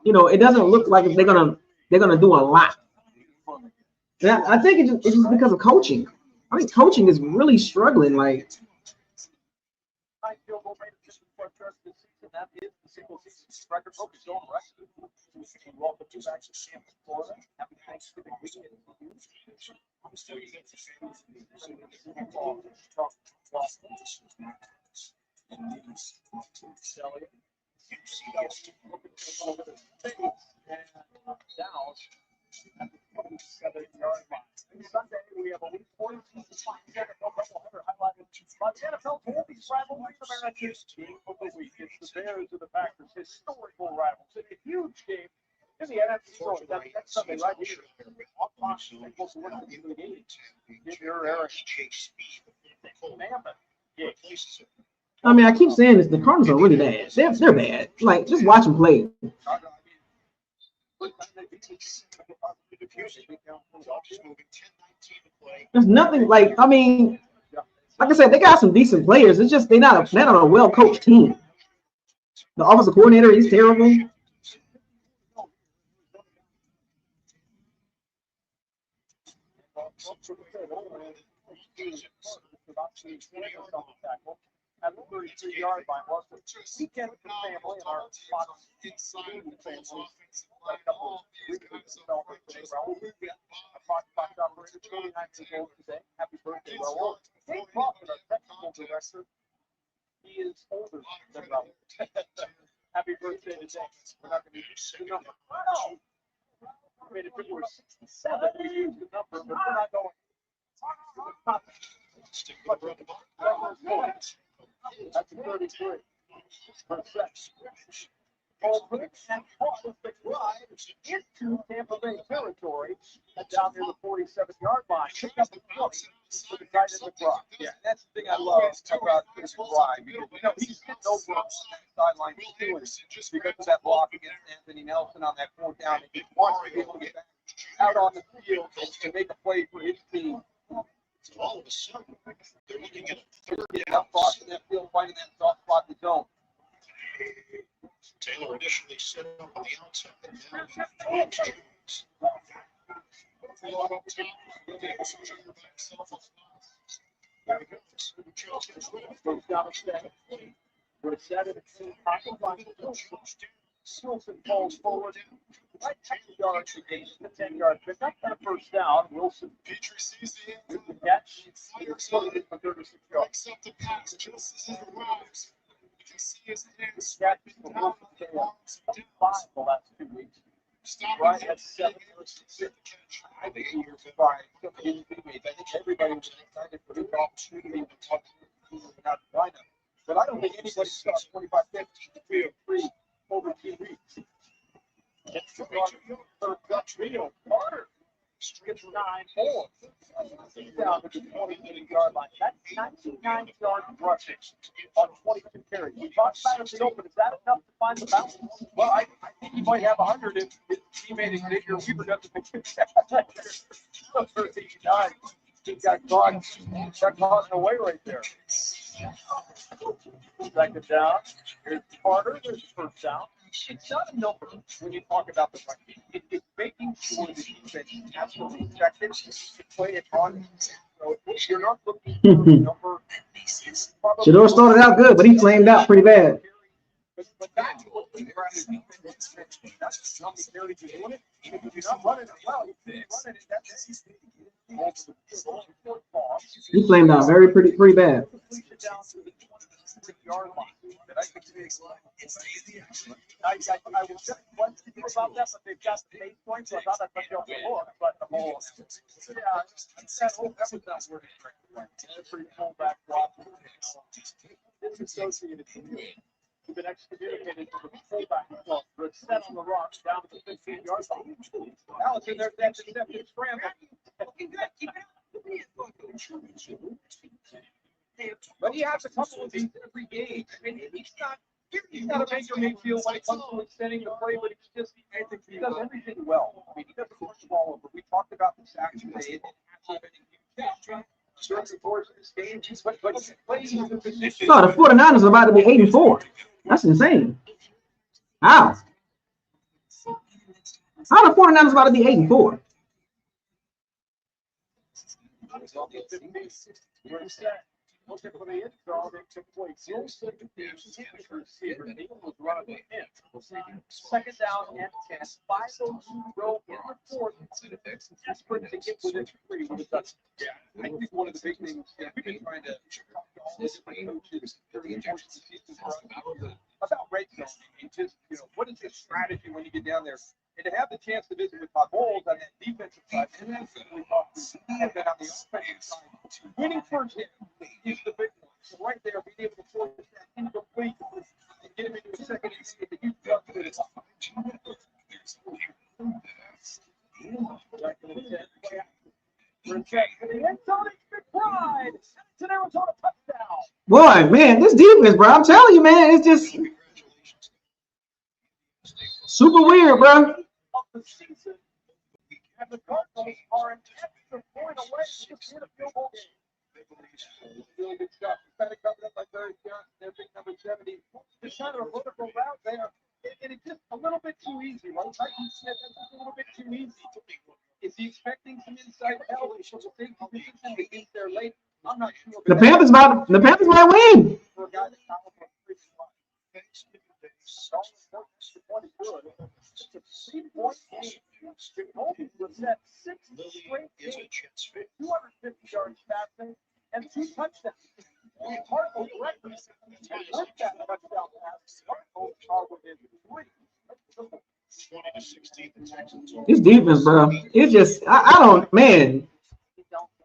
[SPEAKER 3] It doesn't look like they're gonna do a lot. Yeah, I think it's just because of coaching. I think coaching is really struggling. Like,
[SPEAKER 1] that is the single season record book is going right. Welcome to back to Tampa, Florida. Happy Thanksgiving weekend. Dallas at the 27-yard line. Sunday, we have a week 14 highlighted by the NFL Oldies rivalry of America's game of the week. It's the Bears and the Packers, historical rivals. In a huge game in the NFC South. That's Sunday right here. On Fox, we'll look at the game. Give your Eric Mammoth game.
[SPEAKER 3] I mean, I keep saying this. The Cardinals are really bad. They're bad. Like, just watch them play. There's nothing like. I mean, like I said, they got some decent players. It's just they're not a well-coached team. The offensive coordinator, he's terrible.
[SPEAKER 1] At the 33-yard line, was the weekend with the family and our Fox family. A couple of weeks celebrating Raul. A Fox operator, 29 years old today. Happy birthday, Raul. Dave Crawford, our technical director, he is older than Raul. Happy birthday today. We're not going to use the number. I mean, if it were 67, we use the number, but we're not going. That's a 33. Into Tampa Bay territory and down near the 47-yard line. Pick up the 40 for the tight end of the Brock.
[SPEAKER 2] Yeah, that's the thing I love about Chris Godwin, because he's getting over on that sideline too, just because of that block against Anthony Nelson on that 4th down. And he wants to be able to get back out on the field and make a play for his team.
[SPEAKER 13] So all of a sudden, they're looking at a 3rd
[SPEAKER 2] down. Cross in that field, finding that soft spot in the zone.
[SPEAKER 13] Taylor initially set up on the outside. Now he finds Jones. Up top, Davis will trigger by himself on the there he goes. Jones gets rid of it.
[SPEAKER 1] Down the step. We're set in the pocket line. Wilson falls forward. Right 10 yards to gain the 10-yard pickup and a first down. Wilson
[SPEAKER 13] Petrie sees the end.
[SPEAKER 1] with the catch.
[SPEAKER 13] Fires up. Breaks up the pass just as it arrives. You can see his hands
[SPEAKER 1] Scratches for Wilson. 5 the last 2 weeks.
[SPEAKER 2] Right at 7. I think he was fine. I think everybody was excited for his opportunity to not line up. But I don't think anybody saw 25-50 3 over 2 weeks. It's third gut trio. Carter gets 9-4. Down to the 20-yard line. That's 99 yards rushing on 22 carries. We talked about it in the open. Is that enough to find the balance? Well, I think he might have 100 if his teammate Xavier Weaver doesn't make it. 39. He got caught in the way right there. Second down. Here's Carter. There's the first down. It's not a number when you talk about the run. It's making sure that you absolutely check it to play it on. So you're not looking for a number.
[SPEAKER 3] Shador started out good, but he flamed out pretty bad.
[SPEAKER 2] But that's what we're trying to do. That's how many carries you're doing it. If you're not running it well, if you're running it, that's
[SPEAKER 3] He flamed out pretty bad.
[SPEAKER 2] I was just wondering about that, but they've got the 8 points, so I thought I'd put you on the board. But the whole, that was not working. Every fullback drop. It's associated to you. You've been excommunicated from the fullback. But it's set on the rocks down to the 15-yard line. Now it's in there, that deceptive scramble. But he has a couple of these every game. I mean, he's not a major Mayfield when it comes to extending the play, but he does everything well. I mean, he doesn't push the ball over. We talked about the sacks today. During the course of this game, but plays in the position.
[SPEAKER 3] No, the 49ers are about to be 8-4. That's insane. How? How the 49ers about to be 8-4?
[SPEAKER 2] Looking for the end zone, they took away 0 second receiver. Neal was running in. Second down and 10. 5-0 row in the fourth. Desperate to get within 3 with a touchdown. Yeah, I think one of the big things we've been trying to coaches about red zone. Just what is the strategy when you get down there? And to have the chance to visit with my Bulls on that defensive side, and then we talked and then on the offensive side, winning first hit is the big one. So right there, being able to force that incomplete and get him into a second and see the huge jump to the top.
[SPEAKER 3] Boy, man, this defense, bro. I'm telling you, man, it's just super weird, bro.
[SPEAKER 2] And the Cardinals are an extra point away from the field goal game. Really good stuff. Kind of covered up by Barry Johnson, their big number 70. Just kind of a vertical route there. And it's just a little bit too easy, right? Tyson Smith, that's just a little bit too easy. Is he expecting some inside help? He should think he gets there late. I'm not sure.
[SPEAKER 3] The Panthers might win.
[SPEAKER 2] For a guy that's not over 3 points. It's a 3-point game. Jacoby was at 6 straight games, 250 yards passing, and 2 touchdowns. The Cardinals record with that touchdown pass, Cardinals are within 3.
[SPEAKER 3] This defense, bro. It's just I don't, man.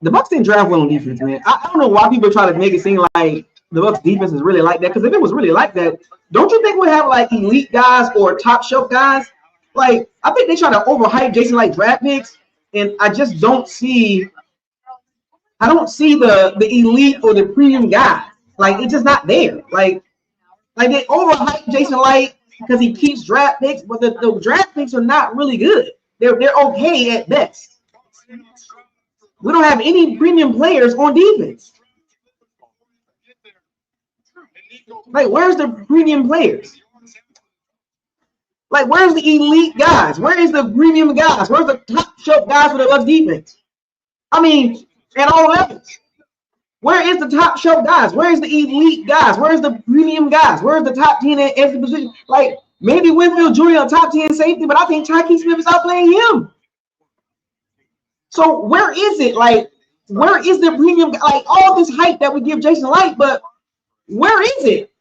[SPEAKER 3] The Bucs didn't draft well on defense, man. I don't know why people try to make it seem like the Bucs defense is really like that. Because if it was really like that, don't you think we'd have like elite guys or top shelf guys? Like, I think they try to overhype Jason like draft picks, and I just don't see. I don't see the elite or the premium guy. Like, it's just not there. Like they overhype Jason Light because he keeps draft picks, but the draft picks are not really good. They're okay at best. We don't have any premium players on defense. Like, where's the premium players? Like, where's the elite guys? Where is the premium guys? Where's the top shelf guys for the Bucs defense? I mean, at all levels. Where is the top shelf guys? Where's the elite guys? Where's the premium guys? Where's the top 10 at every position? Like, maybe Winfield Jr. a top 10 safety, but I think Tyke Smith is outplaying him. So where is it? Like, where is the premium? Like, all this hype that we give Jason Light, but where is it?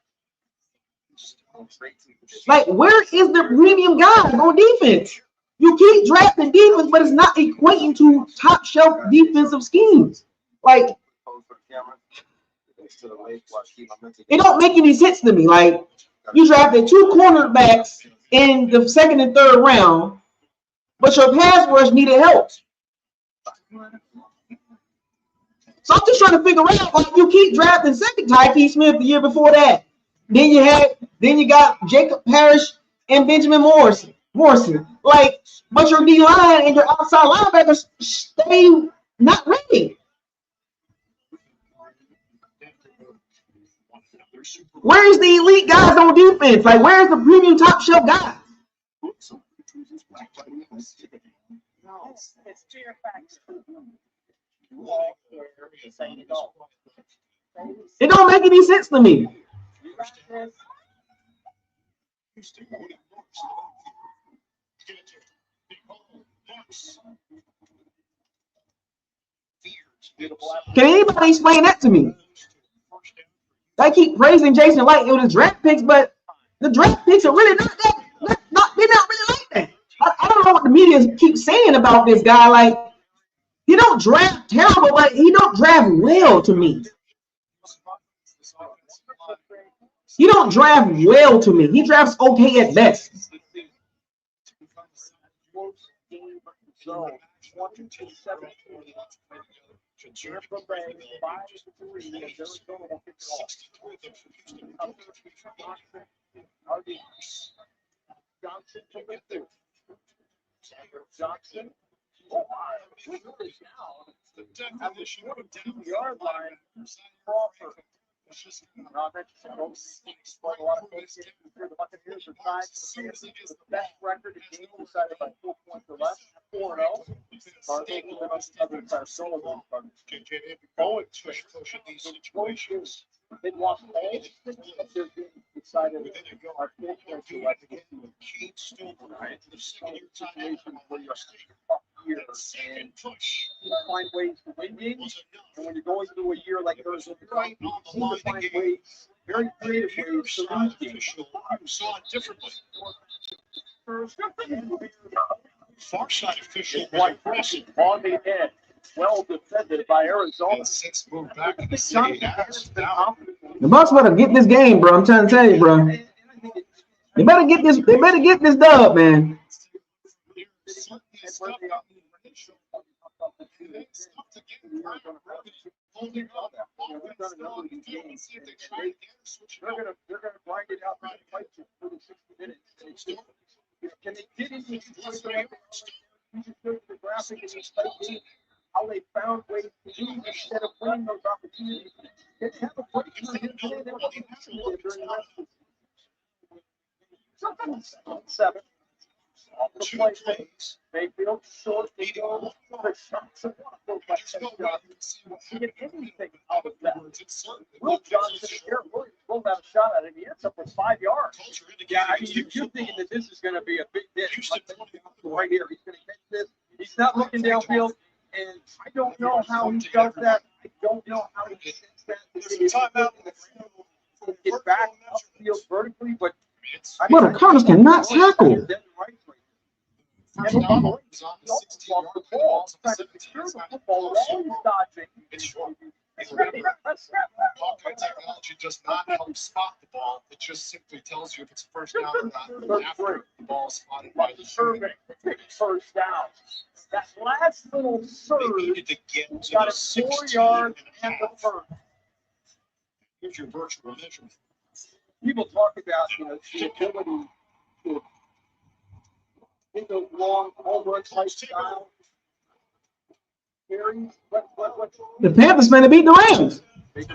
[SPEAKER 3] Like, where is the premium guy on defense? You keep drafting defense, but it's not equating to top shelf defensive schemes. Like, it don't make any sense to me. Like, you drafted 2 cornerbacks in the 2nd and 3rd round, but your pass rush needed help. So I'm just trying to figure out, like, you keep drafting second Tyke Smith the year before that. Then you got Jacob Parrish and Benjamin Morrison. Like, but your D line and your outside linebackers stay not ready. Where's the elite guys on defense? Like, where's the premium top shelf guys?
[SPEAKER 10] It's to your facts.
[SPEAKER 3] It don't make any sense to me. Can anybody explain that to me? I keep praising Jason Light with his draft picks, but the draft picks are really not that. They're not really like that. I don't know what the media keeps saying about this guy. Like, he don't draft terrible, but he don't draft well to me. He don't draft well to me. He drafts okay at best.
[SPEAKER 1] Tampa Bay 5-3 and Arizona will kick it off. Johnson to Victor. Johnson. Oh my! Look at this now. At the 22-yard line, Crawford. A lot of folks here. The Buccaneers are tied for the best record in games decided by 4 points or less. 4-0.
[SPEAKER 13] Going pushing these situations.
[SPEAKER 1] They lost all 6 of their games decided by 4 points or less.
[SPEAKER 13] Keep still right. The second-year
[SPEAKER 1] Situation where you're tough year and you find ways to win games. And when you're going through a year like Arizona, you seem to find ways, very creative ways to lose games.
[SPEAKER 13] You saw it differently. Far side official was impressive.
[SPEAKER 1] On the edge. Well defended by Arizona.
[SPEAKER 3] The Bucs better get this game, bro. I'm trying to tell you, bro. They better get this. They better get this dub, man.
[SPEAKER 1] They're gonna grind it out and fight you for the 60 minutes. Can they get into the situation? You just go to the graphic and just see how they found ways to lose instead of winning those opportunities. They have a breakthrough here today. They wasn't during the rest of the season. 7. Off the play phase. Mayfield short. They go for shots and one by 10 shots. You get anything out of that. Will Johnson and Garrett Williams will have a shot at it. He ends up with 5 yards. Yeah, I mean, you're thinking that this is going to be a big hit. Like right here, he's going to catch this. He's not looking downfield, and I don't know how he does that. I don't know how he gets that. Get back upfield vertically, but
[SPEAKER 3] But the Cardinals cannot tackle.
[SPEAKER 13] Hawkeye technology does not help spot the ball. It just simply tells you if it's first down or not after the ball is spotted by the survey.
[SPEAKER 1] First down. That last little surge
[SPEAKER 13] needed to get to
[SPEAKER 1] got
[SPEAKER 13] the
[SPEAKER 1] a
[SPEAKER 13] 16
[SPEAKER 1] 4-yard and the first.
[SPEAKER 13] Here's your virtual measurement.
[SPEAKER 1] People talk about, the ability to hit those long home run type style carries.
[SPEAKER 3] The Panthers going to beat the Rams. The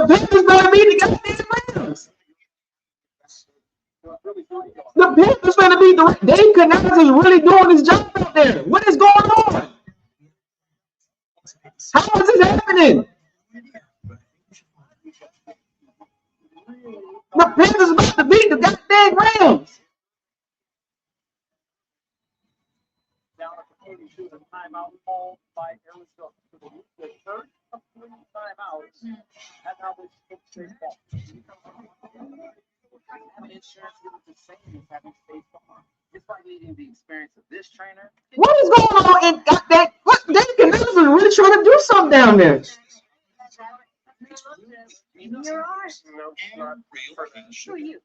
[SPEAKER 3] Panthers going to beat the goddamn Rams. The Panthers going to beat the Rams. Dave Canales is really doing his job out there. What is going on? How is this happening? The Panthers about to beat the goddamn Rams.
[SPEAKER 1] Down at the 42, the timeout called by Arizona. The third of 3 timeouts, and now they still straight ball. Having insurance is the same as having space on. Just like we
[SPEAKER 2] getting the experience of this trainer.
[SPEAKER 3] What is going on in that? What they can really trying to do something down there.
[SPEAKER 12] Your arms. Who are you?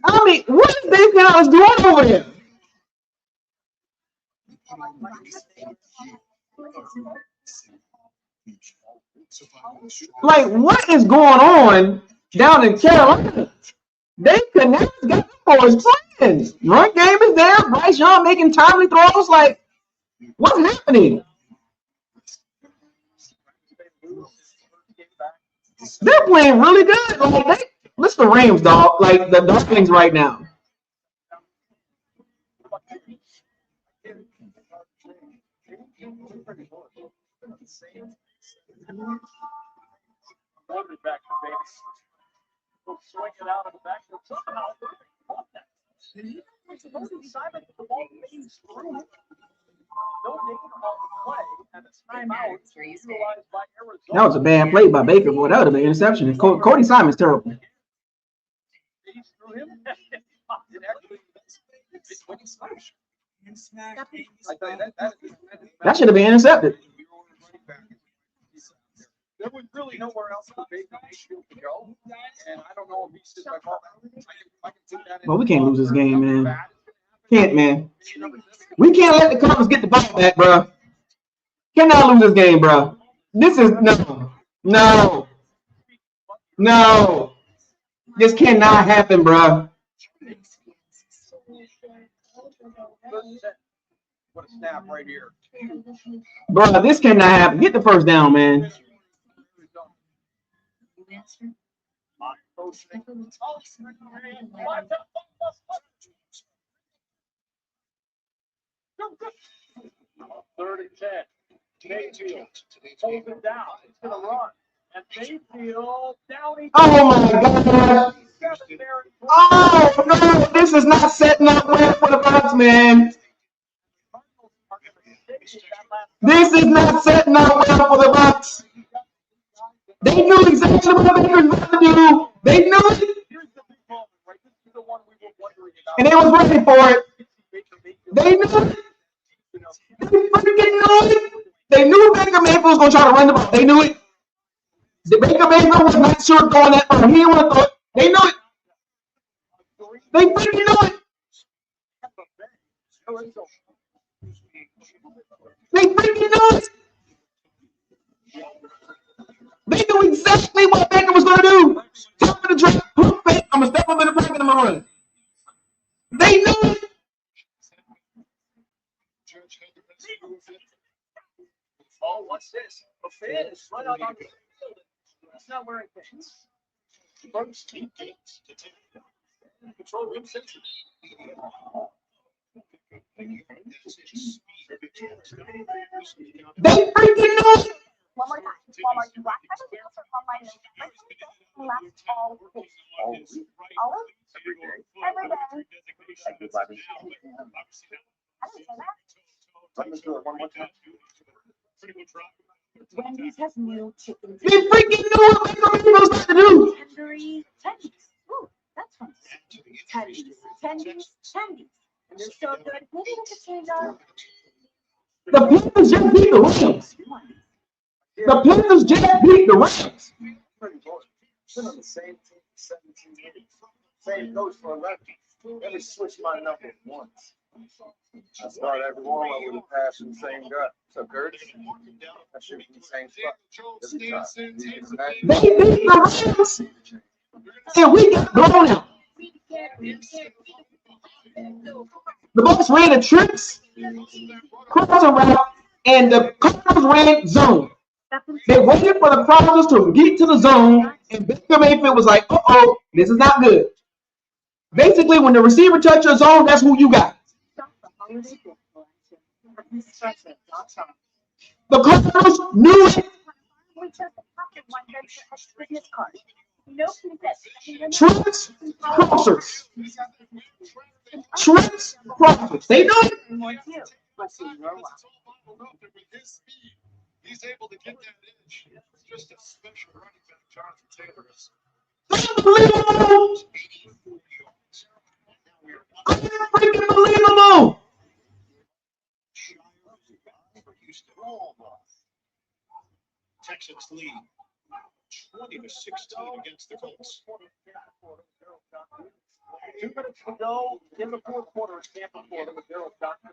[SPEAKER 3] I mean, what is Dave Canales doing over there? Like, what is going on down in Carolina? Dave Canales got the boys playing. Run game is there. Bryce Young making timely throws. Like, what's happening? They're playing really good. Like, listen to Rams, dog. Like the Dolphins right now.
[SPEAKER 1] Back to base. We'll swing it out of the back.
[SPEAKER 3] That was a bad play by Baker, boy. That would have been an interception. And Cody Simon's terrible. That should have been intercepted.
[SPEAKER 2] There was really nowhere else for Baker Mayfield to go, and I don't know if he's just like, oh, I can do that.
[SPEAKER 3] Well, we can't lose this game, man. Can't, man. We can't let the Cardinals get the ball back, bro. Cannot lose this game, bro. This is no. This cannot happen, bro.
[SPEAKER 2] What a snap right here.
[SPEAKER 3] Bro, this cannot happen. Get the first down, man.
[SPEAKER 1] Third and 10. Mayfield holds it down. It's going to run. And Mayfield down.
[SPEAKER 3] Oh my God. Oh no, this is not setting up well for the Bucs, man. This is not setting up well for the Bucs. They knew exactly what Baker was about to do. They knew it. And they was ready for it. They knew it. They freaking knew it. They knew Baker Mayfield was going to try to run the ball. They knew it. The Baker Mayfield was not sure going that far. He didn't want to throw it. They knew it. They freaking knew it. They freaking knew it. They knew exactly what Baker was going to do. Top of the draft, pump fake. I'm going to step up in the pocket and I'm going to run. They knew it.
[SPEAKER 1] Oh, what's this? A fan is right out on the field. He's not wearing pants. First team gates to take control room century.
[SPEAKER 3] They freaking knew it.
[SPEAKER 12] One more time. Walmart Black Friday deals are online and last all week. All week? Every day. I didn't say that.
[SPEAKER 2] Let's do it one more time.
[SPEAKER 6] Wendy's has new chicken.
[SPEAKER 3] They freaking knew what Baker Mayfield was about to do.
[SPEAKER 12] Tendies. Ooh, that's fun. Tendies. And they're so good. Maybe we could change our.
[SPEAKER 3] The Panthers just beat the Rams. The Panthers just beat the Rams.
[SPEAKER 9] Been on the same team 17 years. Same coach for 11. Let me switch my number once. I start every warm up with a pass from the same guy. What's up, Curtis? I shoot from the same spot. Every time.
[SPEAKER 3] They beat the Rams. And we got blown out. The Bucs ran the tricks, crossing route, and the Cardinals ran zone. They waited for the Cardinals to get to the zone, and Baker Mayfield was like, uh-oh, this is not good. Basically, when the receiver touches your zone, that's who you got. The Cardinals knew it. Tricks, crossers. Tricks, crossers. They know it.
[SPEAKER 13] He's able to get that edge. Just a special running back, Jonathan Taylor is
[SPEAKER 3] Unbelievable! Freaking unbelievable!
[SPEAKER 13] Texans lead 20-16 against the Colts.
[SPEAKER 1] 2 minutes to go in the fourth quarter in Tampa, Florida, with Daryl Johnson.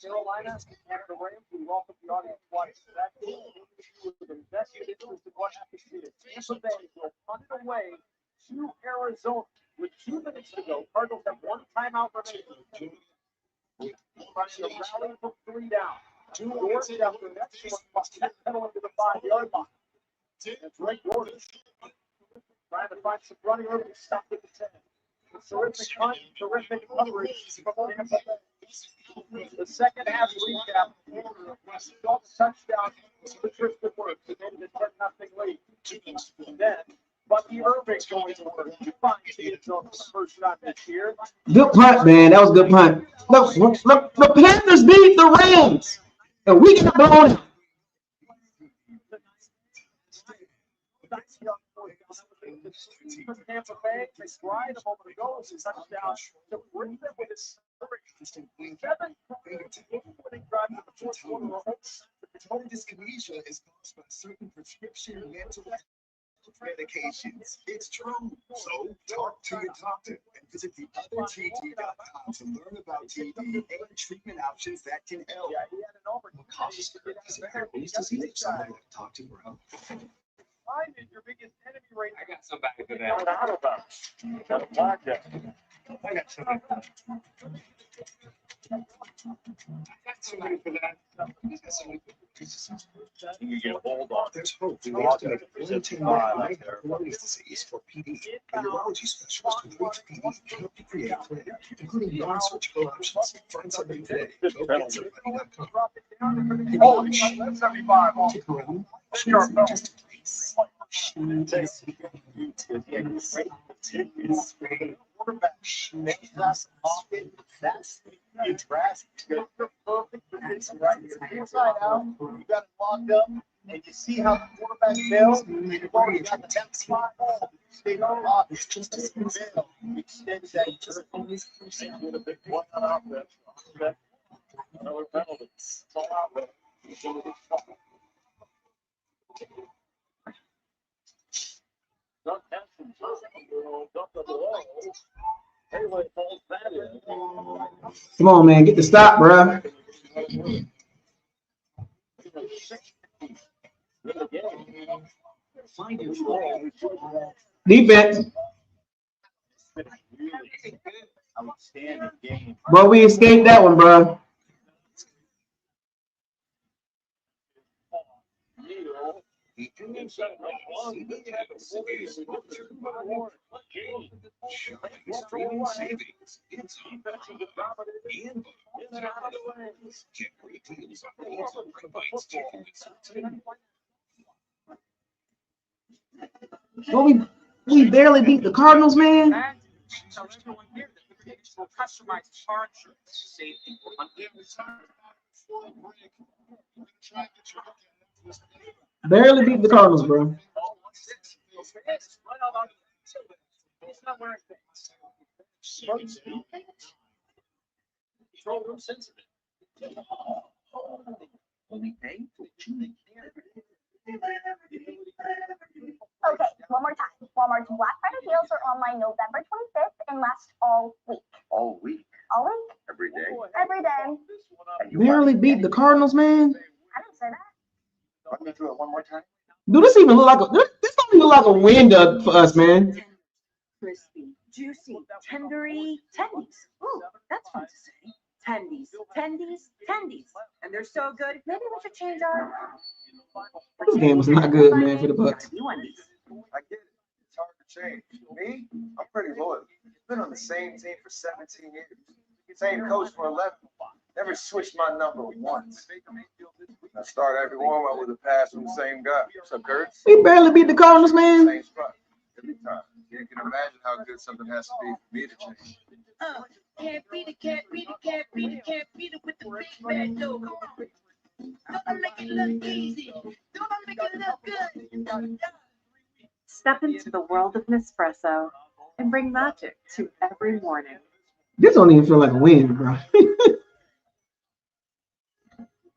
[SPEAKER 1] Carolina, Canada Rams, we welcome the audience watching that game. With invested interest in what happens here. Tampa Bay will punt it away to Arizona with 2 minutes to go. Cardinals have one timeout remaining. Trying to rally from 3 down. 2 yards after the next one, pedaling to the 5-yard line. And Drake Gordon trying to find some running room and stop at the 10. Terrific punt, terrific coverage from Tampa Bay. The second half recap, touchdown to Tristan Wirfs, and then the 10-0 lead. Then, Bucky Irving going to work to find the end zone for the first time this year.
[SPEAKER 3] Good punt, man. That was a good punt. Look, the Panthers beat the Rams, and we got blown out.
[SPEAKER 1] Tampa Bay, they tried a moment ago, it's a touchdown to bring them with his 7 winning drive in the fourth quarter.
[SPEAKER 11] Total dyskinesia is caused by certain prescription mental medications. It's true. So talk to your doctor and visit theothertd.com to learn about TD and treatment options that can help. What causes this disease? Someone to talk to, bro.
[SPEAKER 1] Find it your biggest enemy right now.
[SPEAKER 8] I got some back to that.
[SPEAKER 13] I got somebody for that.
[SPEAKER 1] You get hold on.
[SPEAKER 11] There's hope. We have to make one team Peyronie's disease for PD. A urology specialist who treats PD can help you create a plan, including non-surgical options. Find somebody today. Go get somebody.com.
[SPEAKER 1] Holy shit, that's 75.
[SPEAKER 11] Stick around. She's not just a place.
[SPEAKER 10] Quarterback makes us off it. That's drastic. You're perfect position right here. Inside out, you got it locked up, and you see how the quarterback fails. You've already got the 10 spot ball. Stay on lock. It's just a fail. Extend that. Just always with a big one out there. Another penalty. It's all out there.
[SPEAKER 3] Come on, man. Get the stop, bro. Defense.
[SPEAKER 10] Outstanding game.
[SPEAKER 3] Bro, we escaped that one, bro.
[SPEAKER 11] Streaming savings. It's on and get great deals on Amazon Provides checking
[SPEAKER 3] Well, we barely beat the Cardinals, man. Barely beat the Cardinals, bro.
[SPEAKER 12] Okay, one more time. Walmart's Black Friday deals are online November 25th and last all week.
[SPEAKER 21] All week,
[SPEAKER 12] All week?
[SPEAKER 21] every day.
[SPEAKER 12] Every day.
[SPEAKER 3] Barely beat the Cardinals, man.
[SPEAKER 12] I didn't say that.
[SPEAKER 21] Let me do it one more time.
[SPEAKER 3] Dude, this even look like this don't even look like a win for us, man.
[SPEAKER 6] Crispy, juicy, tendery, tendies. Ooh, that's fun to say. Tendies, tendies, tendies. And they're so good, maybe we should change our...
[SPEAKER 3] This game was not good, man, for the Bucs.
[SPEAKER 6] You undies.
[SPEAKER 2] I get it. It's hard to change. Me, I'm pretty loyal. Been on the same team for 17 years. Same coach for 11. Never switched my number once. I start every warm-up with a pass from the same guy. What's up, Kurt?
[SPEAKER 3] We barely beat the Cardinals, man.
[SPEAKER 2] Same spot. Every time. You can imagine how good something has to be for me to change.
[SPEAKER 15] Can't beat it, can't beat it, can't beat it, can't beat it with the big bad dog. Come on. Don't make it look easy.
[SPEAKER 22] Step into the world of Nespresso and bring magic to every morning.
[SPEAKER 3] This don't even feel like a win, bro.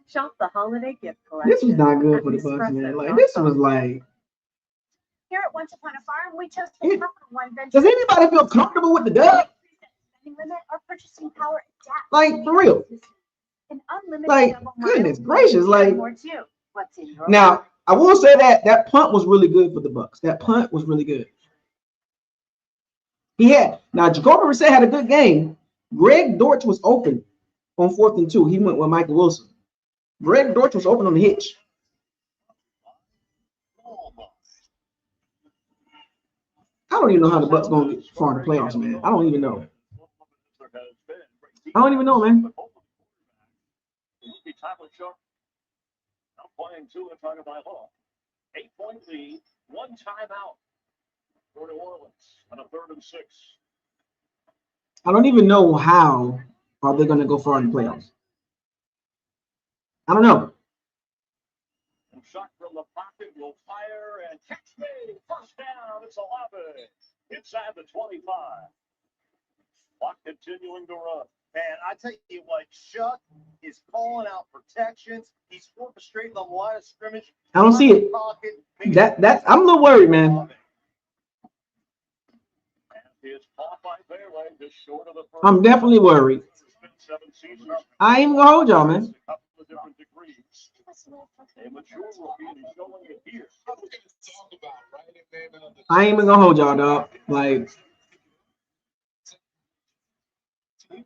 [SPEAKER 22] Shop the holiday gift collection.
[SPEAKER 3] This was not good for the Bucs, man. Like this was like.
[SPEAKER 12] Here at Once Upon a Farm, we chose the proper one venture.
[SPEAKER 3] Does anybody feel comfortable with the dub?
[SPEAKER 12] Limit or purchasing power adapt.
[SPEAKER 3] Like for real.
[SPEAKER 12] An unlimited
[SPEAKER 3] Like goodness gracious, like.
[SPEAKER 12] What's in your
[SPEAKER 3] Now I will say that punt was really good for the Bucs. That punt was really good. He had Jacoby Brissett had a good game. Greg Dortch was open on 4th and 2. He went with Michael Wilson. Greg Dortch was open on the hitch. I don't even know how the Bucs gonna get far in the playoffs, man. I don't even know. I don't even know, man.
[SPEAKER 1] Playing two in front of my law. 8-point lead, one timeout for New Orleans on a 3rd and 6.
[SPEAKER 3] I don't even know how are they gonna go far in the playoffs. I don't know.
[SPEAKER 1] Shot from the pocket will fire and catch me. First down. It's 11. Inside the 25. Clock continuing to run.
[SPEAKER 10] Man, I tell you what, Chuck is calling out protections. He's orchestrating the line of scrimmage.
[SPEAKER 3] I don't see it. That's I'm a little worried, man. I'm definitely worried. I ain't even gonna hold y'all, man. I ain't even gonna hold y'all, dog. Like.
[SPEAKER 13] In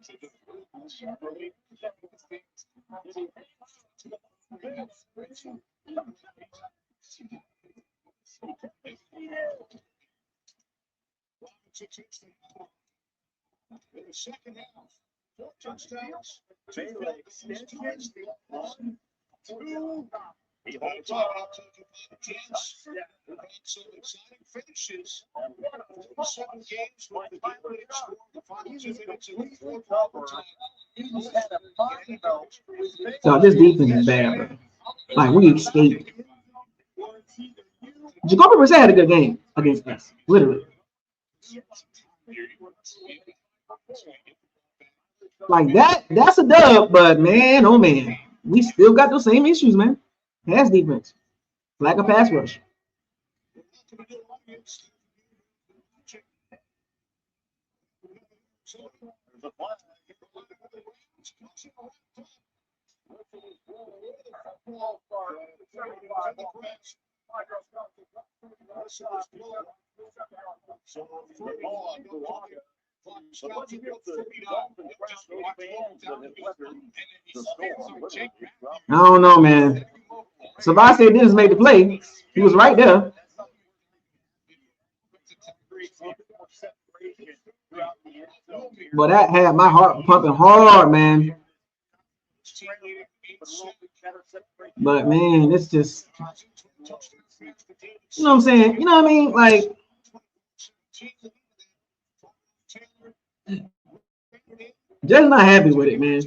[SPEAKER 13] the second half, 4 touchdowns, 2 extensions, 1, 2. He holds on to the chance. We've had some exciting finishes. 47 games with the game scored the final 2 minutes of the fourth overtime.
[SPEAKER 3] So this defense is bad, bro. Like we escaped. Jacoby Brissett had a good game against us, literally. Like that's a dub, but man, oh man, we still got those same issues, man. Pass defense, lack of pass rush. I don't know, man. So if I say Dennis made the play, he was right there. But that had my heart pumping hard, man. But man, it's just, you know what I'm saying? You know what I mean? Like, just not happy with it, man.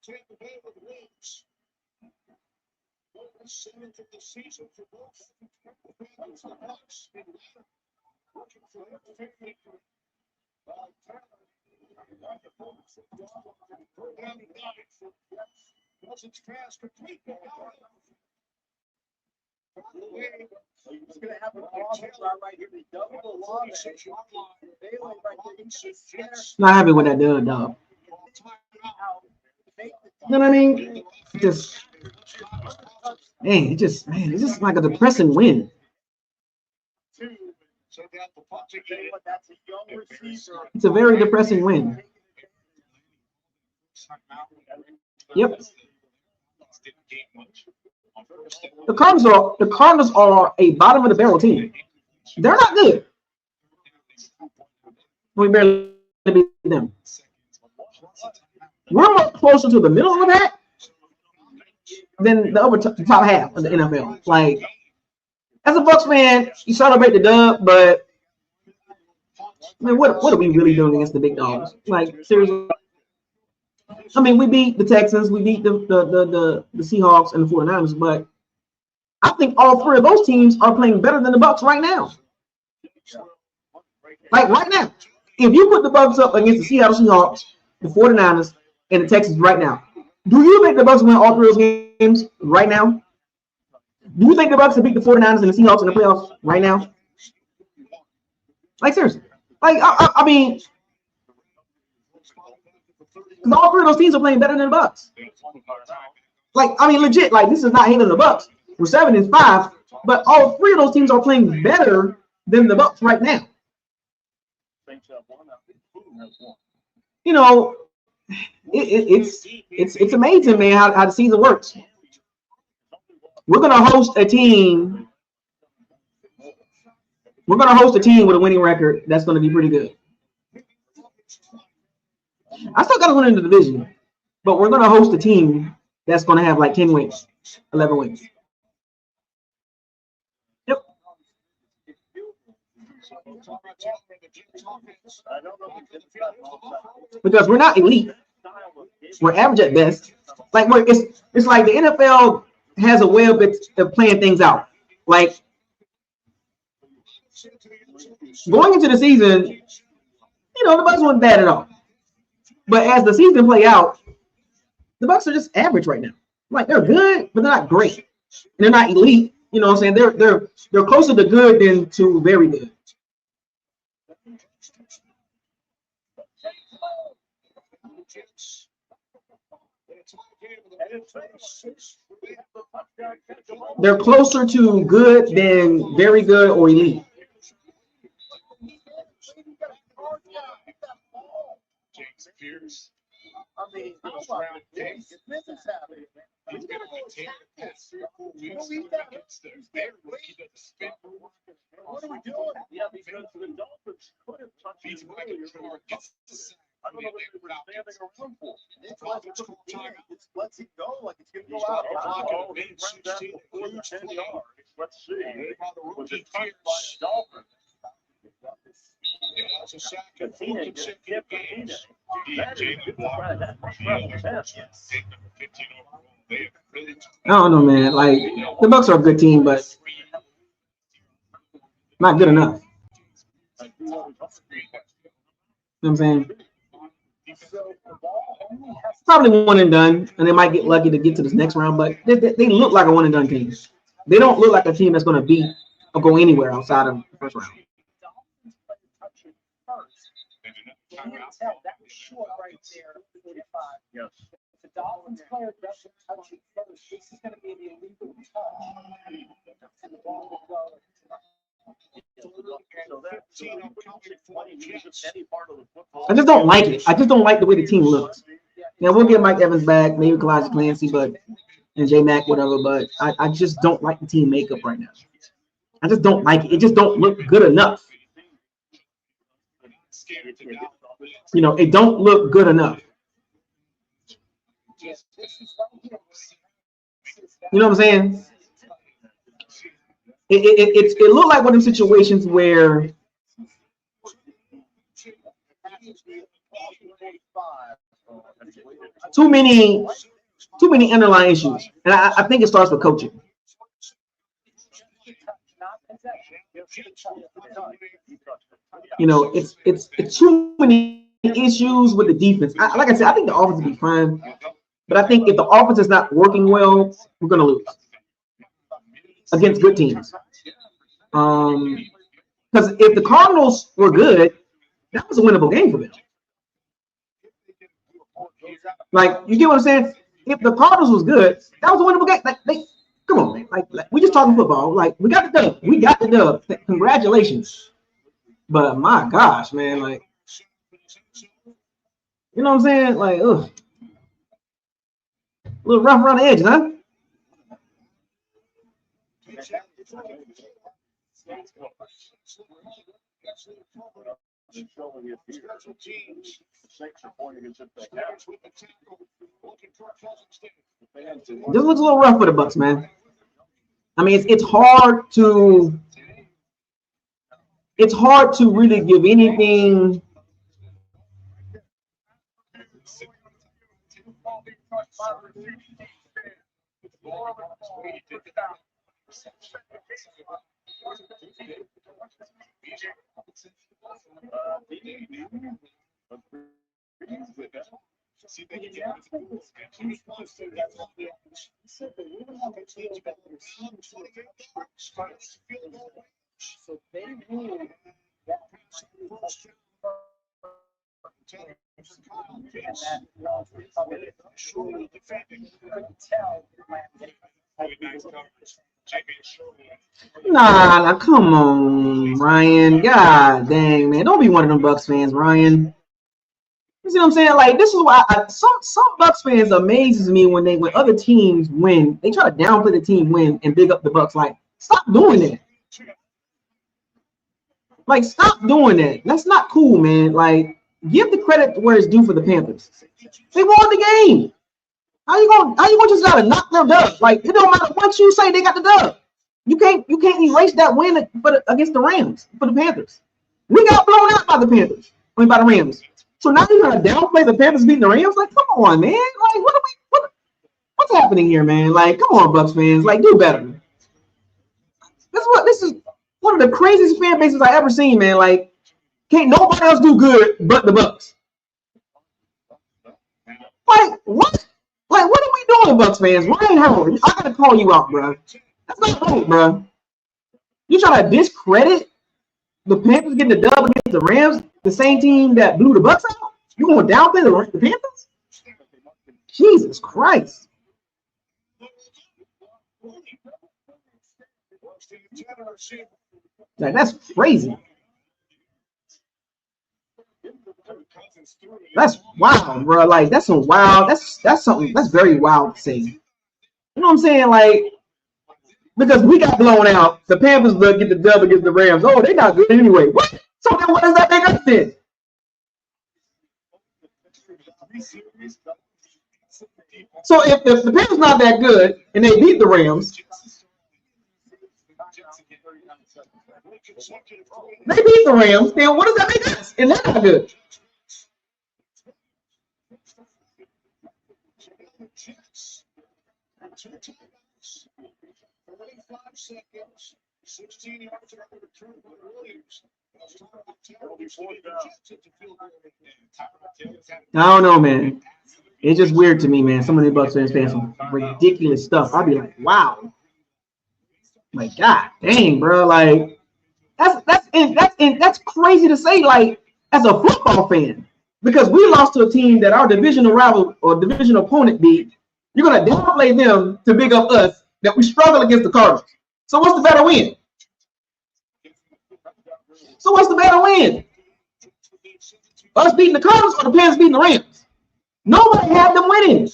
[SPEAKER 13] Tampa Bay with wins. 7th of the season for both the Panthers and the Bucs. Working for everything. Once it's passed completely out.
[SPEAKER 10] He's going to have an awesome run right here. They double the long
[SPEAKER 3] Not happy with that dub. You know what I mean? Just, man, it's just like a depressing win. It's a very depressing win. Yep. The Cardinals are a bottom of the barrel team. They're not good. We barely beat them. We're more closer to the middle of that than the top half of the NFL. Like, as a Bucs fan, you celebrate the dub, but man, what are we really doing against the big dogs? Like, seriously. I mean, we beat the Texans, we beat the Seahawks and the 49ers, but I think all three of those teams are playing better than the Bucs right now. Like right now. If you put the Bucs up against the Seattle Seahawks, the 49ers, and the Texans right now, do you think the Bucs win all three of those games right now? Do you think the Bucs will beat the 49ers and the Seahawks in the playoffs right now? Like, seriously. Like, I mean, because all three of those teams are playing better than the Bucs. Like, I mean, legit. Like, this is not hating on the Bucs. We're 7-5, but all three of those teams are playing better than the Bucs right now. You know, it's amazing, man, how the season works. We're gonna host a team. We're gonna host a team with a winning record that's gonna be pretty good. I still gotta win in the division, but we're gonna host a team that's gonna have like 10 wins, 11 wins. Yep. Because we're not elite. We're average at best. Like it's like the NFL has a way of playing things out. Like going into the season, you know, the Bucs weren't bad at all. But as the season play out, the Bucs are just average right now. Like they're good, but they're not great. And they're not elite. You know what I'm saying? They're closer to good than to very good. They're closer to good than very good or elite.
[SPEAKER 13] I mean, how about this? This is happening. He's got to pass 3 or 4 weeks against the what are we doing? Yeah, because the Dolphins could have touched him earlier. I don't know what they were standing around for. It lets it go like it's going to go out. Oh, he ran that before the 10 yards. Let's see. Was it touched by a Dolphin? Yeah, it's a sack in 4 consecutive games.
[SPEAKER 3] I don't know, man. Like the Bucs are a good team, but not good enough. You know what I'm saying? Probably one and done, and they might get lucky to get to this next round, but they look like a one and done team. They don't look like a team that's going to beat or go anywhere outside of the first round.
[SPEAKER 10] That was short right there, 45. Yes. If the Dolphins player doesn't touch it first, this is going to be an illegal touch. And the ball will go.
[SPEAKER 3] I just don't like it. I just don't like the way the team looks. Now we'll get Mike Evans back, maybe Kalijah Clancy, and J Mac, whatever. But I just don't like the team makeup right now. I just don't like it. It just don't look good enough. You know, it don't look good enough. You know what I'm saying? It looked like one of them situations where too many underlying issues, and I think it starts with coaching. You know, it's too many issues with the defense. Like I said, I think the offense will be fine, but I think if the offense is not working well, we're gonna lose against good teams. Because if the Cardinals were good, that was a winnable game for them. Like, you get what I'm saying? If the Cardinals was good, that was a winnable game. Like, come on, man. Like we just talking football. Like, we got the dub. We got the dub. Congratulations. But my gosh, man, like, you know what I'm saying? Like, ugh. A little rough around the edges, huh? This looks a little rough for the Bucs, man. I mean, it's hard to really give anything. Nah, come on, Ryan. God dang, man. Don't be one of them Bucs fans, Ryan. You see what I'm saying? Like, this is why some Bucs fans amazes me when other teams win. They try to downplay the team win and big up the Bucs. Like, stop doing that. Like, stop doing that. That's not cool, man. Like, give the credit where it's due for the Panthers. They won the game. How you gonna just gotta knock them dub? Like, it don't matter what you say, they got the dub. You can't erase that win against the Rams for the Panthers. We got blown out by the Panthers. I mean, by the Rams. So now you're gonna downplay the Panthers beating the Rams? Like, come on, man. Like, what's happening here, man? Like, come on, Bucs fans. Like, do better. This is one of the craziest fan bases I ever seen, man. Like, can't nobody else do good but the Bucs. Like, what? Like, what are we doing, Bucs fans? Ryan Howard, I gotta call you out, bro. That's not right, bro. You try to discredit the Panthers getting the dub against the Rams, the same team that blew the Bucs out? You going to downplay the Panthers? Jesus Christ. Like, that's crazy. That's wild, bro. Like, that's some wild. That's something that's very wild to say. You know what I'm saying? Like, because we got blown out, the Panthers get the dub against the Rams. Oh, they're not good anyway. What? So then what does that make us then? So if the Panthers not that good and they beat the Rams, they beat the Rams, then what does that make us? And they're not good. I don't know, man. It's just weird to me, man. Some of the Bucs fans saying some ridiculous stuff. I'd be like, wow. Like, God dang, bro. Like, that's crazy to say, like, as a football fan. Because we lost to a team that our divisional rival or division opponent beat. You're going to downplay them to big up us that we struggle against the Cardinals. So what's the better win? Us beating the Cardinals or the Panthers beating the Rams? Nobody had them winning.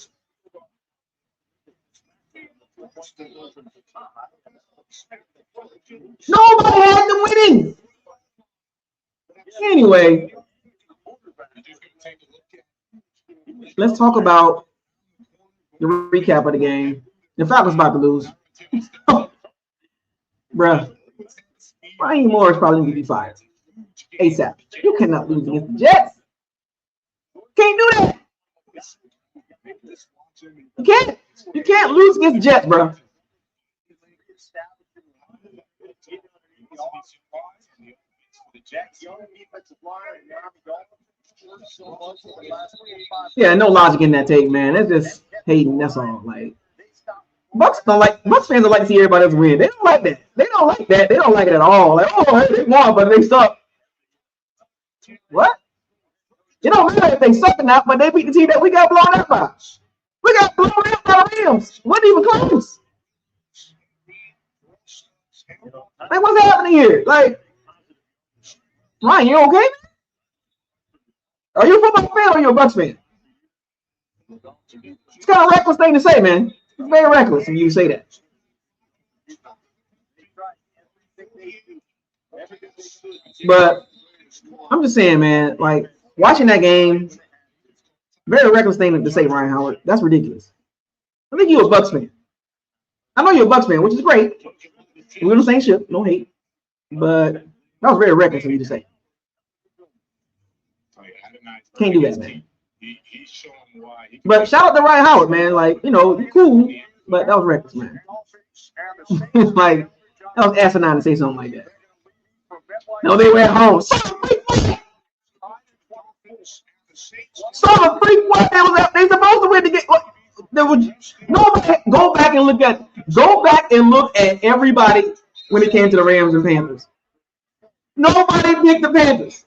[SPEAKER 3] Nobody had them winning. Anyway, let's talk about the recap of the game. The Falcons about to lose. Bruh. Ryan Moore is probably going to be fired. ASAP. You cannot lose against the Jets. Can't do that. You can't lose against the Jets, bro. Yeah, no logic in that take, man. That's just hating. That's all. Like, Bucs fans don't like to see everybody else win. They don't like that. They don't like that. They don't like it at all. Like, oh, hey, they won, but they suck. What? It don't matter if they suck or not, but they beat the team that we got blown out by. We got blown out by the Rams. Wasn't even close. Like, what's happening here? Like, Ryan, you okay? Are you a football fan or are you a Bucs fan? It's kind of a reckless thing to say, man. It's very reckless if you say that. But I'm just saying, man. Like watching that game, very reckless thing to say, Ryan Howard. That's ridiculous. I think you're a Bucs fan. I know you're a Bucs fan, which is great. We're on the same ship, no hate. But that was very reckless of you to say. Can't do that, man. But shout out to Ryan Howard, man. Like, you know, cool, but that was reckless, man. Like, that was asinine to say something like that. No, they were at home. Son of a freak, what? They supposed to win the game. There was nobody. Go back and look at everybody when it came to the Rams and Panthers. Nobody picked the Panthers.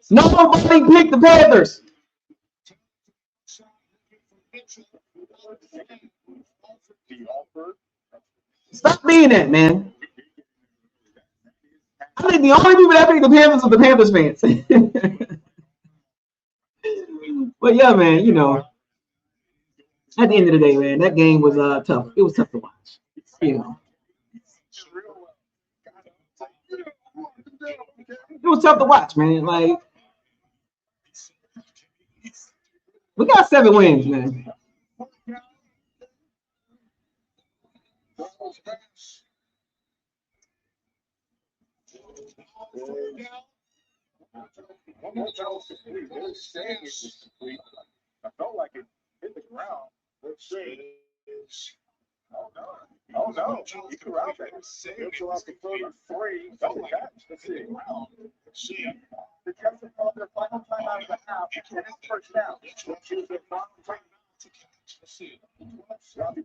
[SPEAKER 3] Nobody picked the Panthers. Stop being that, man. I think the only people that picked the Panthers are the Panthers fans. But yeah, man, you know, at the end of the day, man, that game was tough. It was tough to watch. You know. It was tough to watch, man. Like, we got 7 wins, man.
[SPEAKER 1] I felt like it hit the ground. Let's see. Oh no! You can route it. It's off the 33. Double catch. Let's see. The Jets have called their final time out of the half. And it's first down. Let's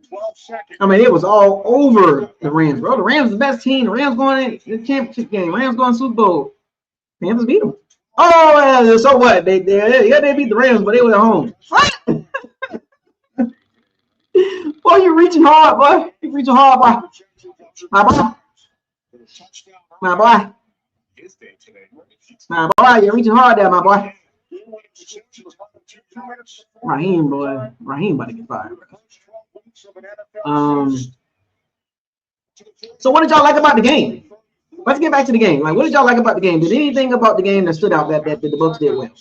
[SPEAKER 1] 12 seconds.
[SPEAKER 3] I mean, it was all over the Rams, bro. The Rams are the best team. The Rams going in the championship game. Rams going Super Bowl. Panthers beat them. Oh, so what? They beat the Rams, but they were at home. What? Boy, you reaching hard, boy. You reaching hard, boy. My boy. My boy. My boy, you're reaching hard there, my boy. Raheem, boy. Raheem about to get fired, bro. So what did y'all like about the game? Let's get back to the game. Like, what did y'all like about the game? Did anything about the game that stood out that the Bucs did well?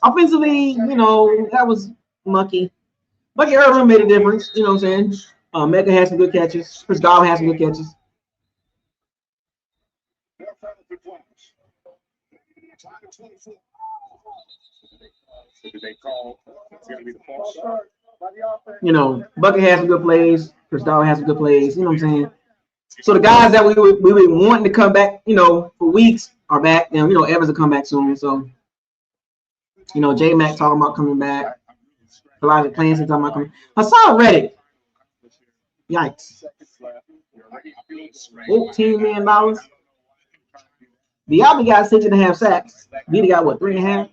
[SPEAKER 3] Offensively, you know, that was mucky. Bucky Irvin made a difference. You know what I'm saying? Mecca had some good catches. Chris Godwin had some good catches. You know, Bucky has some good plays. Chris Godwin has some good plays. You know what I'm saying? So the guys that we were wanting to come back, you know, for weeks are back. And, you know, Evans will come back soon. So, you know, J-Mac talking about coming back. Elijah Clancy talking about coming. Hassan Reddick. Yikes. $14 million. Diaby got 6.5 sacks. Vita got what, 3.5?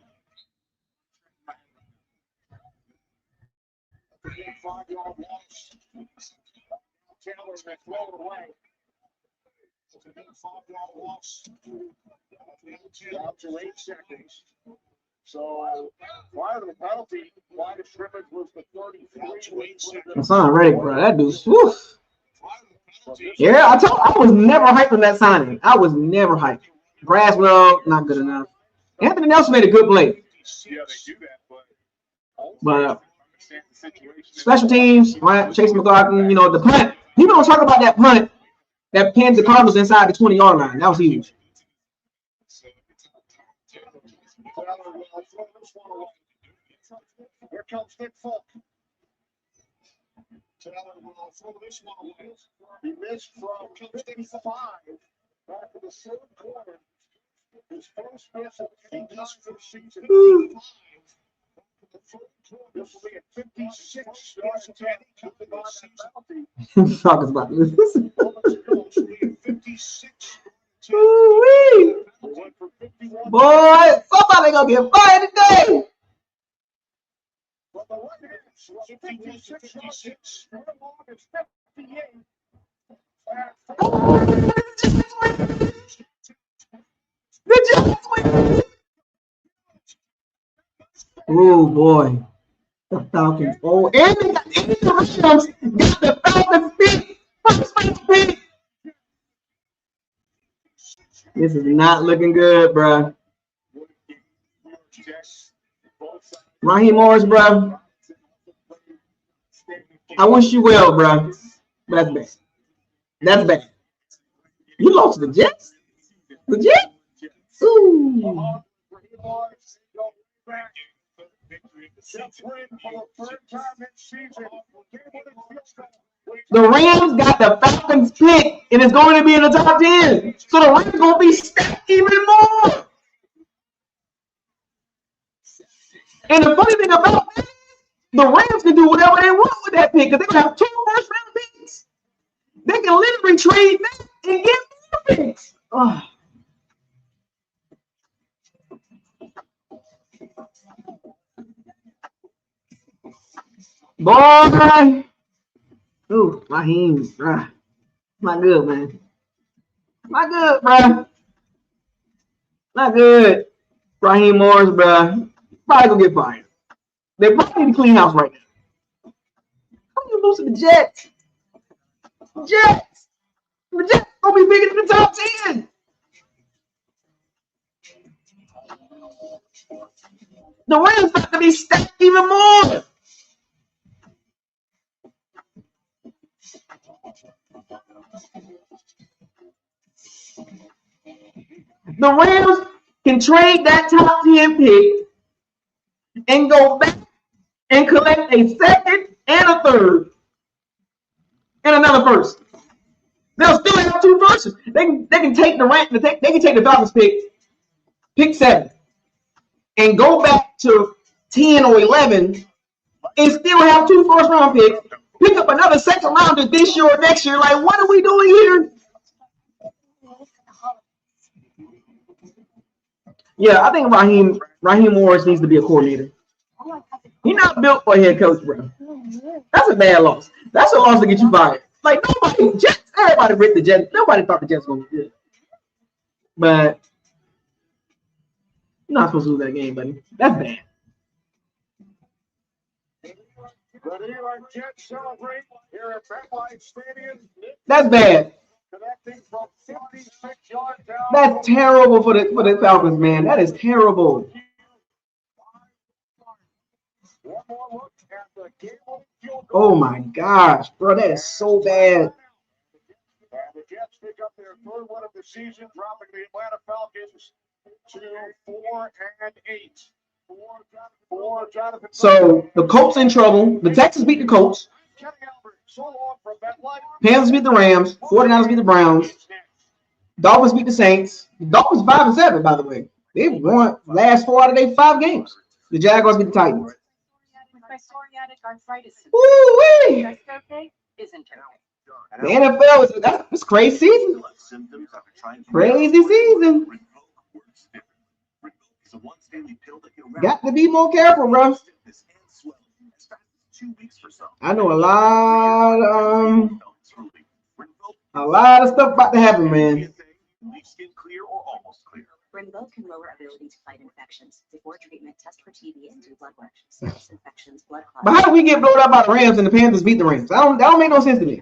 [SPEAKER 1] So, prior to the penalty, line of scrimmage was the 33.
[SPEAKER 3] Hassan Reddick, bro. That dude's woof. Yeah, I was never hyped on that signing. I was never hyped. Braswell, not good enough. Anthony Nelson made a good play.
[SPEAKER 1] Yeah, they do that,
[SPEAKER 3] but special teams, right? Chase McLaughlin, you know, the punt. People don't talk about that punt that pinned the Cardinals inside the 20-yard line. That was huge.
[SPEAKER 1] Here comes Nick Folk. He missed from 55 back to the third quarter. His first miss of 8 times this season. This will be a 56-yard penalty.
[SPEAKER 3] Talking about this. Boy, somebody gonna get fired today.
[SPEAKER 1] But the record is 56. Is 58.
[SPEAKER 3] Oh boy, the Falcons. Oh, and they got Rams got the Falcons pick. First place pick. This is not looking good, bro. Raheem Morris, bro. I wish you well, bro. But that's bad. That's bad. You lost to the Jets? The Jets? Ooh. The Rams got the Falcons pick, and it's going to be in the top 10. So the Rams going to be stacked even more. And the funny thing about that, the Rams can do whatever they want with that pick because they're going to have 2 first-round picks. They can literally trade that and get more picks. Oh. Boy. Ooh, Raheem, bruh. Not good, man. Not good, bruh. Not good. Raheem Morris, bruh. Probably gonna get fired. They probably need to clean house right now. How you lose to the Jets? Jets! The Jets gonna be bigger than the top 10. The Rams about to be stacked even more. The Rams can trade that top 10 pick and go back and collect a second and a third and another first. They'll still have 2 firsts. They can take the rank. They can take the Falcons pick 7, and go back to 10 or 11 and still have 2 first-round picks. Pick up another second rounder this year or next year. Like, what are we doing here? Yeah, I think Raheem Morris needs to be a coordinator. He's not built for a head coach, bro. That's a bad loss. That's a loss to get you fired. Like, everybody ripped the Jets. Nobody thought the Jets were going to be good. But you're not supposed to lose that game, buddy. That's bad. That's bad. That's terrible for the Falcons, man. That is terrible. Oh my gosh, bro, that is so bad.
[SPEAKER 1] And the Jets pick up their 3rd one of the season, dropping the Atlanta Falcons to 4-8.
[SPEAKER 3] So the Colts in trouble. The Texans beat the Colts. Panthers beat the Rams. 49ers beat the Browns. Dolphins beat the Saints. The Dolphins 5-7, by the way. They won last 4 out of their 5 games. The Jaguars beat the Titans. Woo-wee! The NFL is crazy season. Crazy season. Got to be more careful, bro. I know a lot of stuff about to happen, man.
[SPEAKER 6] Rinvoq can lower ability to fight infections. Before treatment, test for TB and do blood work. Serious infections, blood clots.
[SPEAKER 3] But how do we get blown up by the Rams and the Panthers beat the Rams? That don't make no sense to me.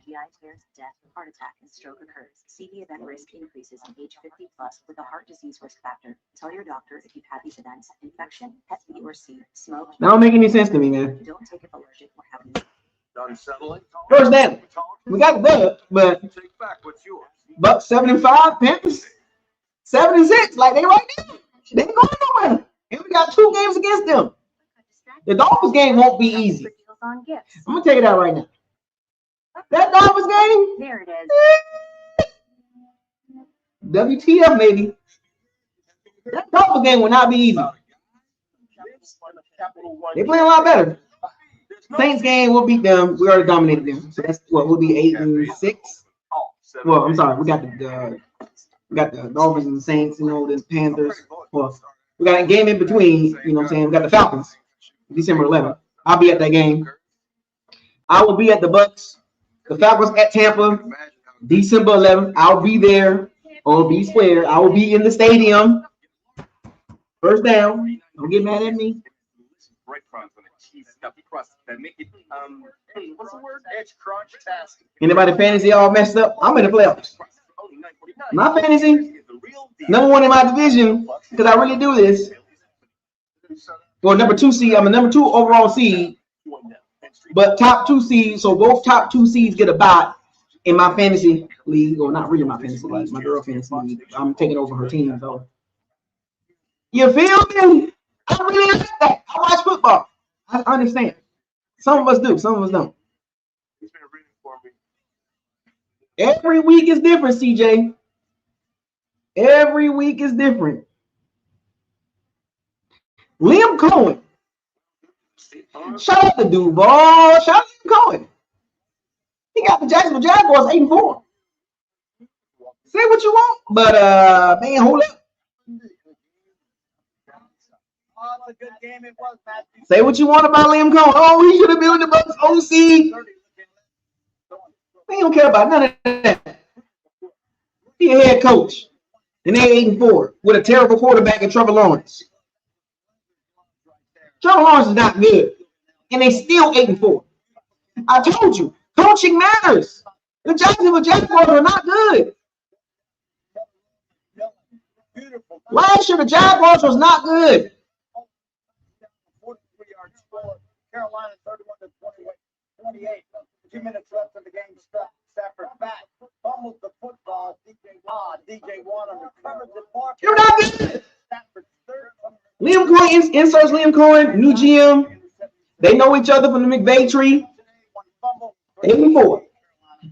[SPEAKER 6] GI tears, death, heart attack, and stroke occurs. CV event risk increases in age 50 plus with a heart disease risk factor. Tell your doctor if you've had these events: infection, Hep B or C, smoke.
[SPEAKER 3] That don't make any sense to me, man.
[SPEAKER 6] Don't take if allergic or have
[SPEAKER 7] unsettling.
[SPEAKER 3] First down. We got the dub, but
[SPEAKER 7] Take back what's yours.
[SPEAKER 3] Bucs 7-5, Panthers 7-6. Like they right there. They ain't going nowhere. And we got 2 games against them. The Dolphins game won't be easy. I'm gonna tell you that right now. That Dolphins game.
[SPEAKER 6] There it is.
[SPEAKER 3] WTF, maybe. That Dolphins game will not be easy. They playing a lot better. Saints game, we'll beat them. We already dominated them. So that's what we'll be 8-6. Well, I'm sorry. We got the Dolphins and the Saints, the Panthers. Well, we got a game in between, you know what I'm saying? We got the Falcons, December 11th. I'll be at that game. I will be at the Bucs. The Falcons at Tampa, December 11th. I'll be there on B Square. I will be in the stadium. First down. Don't get mad at me.
[SPEAKER 8] stuffed crust that make it what's the word?
[SPEAKER 10] Edge crunch test.
[SPEAKER 3] Anybody fantasy all messed up? I'm in the playoffs. My fantasy, #1 in my division, because I really do this. For number 2 seed, I'm a number 2 overall seed, but top 2 seeds, so both top 2 seeds get a bye in my fantasy league, or not really my fantasy league, my girl fantasy league. I'm taking over her team, so. You feel me? I really like that. I watch football. I understand. Some of us do, some of us don't. Every week is different, CJ. Every week is different. Liam Cohen. Shout out to Duval. Shout out to Liam Cohen. He got the Jacksonville Jaguars 8-4. Say what you want, but man, hold up.
[SPEAKER 10] Oh, it's a good game it was, Matthew.
[SPEAKER 3] Say what you want about Liam Cohen. Oh, he should have been with the Bucs OC. They don't care about none of that. He a head coach. And they 8-4 with a terrible quarterback in Trevor Lawrence. Trevor Lawrence is not good. And they still 8-4. I told you, coaching matters. The Jacksonville Jaguars are not good. Last year, the Jaguars was not good.
[SPEAKER 10] 43-yard score. Carolina 31-28. 2 minutes left in the game. Stafford back. Fumbles the football. DJ Warner recovers the mark.
[SPEAKER 3] You're not good. Liam Cohen inserts Liam Cohen, new GM. They know each other from the McVay tree. 8-4.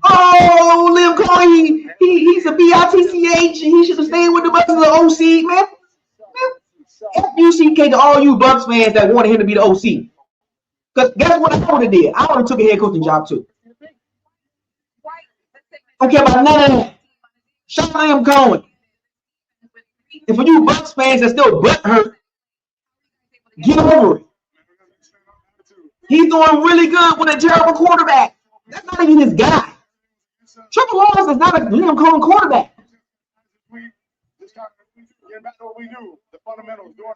[SPEAKER 3] Oh, Liam Cohen, he's a BITCH. He should have stayed with the Bucs as the OC, man. FUCK to all you Bucs fans that wanted him to be the OC. Because guess what I would have did? I would have took a head coaching job too. Don't care about none of that. Shout out Liam Cohen. And for you Bucs fans that still butthurt, get over it. He's doing really good with a terrible quarterback. That's not even his guy. Trevor Lawrence is not a Liam Cohen quarterback.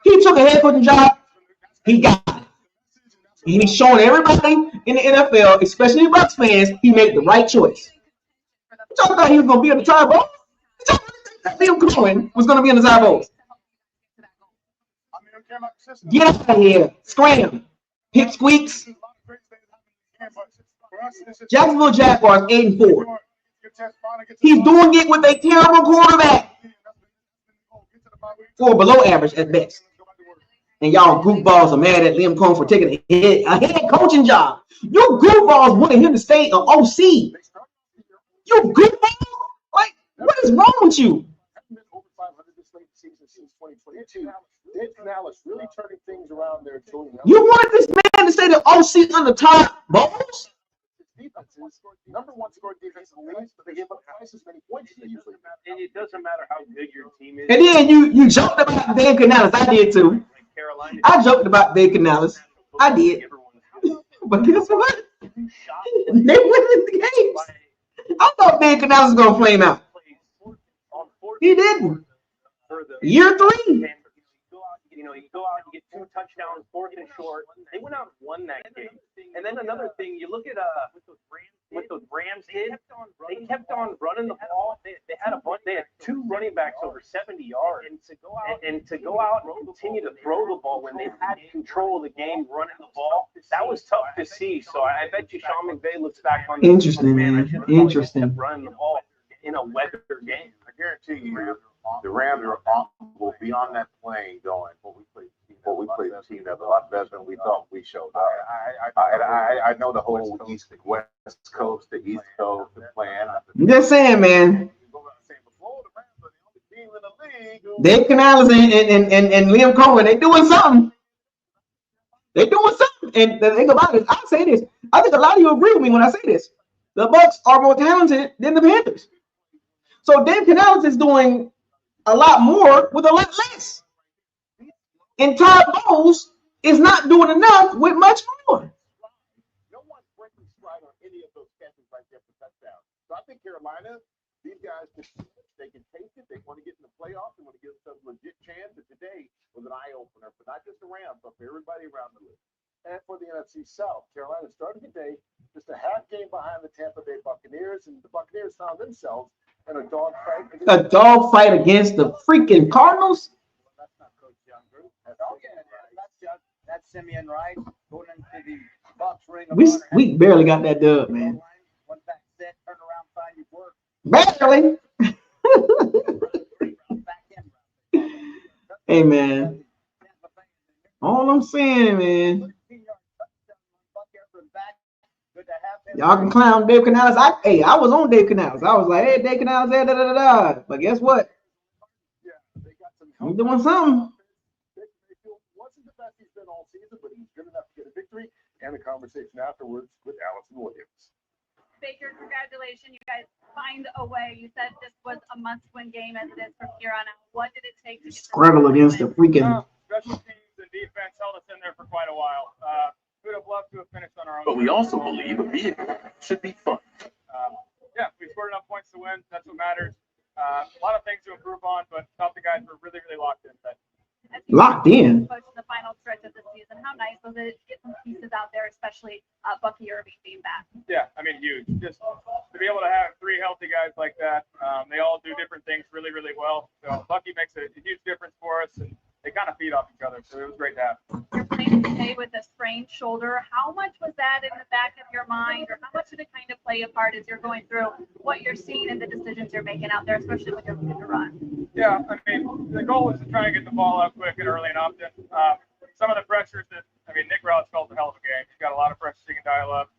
[SPEAKER 3] He took a head coaching job. He got it. And he's showing everybody in the NFL, especially Bucs fans, he made the right choice. You talking about he was going to be in the tie bowl? Liam Cohen was going to be in the tie bowl. Get out of here. Scram. Pick squeaks. Jacksonville Jaguars 8-4. He's doing it with a terrible quarterback. Or below average at best. And y'all goofballs are mad at Liam Cohen for taking a head coaching job. You goofballs wanted him to stay an OC. You goofballs? Like, what is wrong with you? You wanted this man to stay the OC on the top bowls?
[SPEAKER 18] Number one scored defense in the league, but they gave up twice as many points as they usually do. And it doesn't matter how good your team is.
[SPEAKER 3] And then you joked about Dave Canales. I did too. I joked about Dave Canales. I did. But guess what? They win the games. I thought Dave Canales was going to flame out. He didn't. Year 3.
[SPEAKER 18] You go out, you get 2 touchdowns, 4th and short. They went out and won that game. And then another thing, you look at what those Rams did. They kept on running the ball. They had a bunch. They had 2 running backs over 70 yards. And to go out and continue to throw the ball when they had control of the game, running the ball, that was tough to see. So I bet you Sean McVay looks back on.
[SPEAKER 3] Interesting, man. Interesting.
[SPEAKER 18] Running the ball in a weather game.
[SPEAKER 9] I guarantee you, the Rams will be on that plane going, we played a team that's a lot better than we thought we showed up. I know the whole West Coast, the East Coast, the plan.
[SPEAKER 3] I'm just saying, man. Dave Canales and Liam Cohen, they doing something. They doing something. And the thing about it, I'll say this. I think a lot of you agree with me when I say this. The Bucs are more talented than the Panthers. So Dave Canales is doing a lot more with a lot less. And Todd Bowles is not doing enough with much more.
[SPEAKER 9] No one's breaking stride on any of those catches right there for touchdowns. So I think Carolina, these guys, they can taste it. They want to get in the playoffs. They want to give themselves a legit chance. And today was an eye-opener for not just the Rams, but for everybody around the league.
[SPEAKER 13] And for the NFC South, Carolina started the day just a half game behind the Tampa Bay Buccaneers, and the Buccaneers found themselves in a dogfight.
[SPEAKER 3] A dogfight against the freaking Cardinals?
[SPEAKER 10] That's not Coach Young Group. That's Simeon Wright going into the Bucs ring.
[SPEAKER 3] We barely got that dub, man.
[SPEAKER 10] One back set, turn around, find your work.
[SPEAKER 3] Barely. Hey, man. All I'm saying, man. Y'all can clown Dave Canales. I was on Dave Canales. I was like, hey, Dave Canales, da. But guess what? I'm doing something.
[SPEAKER 13] Wasn't the best he's been all season, but he's good enough to get a victory. And the conversation afterwards with Allison Williams.
[SPEAKER 14] Baker, congratulations. You guys find a way. You said this was a must-win game as it is from here on out. What did it take to get
[SPEAKER 3] Scrabble against the freaking.
[SPEAKER 1] Special teams and defense held us in there for quite a while. We'd have loved to have finished on our own.
[SPEAKER 8] But we also believe a vehicle should be fun.
[SPEAKER 1] Yeah, we scored enough points to win. That's what matters. A lot of things to improve on, but thought the guys were really, really locked in.
[SPEAKER 3] Locked in.
[SPEAKER 14] Push the final stretch of the season. How nice was it to get some pieces out there, especially Bucky Irving being back?
[SPEAKER 1] Yeah, I mean, huge. Just to be able to have three healthy guys like that. They all do different things really, really well. So Bucky makes a huge difference for us, and they kind of feed off each other. So it was great to have.
[SPEAKER 14] You're playing today with a sprained shoulder. How much was that in the back of your mind, or how much did it kind of play a part as you're going through what you're seeing and the decisions you're making out there, especially when you're looking to run?
[SPEAKER 1] Yeah, I mean, the goal is to try and get the ball out quick and early and often. Some of the pressures Nick Roush felt a hell of a game. He's got a lot of pressures he can dial up.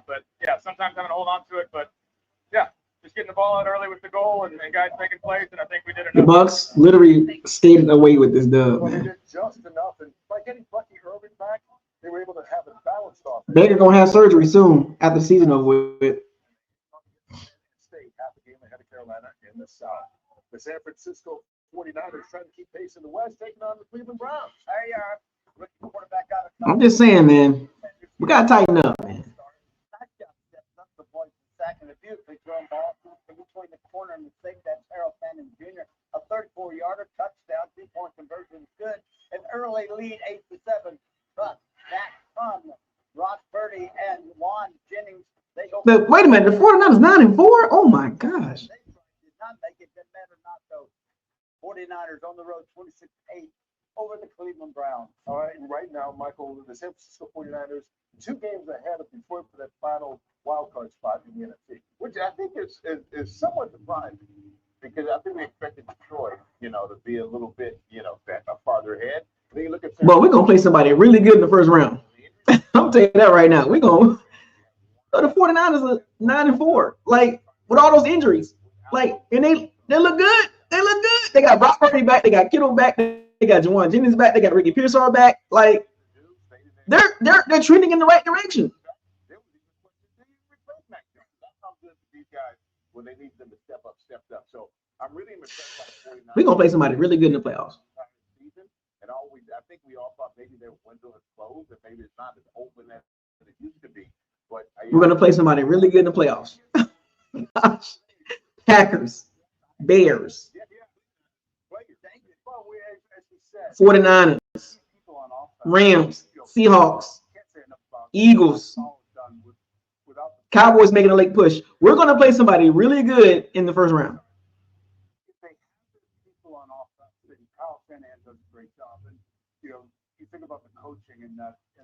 [SPEAKER 1] But yeah, sometimes having to hold on to it. But yeah, just getting the ball out early with the goal and guys making plays, and I think we did enough.
[SPEAKER 3] The Bucs literally stayed away with this dub,
[SPEAKER 13] Well, they
[SPEAKER 3] man.
[SPEAKER 13] did just enough, and by getting Bucky Irving back, they were able to have it balanced off.
[SPEAKER 3] Baker gonna have surgery soon after the season over with.
[SPEAKER 13] State half a game ahead of Carolina in the South. The San Francisco 49ers trying to keep pace in the West, taking on the Cleveland Browns.
[SPEAKER 10] There you are. Rookie quarterback out of
[SPEAKER 3] I'm just saying, man. We gotta tighten up, man.
[SPEAKER 10] the point second. A beautifully thrown ball between the corner and the safety. That's Harold Fannin Jr. A 34-yarder touchdown. 3-point conversion is good. An early lead, 8-7. But that from Ross Purdy and Juan Jennings. They go.
[SPEAKER 3] But wait a minute, the 49ers 9-4? Oh my gosh.
[SPEAKER 10] They did not make it. Didn't matter not though. 49ers on the road, 26-8 over the Cleveland Browns.
[SPEAKER 13] All right, and right now, Michael, the San Francisco 49ers, 2 games ahead of Detroit for that final wild card spot in the NFC, which I think is somewhat surprising because I think we expected Detroit, to be a little bit, farther ahead. Then you look at
[SPEAKER 3] Well, we're gonna play somebody really good in the first round. I'm telling you that right now. We're gonna. The 49ers are 9-4. Like with all those injuries, and they look good. They look good. They got Brock Purdy back. They got Kittle back. They got Juwan Jennings back. They got Ricky Pearsall back. Like they're trending in the right direction.
[SPEAKER 13] When they need them to step up, stepped up. So I'm really impressed by the 49ers.
[SPEAKER 3] We're gonna play somebody really good in the playoffs.
[SPEAKER 13] And I think we all thought maybe their window is closed, and maybe it's not as open as it used to be. But
[SPEAKER 3] We're gonna play somebody really good in the playoffs. Gosh. Packers, Bears, 49ers, Rams, Seahawks, Eagles, Cowboys making a late push. We're going to play somebody really good in the first round.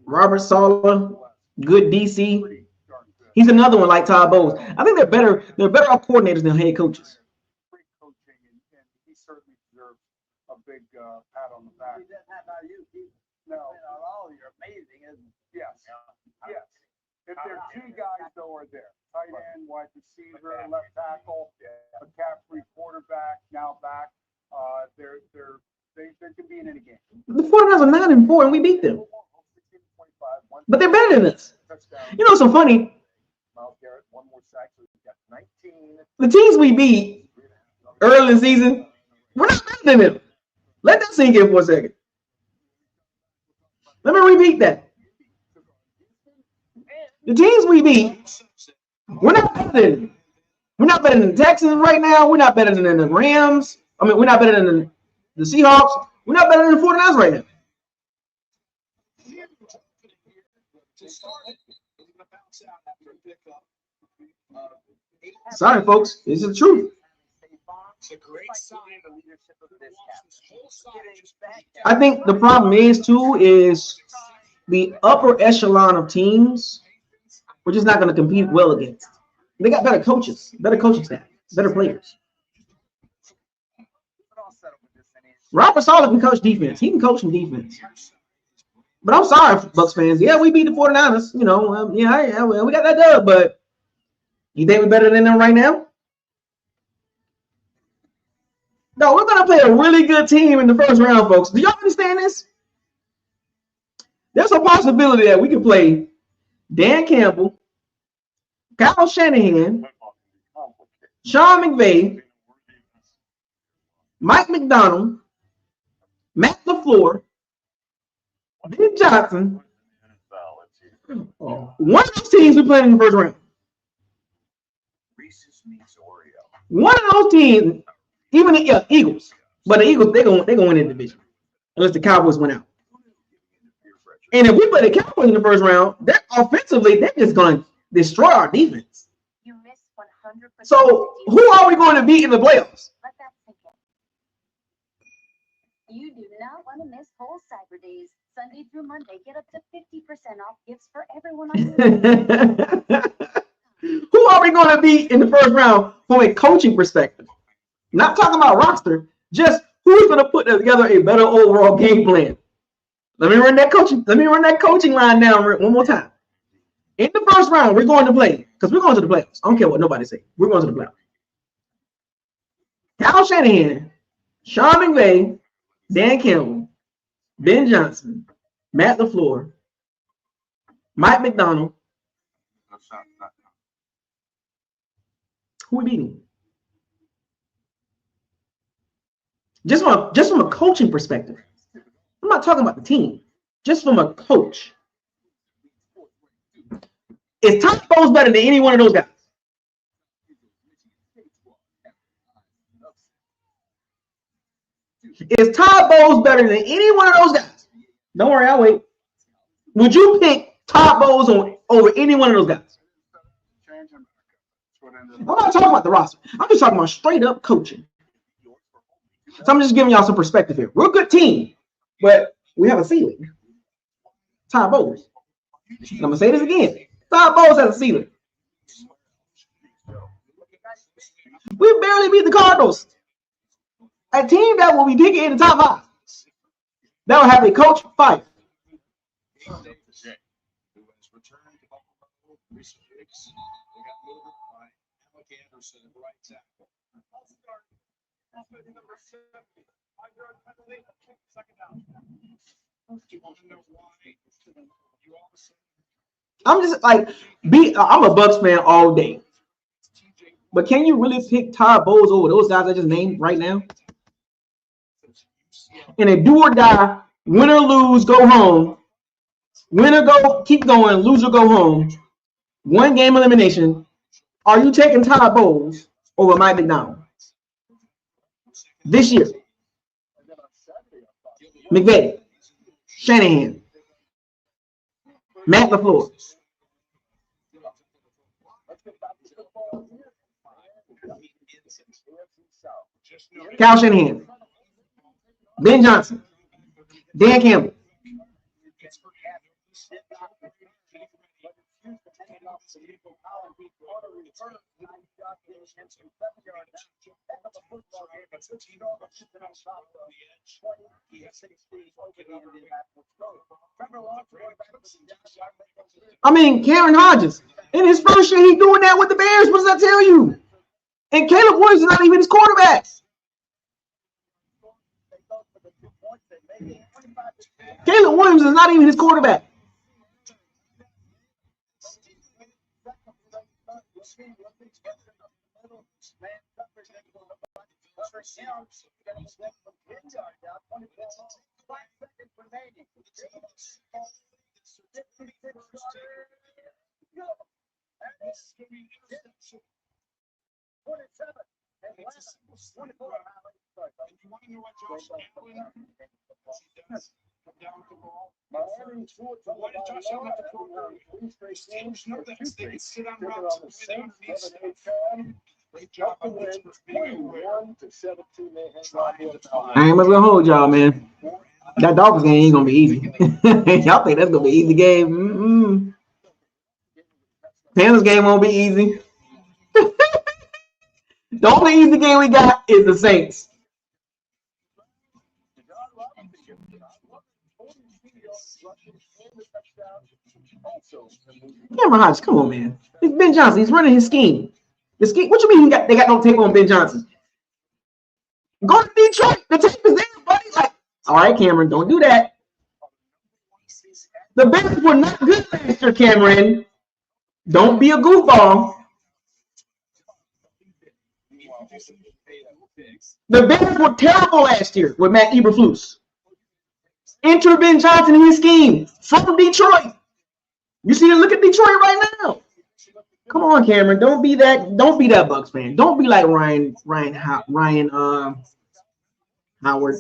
[SPEAKER 3] Robert Saleh, good DC. He's another one like Todd Bowles. I think they're better off coordinators than head coaches.
[SPEAKER 13] He certainly deserves a big pat on the back.
[SPEAKER 10] He doesn't have how you keep. No, all you're amazing, isn't it?
[SPEAKER 13] Yes. Yes. If there are 2 guys though are there, tight end, wide receiver, left tackle, McCaffrey, quarterback, now back. They can be in any game.
[SPEAKER 3] The 49ers are 9-4 and we beat them. But they're better than us. You know, so funny.
[SPEAKER 13] Miles Garrett, 1 more sack, so he's got 19.
[SPEAKER 3] The teams we beat early in the season, we're not better than them. Let that sink in for a second. Let me repeat that. The teams we beat, we're not better than them. We're not better than the Texans right now. We're not better than the Rams. I mean, we're not better than the Seahawks. We're not better than the 49ers right now. Sorry, folks. This is the truth. I think the problem is, too, is the upper echelon of teams we're just not going to compete well against. They got better coaches, better coaching staff, better players. Robert Saleh can coach defense. He can coach some defense. But I'm sorry, Bucs fans. Yeah, we beat the 49ers. You know, we got that dub, but you think we're better than them right now? No, we're going to play a really good team in the first round, folks. Do y'all understand this? There's a possibility that we can play Dan Campbell, Kyle Shanahan, Sean McVay, Mike McDonald, Matt LaFleur, Ben Johnson. One of those teams we played in the first round. One of those teams, even the Eagles, but the Eagles they're gonna win the division unless the Cowboys win out. And if we play the Cowboys in the first round, they're offensively they're just gonna destroy our defense.
[SPEAKER 5] You missed 100%.
[SPEAKER 3] So who are we going to beat in the playoffs?
[SPEAKER 5] Let that sink in. You do not want to miss whole Cyber Days. Sunday through Monday, get up to 50% off gifts for everyone on
[SPEAKER 3] Who are we going to beat in the first round from a coaching perspective? Not talking about roster, just who's going to put together a better overall game plan. Let me run that coaching line down one more time. In the first round, we're going to play because we're going to the playoffs. I don't care what nobody say. We're going to the playoffs. Kyle Shanahan, Sean McVay, Dan Campbell, Ben Johnson, Matt LaFleur, Mike McDonald. Who we beating? Just from a coaching perspective. I'm not talking about the team. Just from a coach. Is Todd Bowles better than any one of those guys? Is Todd Bowles better than any one of those guys? Don't worry, I'll wait. Would you pick Todd Bowles over any one of those guys? I'm not talking about the roster. I'm just talking about straight up coaching. So I'm just giving y'all some perspective here. We're a good team, but we have a ceiling. Todd Bowles. And I'm gonna say this again. Todd Bowles has a ceiling. We barely beat the Cardinals. A team that will be picking in the top 5. That will have a coach fight. I'm just like, I'm a Bucs fan all day. But can you really pick Todd Bowles over those guys I just named right now? In a do or die, win or lose, go home. Win or go, keep going, lose or go home. One game elimination. Are you taking Todd Bowles over Mike McDonald this year? McVay, Shanahan, Matt LaFleur. Kyle Shanahan, Ben Johnson, Dan Campbell. I mean, Karen Hodges, in his first year, he's doing that with the Bears. What does that tell you? And Caleb Williams is not even his quarterback. Caleb Williams is not even his quarterback.
[SPEAKER 13] Miami threw it to the touchdown after teams know that they can sit on routes with 7-8 Great job by Pittsburgh being aware.
[SPEAKER 3] I ain't gonna hold y'all, man. That Dolphins game ain't gonna be easy. Y'all think that's gonna be an easy game? Mm-mm. Panthers game won't be easy. The only easy game we got is the Saints. Cameron Hodges, come on, man. It's Ben Johnson. He's running his scheme. The scheme. What you mean they got no tape on Ben Johnson? Go to Detroit. The tape is there, buddy. Like, all right, Cameron, don't do that. The Bears were not good last year, Cameron. Don't be a goofball. The Bears were terrible last year with Matt Eberflus. Enter Ben Johnson in his scheme from Detroit. You see, look at Detroit right now. Come on, Cameron. Don't be that Bucs fan. Don't be like Ryan Howard,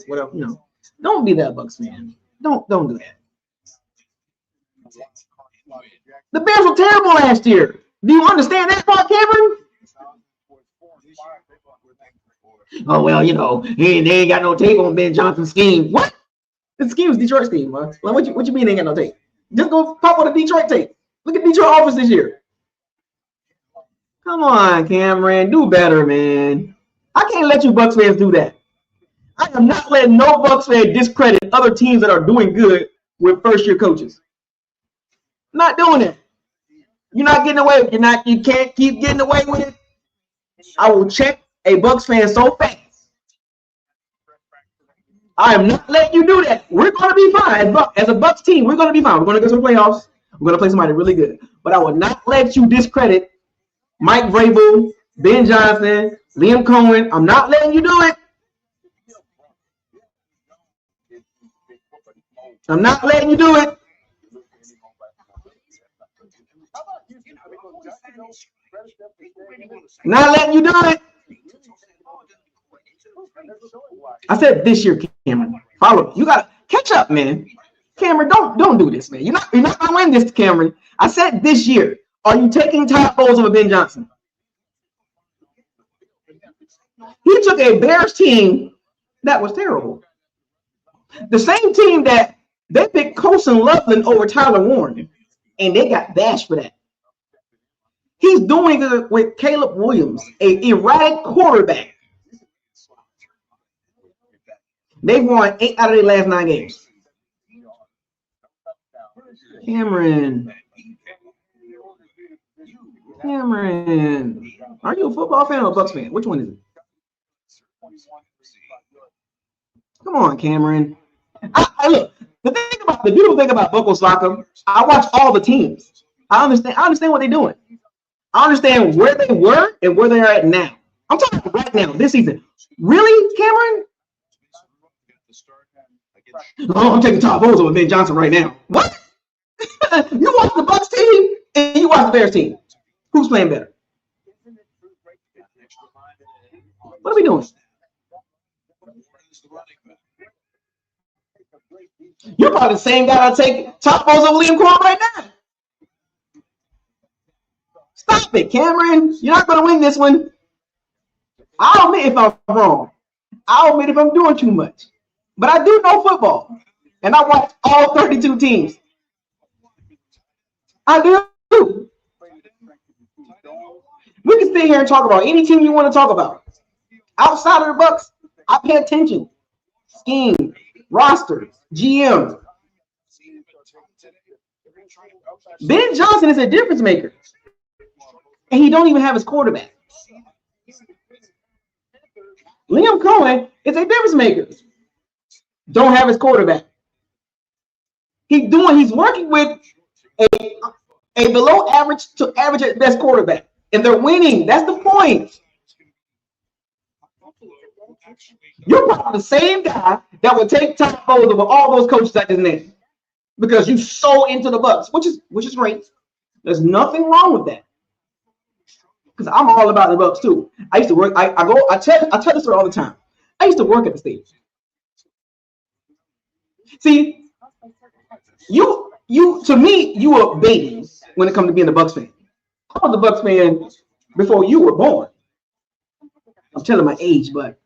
[SPEAKER 3] whatever. You know, don't be that Bucs fan. Don't do that. The Bears were terrible last year. Do you understand that part, Cameron? Oh well, you know, they ain't got no tape on Ben Johnson's scheme. What? The scheme is Detroit's scheme, man. Like, what you mean they ain't got no tape? Just go pop on the Detroit tape. Look at Detroit offense this year. Come on, Cameron. Do better, man. I can't let you Bucs fans do that. I am not letting no Bucs fan discredit other teams that are doing good with first-year coaches. Not doing it. You're not getting away with it. You can't keep getting away with it. I will check a Bucs fan so fast. I am not letting you do that. We're going to be fine. As a Bucs team, we're going to be fine. We're going to go to the playoffs. We're going to play somebody really good. But I will not let you discredit Mike Vrabel, Ben Johnson, Liam Cohen. I'm not letting you do it. I'm not letting you do it. Not letting you do it. I said this year, Cameron. Follow. You gotta catch up, man. Cameron, don't do this, man. You're not gonna win this, Cameron. I said this year. Are you taking top bowls over Ben Johnson? He took a Bears team that was terrible. The same team that they picked Colson Loveland over Tyler Warren, and they got bashed for that. He's doing it with Caleb Williams, an erratic quarterback. They've won 8 out of their last 9 games. Cameron, are you a football fan or a Bucs fan? Which one is it? Come on, Cameron. Look, the beautiful thing about Buckle Soccer, I watch all the teams. I understand what they're doing. I understand where they were and where they are at now. I'm talking right now, this season. Really, Cameron? Oh, I'm taking top bowls over Ben Johnson right now. What? You watch the Bucs team and you watch the Bears team. Who's playing better? What are we doing? You're probably the same guy that take top bowls over Liam Cohen right now. Stop it, Cameron. You're not going to win this one. I'll admit if I'm wrong. I'll admit if I'm doing too much. But I do know football. And I watch all 32 teams. I do. We can sit here and talk about any team you want to talk about. Outside of the Bucs, I pay attention. Scheme, roster, GM. Ben Johnson is a difference maker. And he don't even have his quarterback. Liam Cohen is a difference maker. Don't have his quarterback. He's working with a below average to average at best quarterback. And they're winning. That's the point. You're probably the same guy that would take top bowls over all those coaches I just named. Because you're so into the Bucs, which is great. There's nothing wrong with that. Because I'm all about the Bucs too. I used to work. I tell this story all the time. I used to work at the stadium. See, To me, you were babies when it comes to being a Bucs fan. I was a Bucs fan before you were born. I'm telling my age, but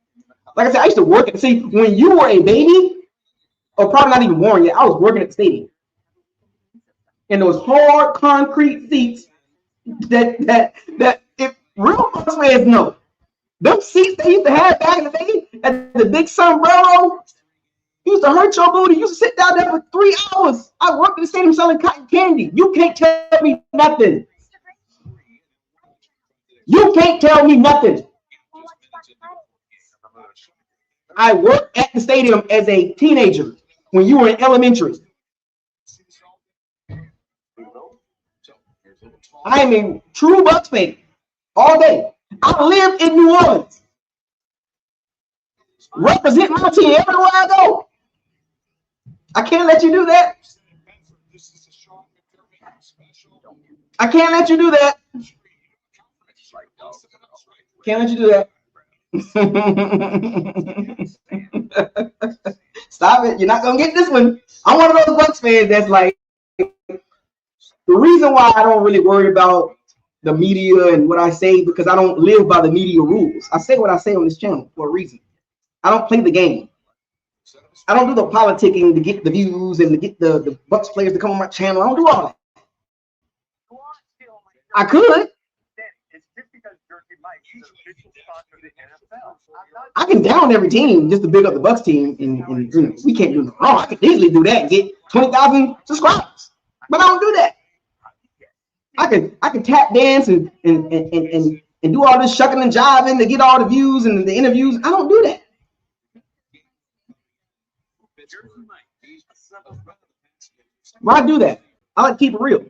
[SPEAKER 3] like I said, I used to work at. See, when you were a baby, or probably not even born yet, I was working at the stadium. And those hard concrete seats that if real Bucs fans know, them seats they used to have back in the day at the big sombrero used to hurt your booty. You used to sit down there for 3 hours. I worked at the stadium selling cotton candy. You can't tell me nothing. You can't tell me nothing. I worked at the stadium as a teenager when you were in elementary. I am a true Bucs fan all day. I live in New Orleans. Represent my team everywhere I go. I can't let you do that. I can't let you do that. Can't let you do that. Stop it. You're not going to get this one. I'm one of those Bucs fans that's like, the reason why I don't really worry about the media and what I say, because I don't live by the media rules. I say what I say on this channel for a reason. I don't play the game. I don't do the politicking to get the views and to get the Bucs players to come on my channel. I don't do all that. I could. I can down every team just to big up the Bucs team, and you know, we can't do no wrong. I could easily do that and get 20,000 subscribers, but I don't do that. I can tap dance and do all this shucking and jiving to get all the views and the interviews. I don't do that. Why do that? I like to keep it real. You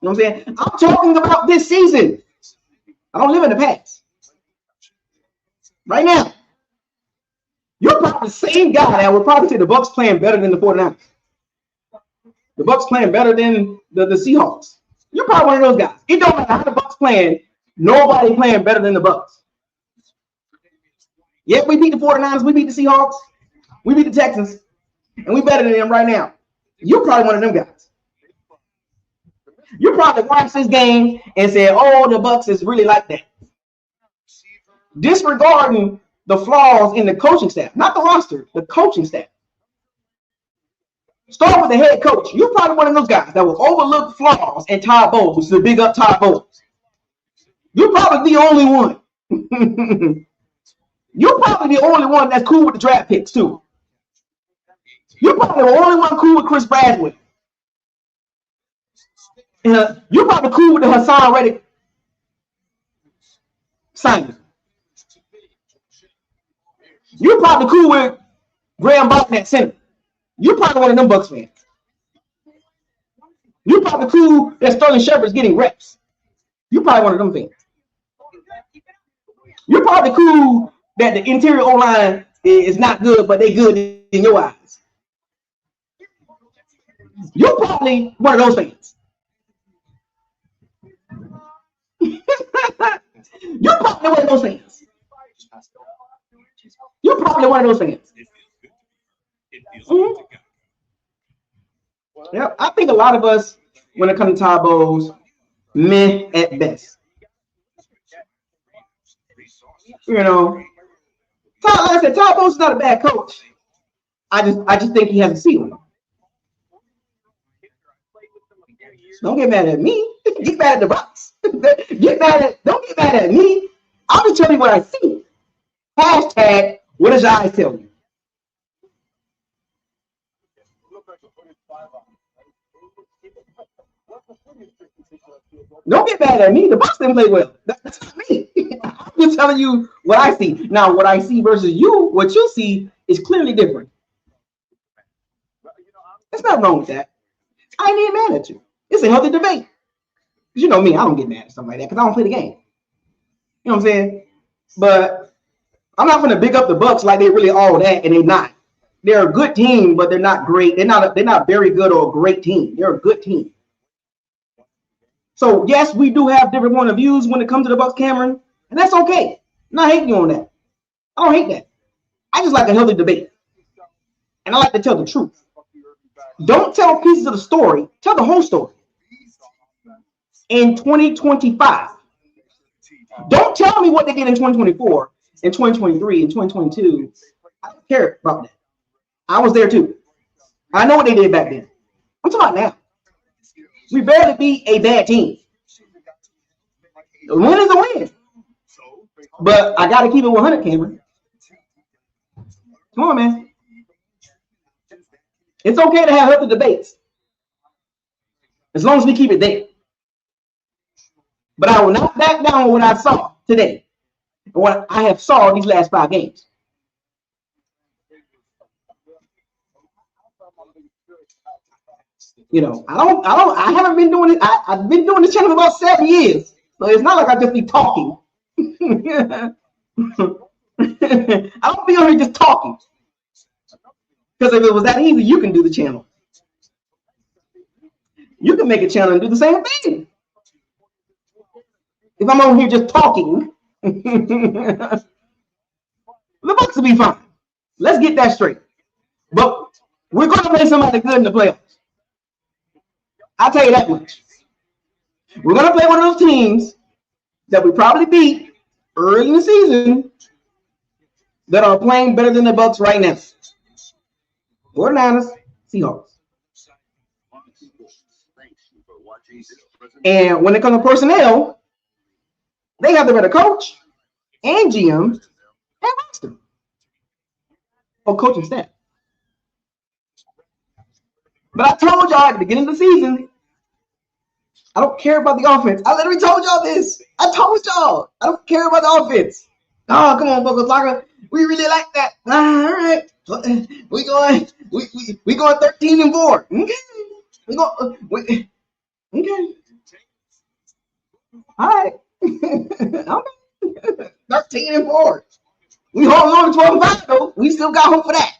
[SPEAKER 3] know what I'm saying? I'm talking about this season. I don't live in the past. Right now, you're probably the same guy that would probably say the Bucs playing better than the 49ers. The Bucs playing better than the Seahawks. You're probably one of those guys. It don't matter how the Bucs playing. Nobody playing better than the Bucs. Yep, we beat the 49ers. We beat the Seahawks. We beat the Texans. And we better than them right now. You're probably one of them guys. You probably watched this game and said, oh, the Bucs is really like that. Disregarding the flaws in the coaching staff. Not the roster, the coaching staff. Start with the head coach. You're probably one of those guys that will overlook flaws and Todd Bowles to big up Todd Bowles. You're probably the only one. You're probably the only one that's cool with the draft picks, too. You're probably the only one cool with Chris Bradley. You're probably cool with the Hassan Reddick signing. You're probably cool with Graham Barton at center. You're probably one of them Bucs fans. You're probably cool that Sterling Shepard's getting reps. You're probably one of them fans. You're probably cool that the interior O-line is not good, but they good in your eyes. You're probably one of those fans. You're probably one of those fans. You're probably one of those fans. Mm-hmm. Yeah, I think a lot of us, when it comes to Todd Bowles, meh at best. You know, like I said, Todd Bowles is not a bad coach. I just think he has a ceiling. Don't get mad at me. Get mad at the Bucs. Don't get mad at me. I'll just tell you what I see. Hashtag, what does your eyes tell you? Don't get mad at me. The Bucs didn't play well. That's not me. I'm just telling you what I see. Now, what I see versus you, what you see is clearly different. There's nothing wrong with that. I ain't even mad at you. It's a healthy debate. You know me, I don't get mad at something like that because I don't play the game. You know what I'm saying? But I'm not going to big up the Bucs like they really all that, and they're not. They're a good team, but they're not great. They're not very good or a great team. They're a good team. So yes, we do have different point of views when it comes to the Bucs, Cameron, and that's okay. I'm not hating you on that. I don't hate that. I just like a healthy debate, and I like to tell the truth. Don't tell pieces of the story. Tell the whole story. In 2025. Don't tell me what they did in 2024, in 2023, in 2022. I don't care about that. I was there too. I know what they did back then. I'm talking about now. We barely beat a bad team. A win is a win. But I got to keep it 100, Cameron. Come on, man. It's okay to have healthy debates, as long as we keep it there. But I will not back down on what I saw today and what I have saw these last 5 games. You know, I haven't been doing it. I've been doing this channel for about 7 years. So it's not like I just be talking. I don't be on here just talking. Because if it was that easy, you can do the channel. You can make a channel and do the same thing. If I'm on here just talking, the Bucs will be fine. Let's get that straight. But we're going to play somebody good in the playoffs. I'll tell you that much. We're going to play one of those teams that we probably beat early in the season that are playing better than the Bucs right now. 49ers, Seahawks. And when it comes to personnel, they have the better coach and GM and roster or coaching staff. But I told y'all at the beginning of the season, I don't care about the offense. I literally told y'all this. I told y'all I don't care about the offense. Oh, come on, Buckles Locker. We really like that. All right. We going 13-4. Okay. Okay. All right. 13-4. We hold on to 12-5 though. We still got hope for that.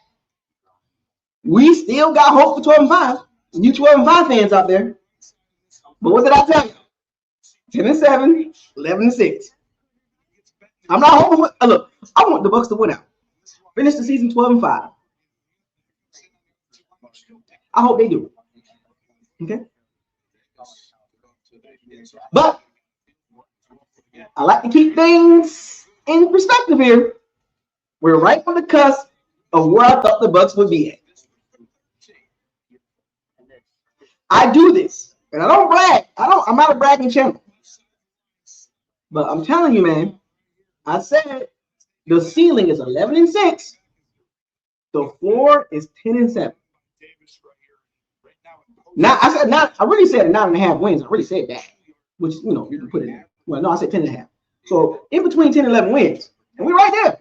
[SPEAKER 3] We still got hope for 12-5. You 12-5 fans out there. But what did I tell you? 10-7, 11-6. I'm not hoping for, look, I want the Bucs to win out. Finish the season 12-5. I hope they do. Okay? But I like to keep things in perspective here. We're right on the cusp of where I thought the Bucs would be at. I do this, and I don't brag. I'm not a bragging channel. But I'm telling you, man, I said the ceiling is 11-6. The floor is 10-7. Now I said not. I really said 9.5 wins. I really said that, which you know you can put it in. Well, no, I said 10.5. So in between 10 and 11 wins, and we're right there.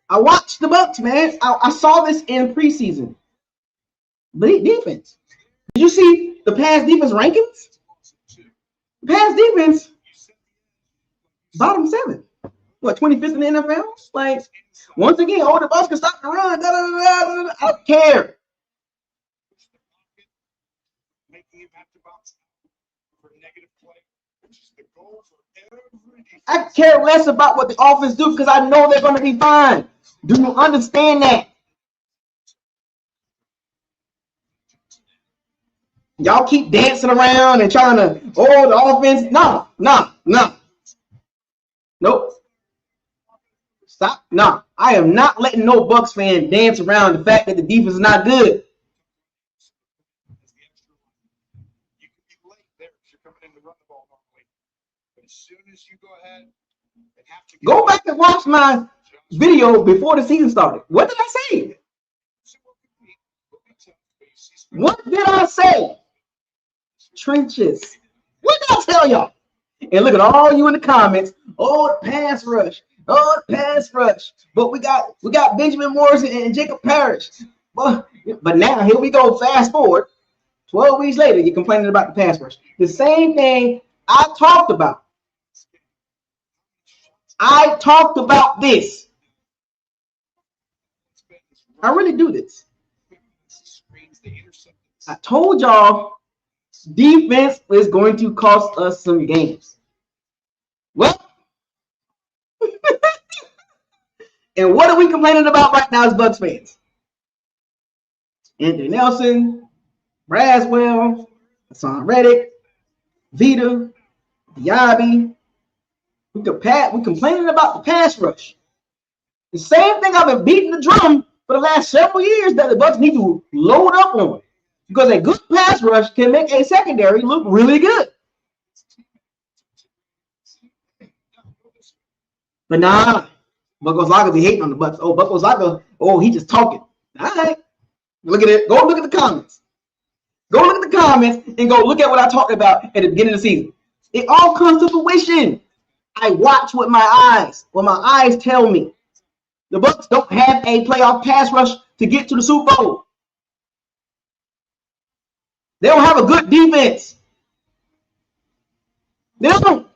[SPEAKER 3] I watched the Bucs, man. I saw this in preseason. But defense. Did you see the pass defense rankings? Pass defense, bottom 7. What, 25th in the NFL? Like, once again, all the Bucs can stop the run. I don't care. I care less about what the offense do because I know they're going to be fine. Do you understand that? Y'all keep dancing around and trying to, the offense. No. Nope. Stop. No. I am not letting no Bucs fan dance around the fact that the defense is not good. Go back and watch my video before the season started. What did I say? What did I say? Trenches. What did I tell y'all? And look at all you in the comments. Oh, the pass rush. Oh, the pass rush. But we got Benjamin Morrison and Jacob Parrish. But now here we go. Fast forward. 12 weeks later, you're complaining about the pass rush. The same thing I talked about. I talked about this. I really do this. I told y'all defense is going to cost us some games. Well, And what are we complaining about right now as Bucs fans? Anthony Nelson, Braswell, Hassan Reddick, Vita, Diaby. We complaining about the pass rush. The same thing I've been beating the drum for the last several years that the Bucs need to load up on. Because a good pass rush can make a secondary look really good. But nah, Buck Ozlaka be hating on the Bucs. Oh, Buck Ozlaka, he just talking. All right. Look at it. Go look at the comments. Go look at the comments and go look at what I talked about at the beginning of the season. It all comes to fruition. I watch with my eyes. What my eyes tell me. The Bucs don't have a playoff pass rush to get to the Super Bowl. They don't have a good defense. They don't.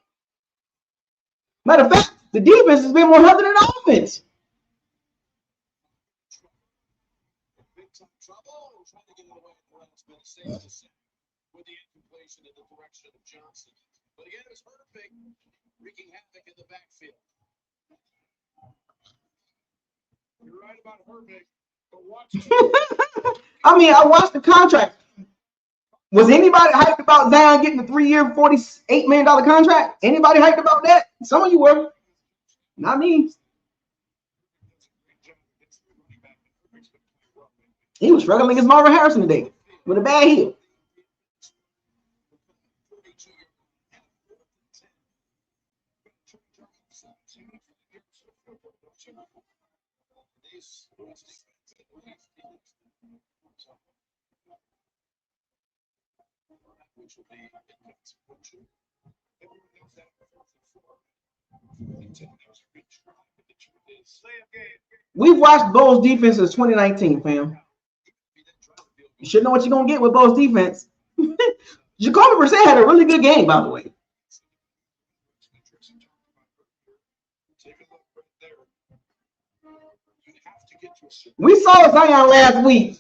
[SPEAKER 3] Matter of fact, the defense has been more healthy than the offense.
[SPEAKER 13] With the incompletion in the direction of Johnson. But again, it was perfect, wreaking havoc in the backfield. You're right about Herbig, but watch.
[SPEAKER 3] I mean, I watched the contract. Was anybody hyped about Zion getting a 3-year, $48 million contract? Anybody hyped about that? Some of you were. Not me. He was struggling against Marvin Harrison today with a bad heel. We've watched Bo's defense since 2019, fam. You should know what you're going to get with Bo's defense. Jacoby Brissett had a really good game, by the way. We saw Zion last week,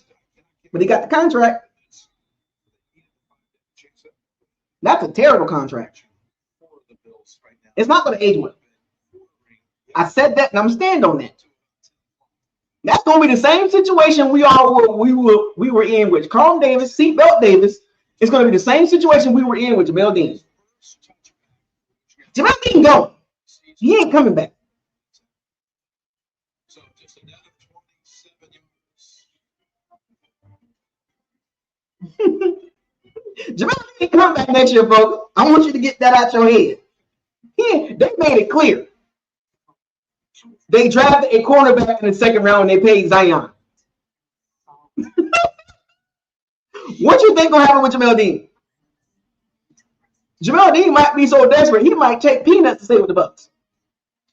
[SPEAKER 3] but he got the contract. That's a terrible contract. It's not going to age well. I said that, and I'm standing on that. That's going to be the same situation we were in with Carlton Davis, Seatbelt Davis. It's going to be the same situation we were in with Jamel Dean. Jamel Dean go. He ain't coming back. Jamel ain't coming back next year, folks. I want you to get that out your head. Yeah, they made it clear. They drafted a cornerback in the second round and they paid Zion. What you think gonna happen with Jamel Dean? Jamel Dean might be so desperate, he might take peanuts to stay with the Bucs.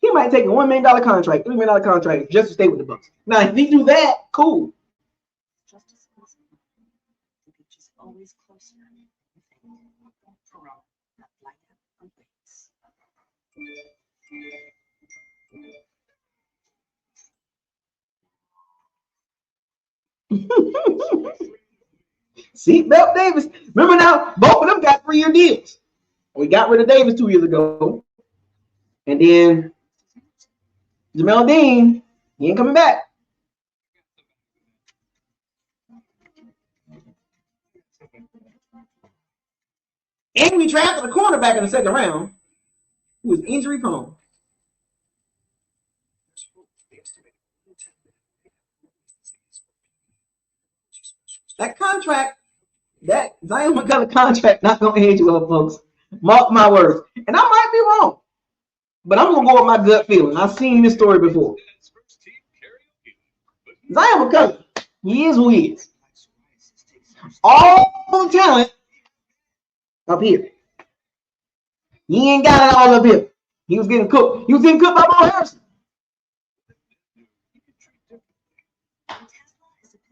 [SPEAKER 3] He might take a $1 million contract, $3 million contract just to stay with the Bucs. Now, if he do that, cool.
[SPEAKER 6] Always closer.
[SPEAKER 3] Seatbelt Davis. Remember now, both of them got 3-year deals. We got rid of Davis 2 years ago. And then Jamel Dean, he ain't coming back. And we drafted a cornerback in the second round who was injury prone. That contract, that Zion McCullough contract, not going to age well, folks. Mark my words. And I might be wrong, but I'm going to go with my gut feeling. I've seen this story before. Zion McCullough, he is who he is. All the talent up here. He ain't got it all up here. He was getting cooked. He was getting cooked by Bo Harrison.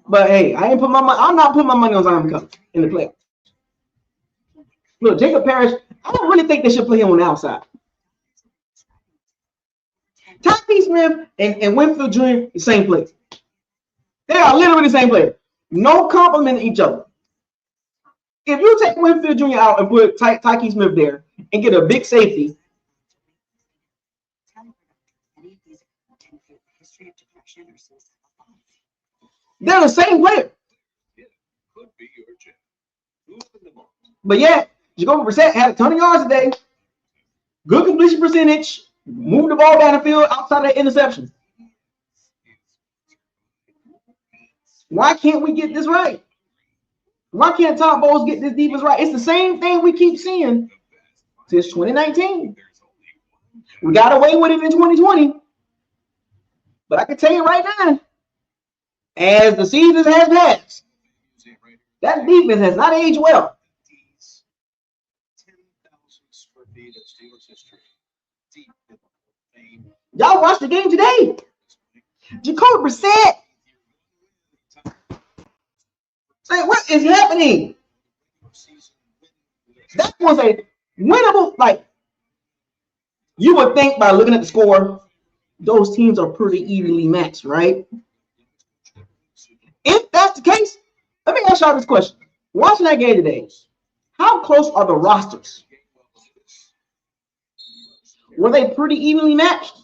[SPEAKER 3] But hey, I'm not putting my money on Zion McCullough in the playoffs. Look, Jacob Parrish, I don't really think they should play him on the outside. Tyree Smith and Winfield Jr., the same player. They are literally the same player. No compliment each other. If you take Winfield Jr. out and put Tyree Smith there and get a big safety, They're the same player. But yet, Jacoby Brissett had a ton of yards today. Good completion percentage. Moved the ball down the field outside of that interception. Why can't we get this right? Why can't Todd Bowles get this defense right? It's the same thing we keep seeing since 2019. We got away with it in 2020. But I can tell you right now, as the season has passed, that defense has not aged well. Y'all watched the game today. Jacoby Brissett. Say, what is happening? That was a winnable, like, you would think by looking at the score, those teams are pretty evenly matched, right? If that's the case, let me ask y'all this question. Watching that game today, how close are the rosters? Were they pretty evenly matched?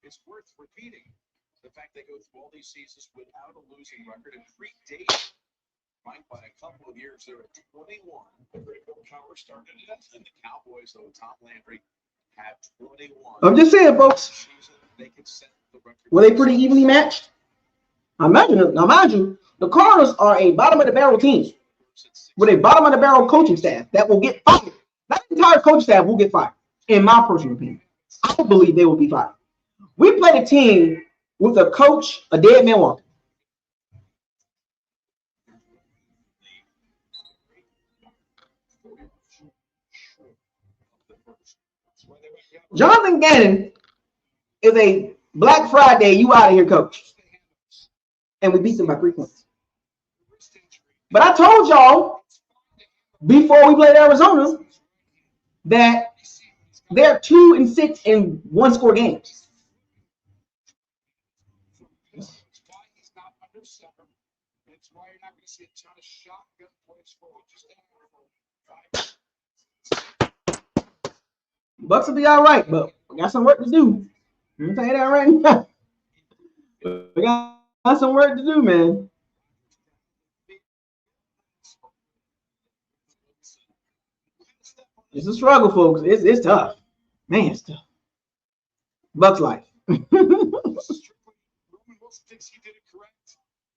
[SPEAKER 1] It's worth repeating. The fact they go through all these seasons without a losing record and predate Mike by a couple of years. They're at 21. The critical power started it, and the Cowboys, though, Tom Landry had 21.
[SPEAKER 3] I'm just saying, folks. Were they pretty evenly matched? Imagine, the Cardinals are a bottom of the barrel team with a bottom of the barrel coaching staff that will get fired. That entire coaching staff will get fired, in my personal opinion. I don't believe they will be fired. We played a team with a coach, a dead man walking. Jonathan Gannon is a Black Friday, you out of here coach. And we beat them by 3 points. But I told y'all before we played Arizona that they're 2-6 in one-score games. Bucs will be all right, but we got some work to do. Let me tell you that right now. We got some work to do, man. It's a struggle, folks. It's tough. Man, it's tough. Bucs life.
[SPEAKER 13] Roman Wilson thinks he did it correct.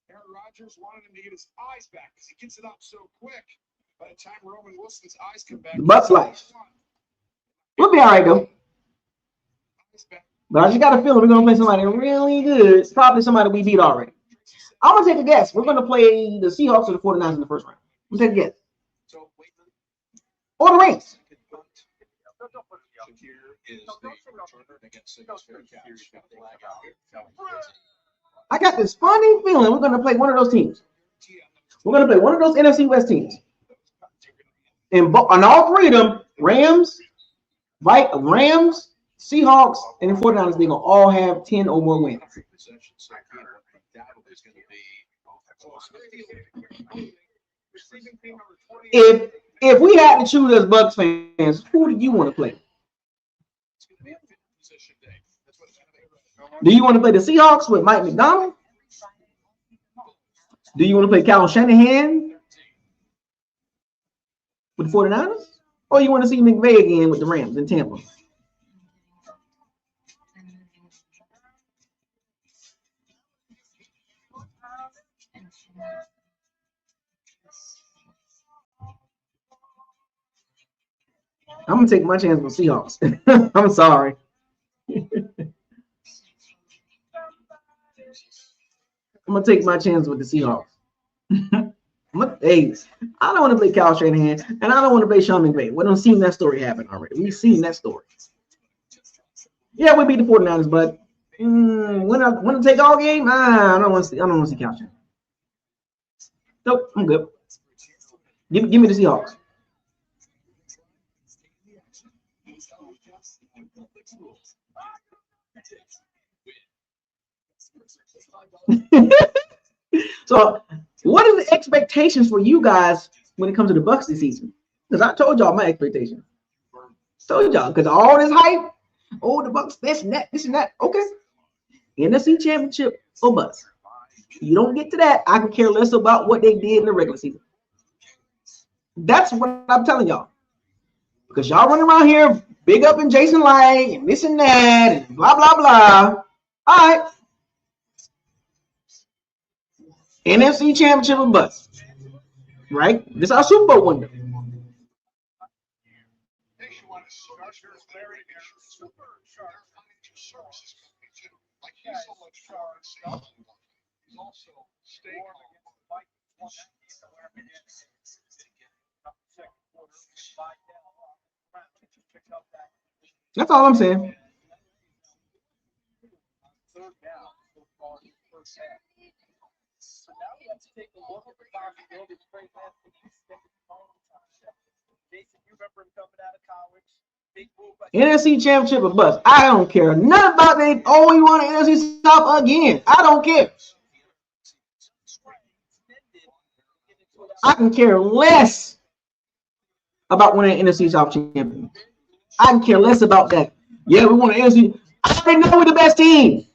[SPEAKER 13] Aaron Rodgers wanted him to get his eyes back because he gets it up so quick. By the time Roman Wilson's eyes come back,
[SPEAKER 3] Bucs life. We'll be all right, though. But I just got a feeling we're going to play somebody really good. It's probably somebody we beat already. I'm going to take a guess. We're going to play the Seahawks or the 49ers in the first round. I'm going to take a guess. Or the Rams. I got this funny feeling we're going to play one of those teams. We're going to play one of those NFC West teams. And all three of them, Rams, Seahawks, and the 49ers, they're going to all have 10 or more wins. If we had to choose as Bucs fans, who do you want to play? Do you want to play the Seahawks with Mike McDonald? Do you want to play Kyle Shanahan with the 49ers? Or you want to see McVay again with the Rams in Tampa? I'm going to take my chance with Seahawks. I'm sorry. I'm going to take my chance with the Seahawks. Hey, I don't want to play Kyle Shanahan, and I don't want to play Sean McVay. We don't seen that story happen already. We've seen that story. Yeah, we beat the 49ers, but when I take all game, I don't want to see Kyle Shanahan. Nope, I'm good. Give me the Seahawks. So, what are the expectations for you guys when it comes to the Bucs this season? Because I told y'all my expectations. Told y'all, because all this hype, Oh, the Bucs, this and that. Okay. NFC Championship or bust. You don't get to that, I can care less about what they did in the regular season. That's what I'm telling y'all. Because y'all running around here big up in Jason Light and this and that and blah, blah, blah. All right. NFC Championship or bust. Right? This is our Super Bowl window. That's all I'm saying. NFC Championship or bust. I don't care. None about that. Oh, you want an NFC South again? I don't care. I can care less about winning an NFC South champion. I can care less about that. Yeah, we want an NFC. I already know we're the best team.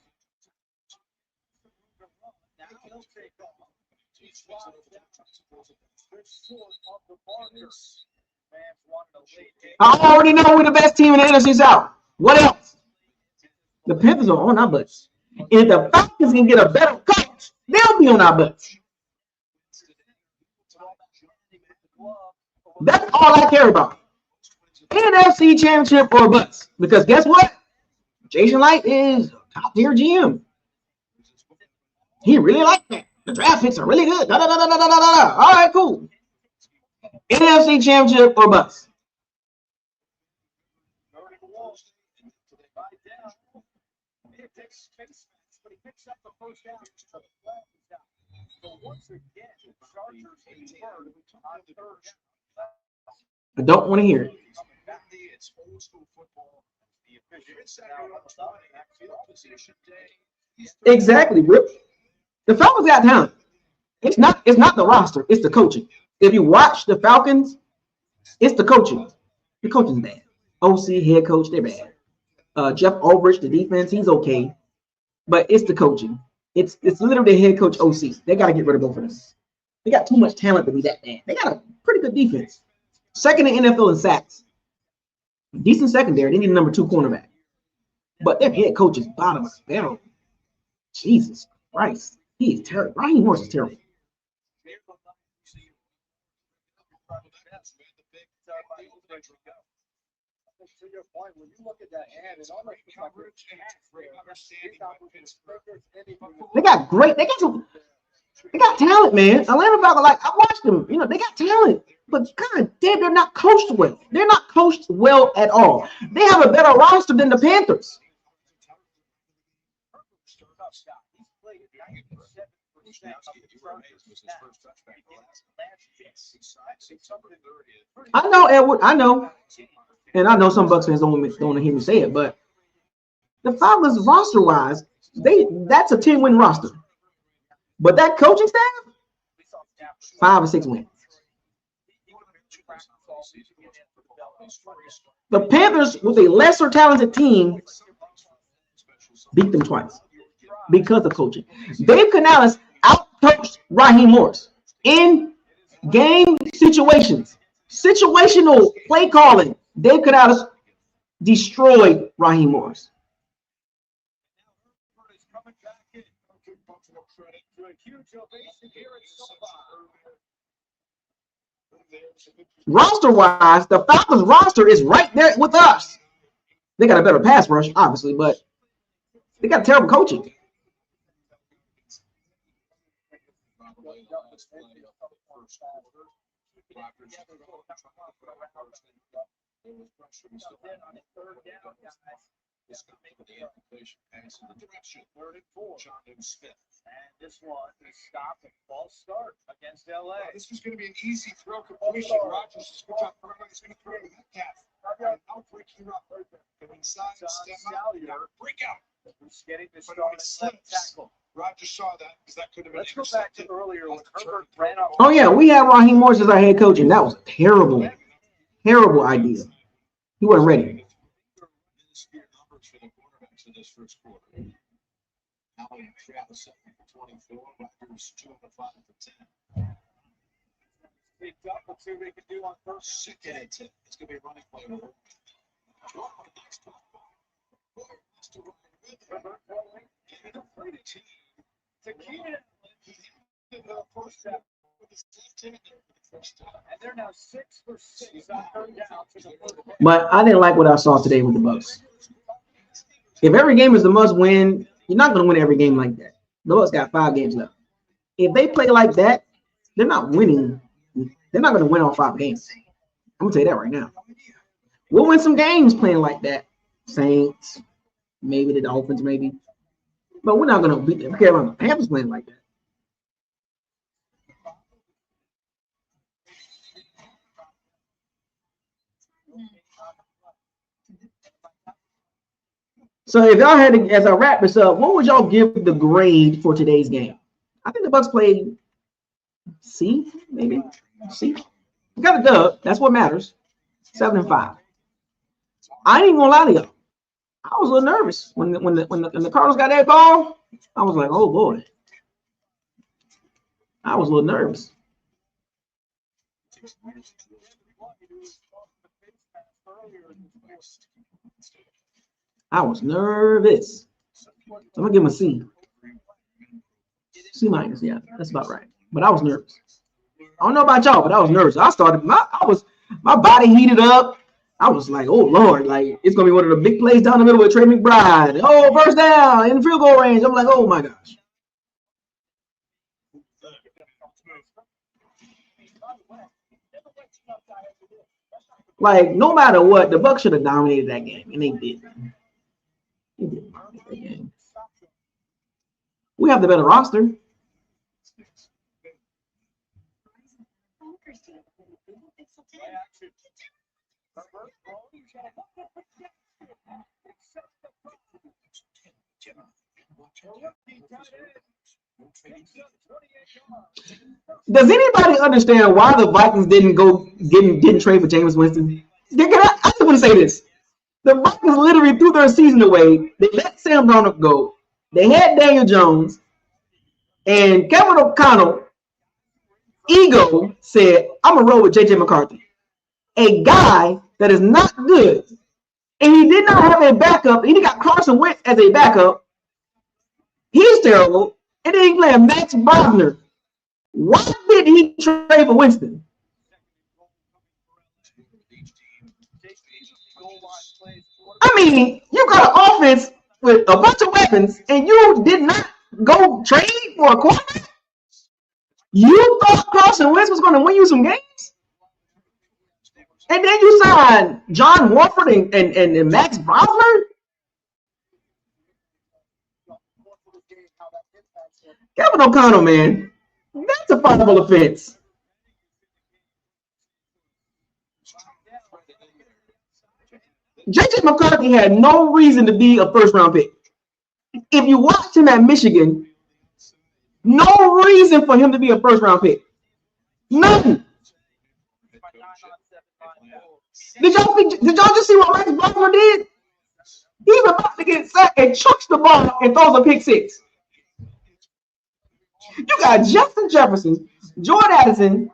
[SPEAKER 3] I already know we're the best team in the NFC South. What else? The Panthers are on our butts. And if the Falcons can get a better coach, they'll be on our butts. That's all I care about. NFC Championship or bust. Because guess what? Jason Light is top tier GM. He really liked that. The draft picks are really good. All right, cool. NFC Championship or bust. I don't want to hear it. Exactly, Rip. The Falcons got talent. It's not the roster, it's the coaching. If you watch the Falcons, it's the coaching. The coaching's bad. OC, head coach, they're bad. Jeff Ulbrich, the defense, he's okay. But it's the coaching. It's literally the head coach OC. They got to get rid of both of them. They got too much talent to be that bad. They got a pretty good defense. Second in NFL in sacks. Decent secondary. They need a number 2 cornerback. But their head coach is bottom of the barrel. Jesus Christ. He is terrible. Raheem Morris is terrible.
[SPEAKER 10] To your point, when you look at that hand, it almost coverage and great understanding.
[SPEAKER 3] They got talent, man. Atlanta Falcons, like I watched them, they got talent. But god damn, they're not coached well. They're not coached well at all. They have a better roster than the Panthers. I know, Edward. I know. And I know some Bucs fans don't want to hear me say it, but the Falcons roster-wise, that's a 10-win roster. But that coaching staff, 5 or 6 wins. The Panthers, with a lesser talented team, beat them twice because of coaching. Dave Canales out-coached Raheem Morris in game situations, situational play calling. Dave Canales destroyed Raheem Morris. Roster-wise, the Falcons roster is right there with us. They got a better pass rush, obviously, but they got terrible coaching.
[SPEAKER 10] And this one is stopped and false start against LA. This was going to be an easy throw completion. Rogers is good job. Everybody's going to throw to that calf. Outbreak here up. Inside, step out. Break out. He's getting this tackle. Rogers saw that because that could have been. Let's go back to earlier when Herbert ran off.
[SPEAKER 3] Oh yeah, we had Raheem Morris as our head coach, and that was a terrible idea. He wasn't ready.
[SPEAKER 13] for this first quarter. Allen and Travis up for 24. Rogers 2 of 5 for 10.
[SPEAKER 1] Let's see what we can do on first.
[SPEAKER 13] Second and 10. It's going to be a running play.
[SPEAKER 1] And they're now 6 for 6 on third down.
[SPEAKER 3] But I didn't like what I saw today with the Bucs. If every game is the must win, you're not going to win every game like that. The Bucs got 5 games left. If they play like that, they're not winning. They're not going to win all 5 games. I'm going to tell you that right now. We'll win some games playing like that. Saints, maybe the Dolphins, maybe. But we're not going to beat them. Carolina Panthers playing like that. So if y'all had to, as I wrap this up, what would y'all give the grade for today's game? I think the Bucs played C, maybe C. We got a dub. That's what matters. 7-5. I ain't gonna lie to y'all. I was a little nervous when the Cardinals got that ball. I was like, oh boy. I was a little nervous. I was nervous. I'm gonna give him a C. C minus, yeah, that's about right. But I was nervous. I don't know about y'all, but I was nervous. I started my body heated up. I was like, oh Lord, like it's gonna be one of the big plays down the middle with Trey McBride. Oh, first down in the field goal range. I'm like, oh my gosh. Like, no matter what, the Bucs should have dominated that game, and they did. They did dominate that game. We have the better roster. Does anybody understand why the Vikings didn't trade for Jameis Winston? I just want to say this. The Vikings literally threw their season away. They let Sam Darnold go. They had Daniel Jones. And Kevin O'Connell, ego, said, I'm going to roll with J.J. McCarthy. A guy that is not good. And he did not have a backup. He got Carson Wentz as a backup. He's terrible. And then he played Max Wagner. Why did he trade for Winston? I mean, you got an offense with a bunch of weapons, and you did not go trade for a quarterback? You thought Carson Wentz was going to win you some games? And then you signed John Warford and Max Wagner? Kevin O'Connell, man, that's a fireable offense. J.J. McCarthy had no reason to be a first-round pick. If you watched him at Michigan, no reason for him to be a first-round pick. None. Did y'all just see what Max Wagner did? He's about to get sacked and chucks the ball and throws a pick six. You got Justin Jefferson, Jordan Addison,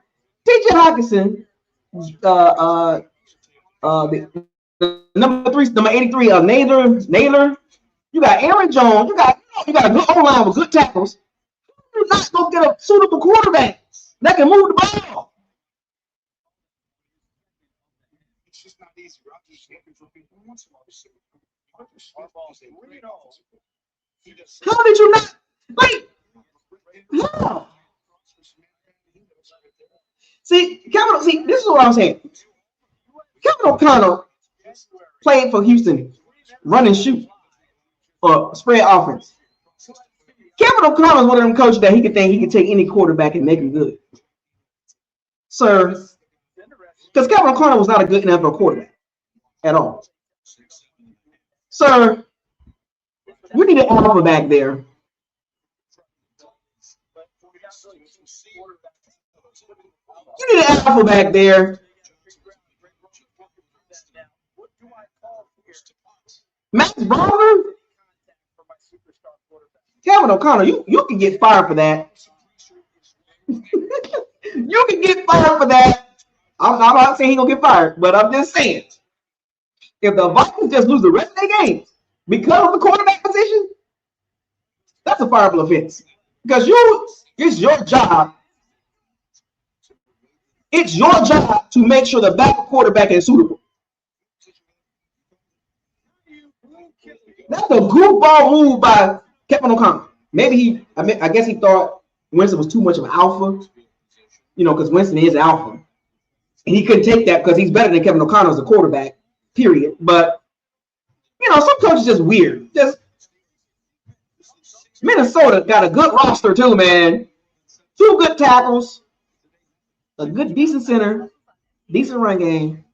[SPEAKER 3] T.J. Hawkinson, the number 83, Naylor. You got Aaron Jones. You got a good O-line with good tackles. You're not going to get a suitable quarterback that can move the ball.
[SPEAKER 13] It's just not easy. Rodgers looking for people who wants to
[SPEAKER 3] How did you not? Wait. No. See, this is what I'm saying. Kevin O'Connell played for Houston, run and shoot, or spread offense. Kevin O'Connell is one of them coaches that he could take any quarterback and make him good. Sir, because Kevin O'Connell was not a good NFL quarterback at all. Sir, we need an alpha back there. You need an alpha back there. Max Wagner? Kevin O'Connell, you can get fired for that. You can get fired for that. I'm not saying he's gonna get fired, but I'm just saying, if the Vikings just lose the rest of their games because of the quarterback position, that's a fireable offense. Because it's your job. It's your job to make sure the backup quarterback is suitable. That's a goofball move by Kevin O'Connell. Maybe I guess he thought Winston was too much of an alpha, because Winston is alpha. And he couldn't take that because he's better than Kevin O'Connell as a quarterback, period. But, some coaches just weird. Just Minnesota got a good roster too, man. 2 good tackles, a good, decent center, decent run game,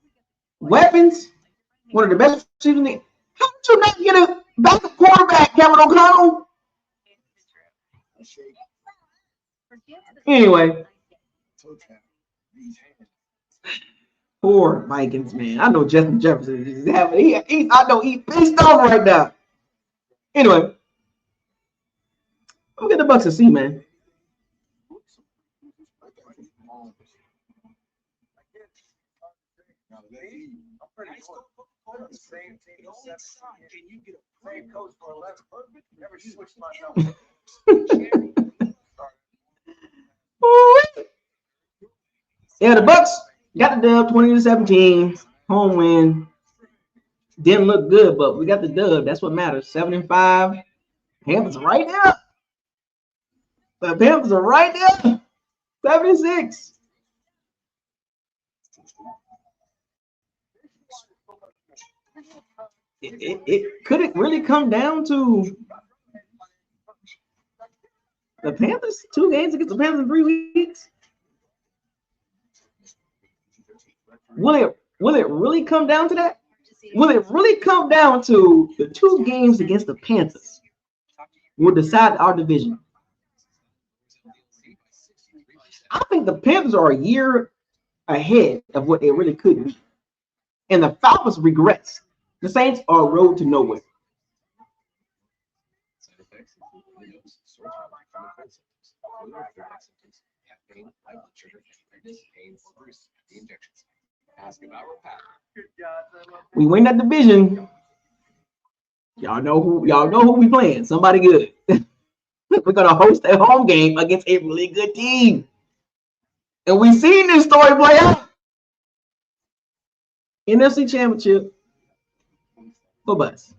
[SPEAKER 3] weapons, one of the best receivers in the league. How did you not get a backup quarterback, Kevin O'Connell? Anyway, poor Vikings, man. I know Justin Jefferson is having. I know he's pissed off right now. Anyway, look at the Bucs to see, man. Yeah, the Bucs got the dub 20-17, home win. Didn't look good, but we got the dub. That's what matters. 7-5. Panthers are right there. The Panthers are right there. 76. Could it really come down to the Panthers? 2 games against the Panthers in 3 weeks? Will it really come down to that? Will it really come down to the 2 games against the Panthers will decide our division? I think the Panthers are a year ahead of what they really could be. And the Falcons regrets. The Saints are a road to nowhere. We win that division. Y'all know who we playing. Somebody good. We're gonna host a home game against a really good team. And we've seen this story play out. NFC Championship for Bucs.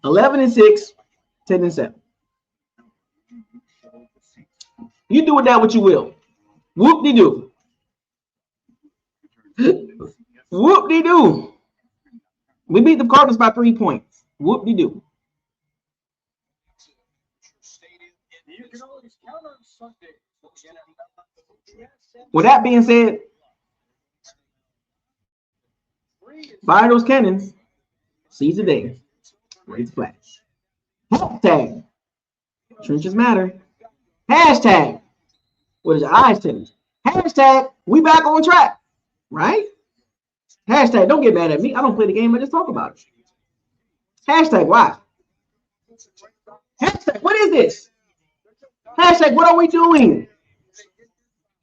[SPEAKER 3] 11-6, 10-7. You do with that what you will. Whoop-de-doo. Whoop-de-doo. We beat the Cardinals by 3 points. Whoop-de-doo. With that being said, fire those cannons. Seize the day. Raise the flag. Hashtag trenches matter. Hashtag what is your eyes telling? Hashtag we back on track. Right? Hashtag don't get mad at me. I don't play the game. I just talk about it. Hashtag why? Hashtag what is this? Hashtag what are we doing?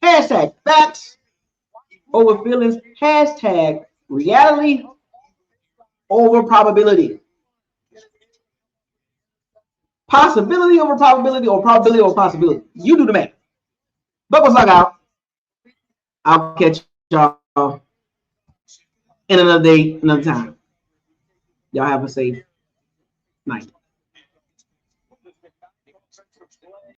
[SPEAKER 3] Hashtag facts over feelings. Hashtag reality over probability. Possibility over probability or probability over possibility. You do the math. Buckles log out. I'll catch y'all in another day, another time. Y'all have a safe night.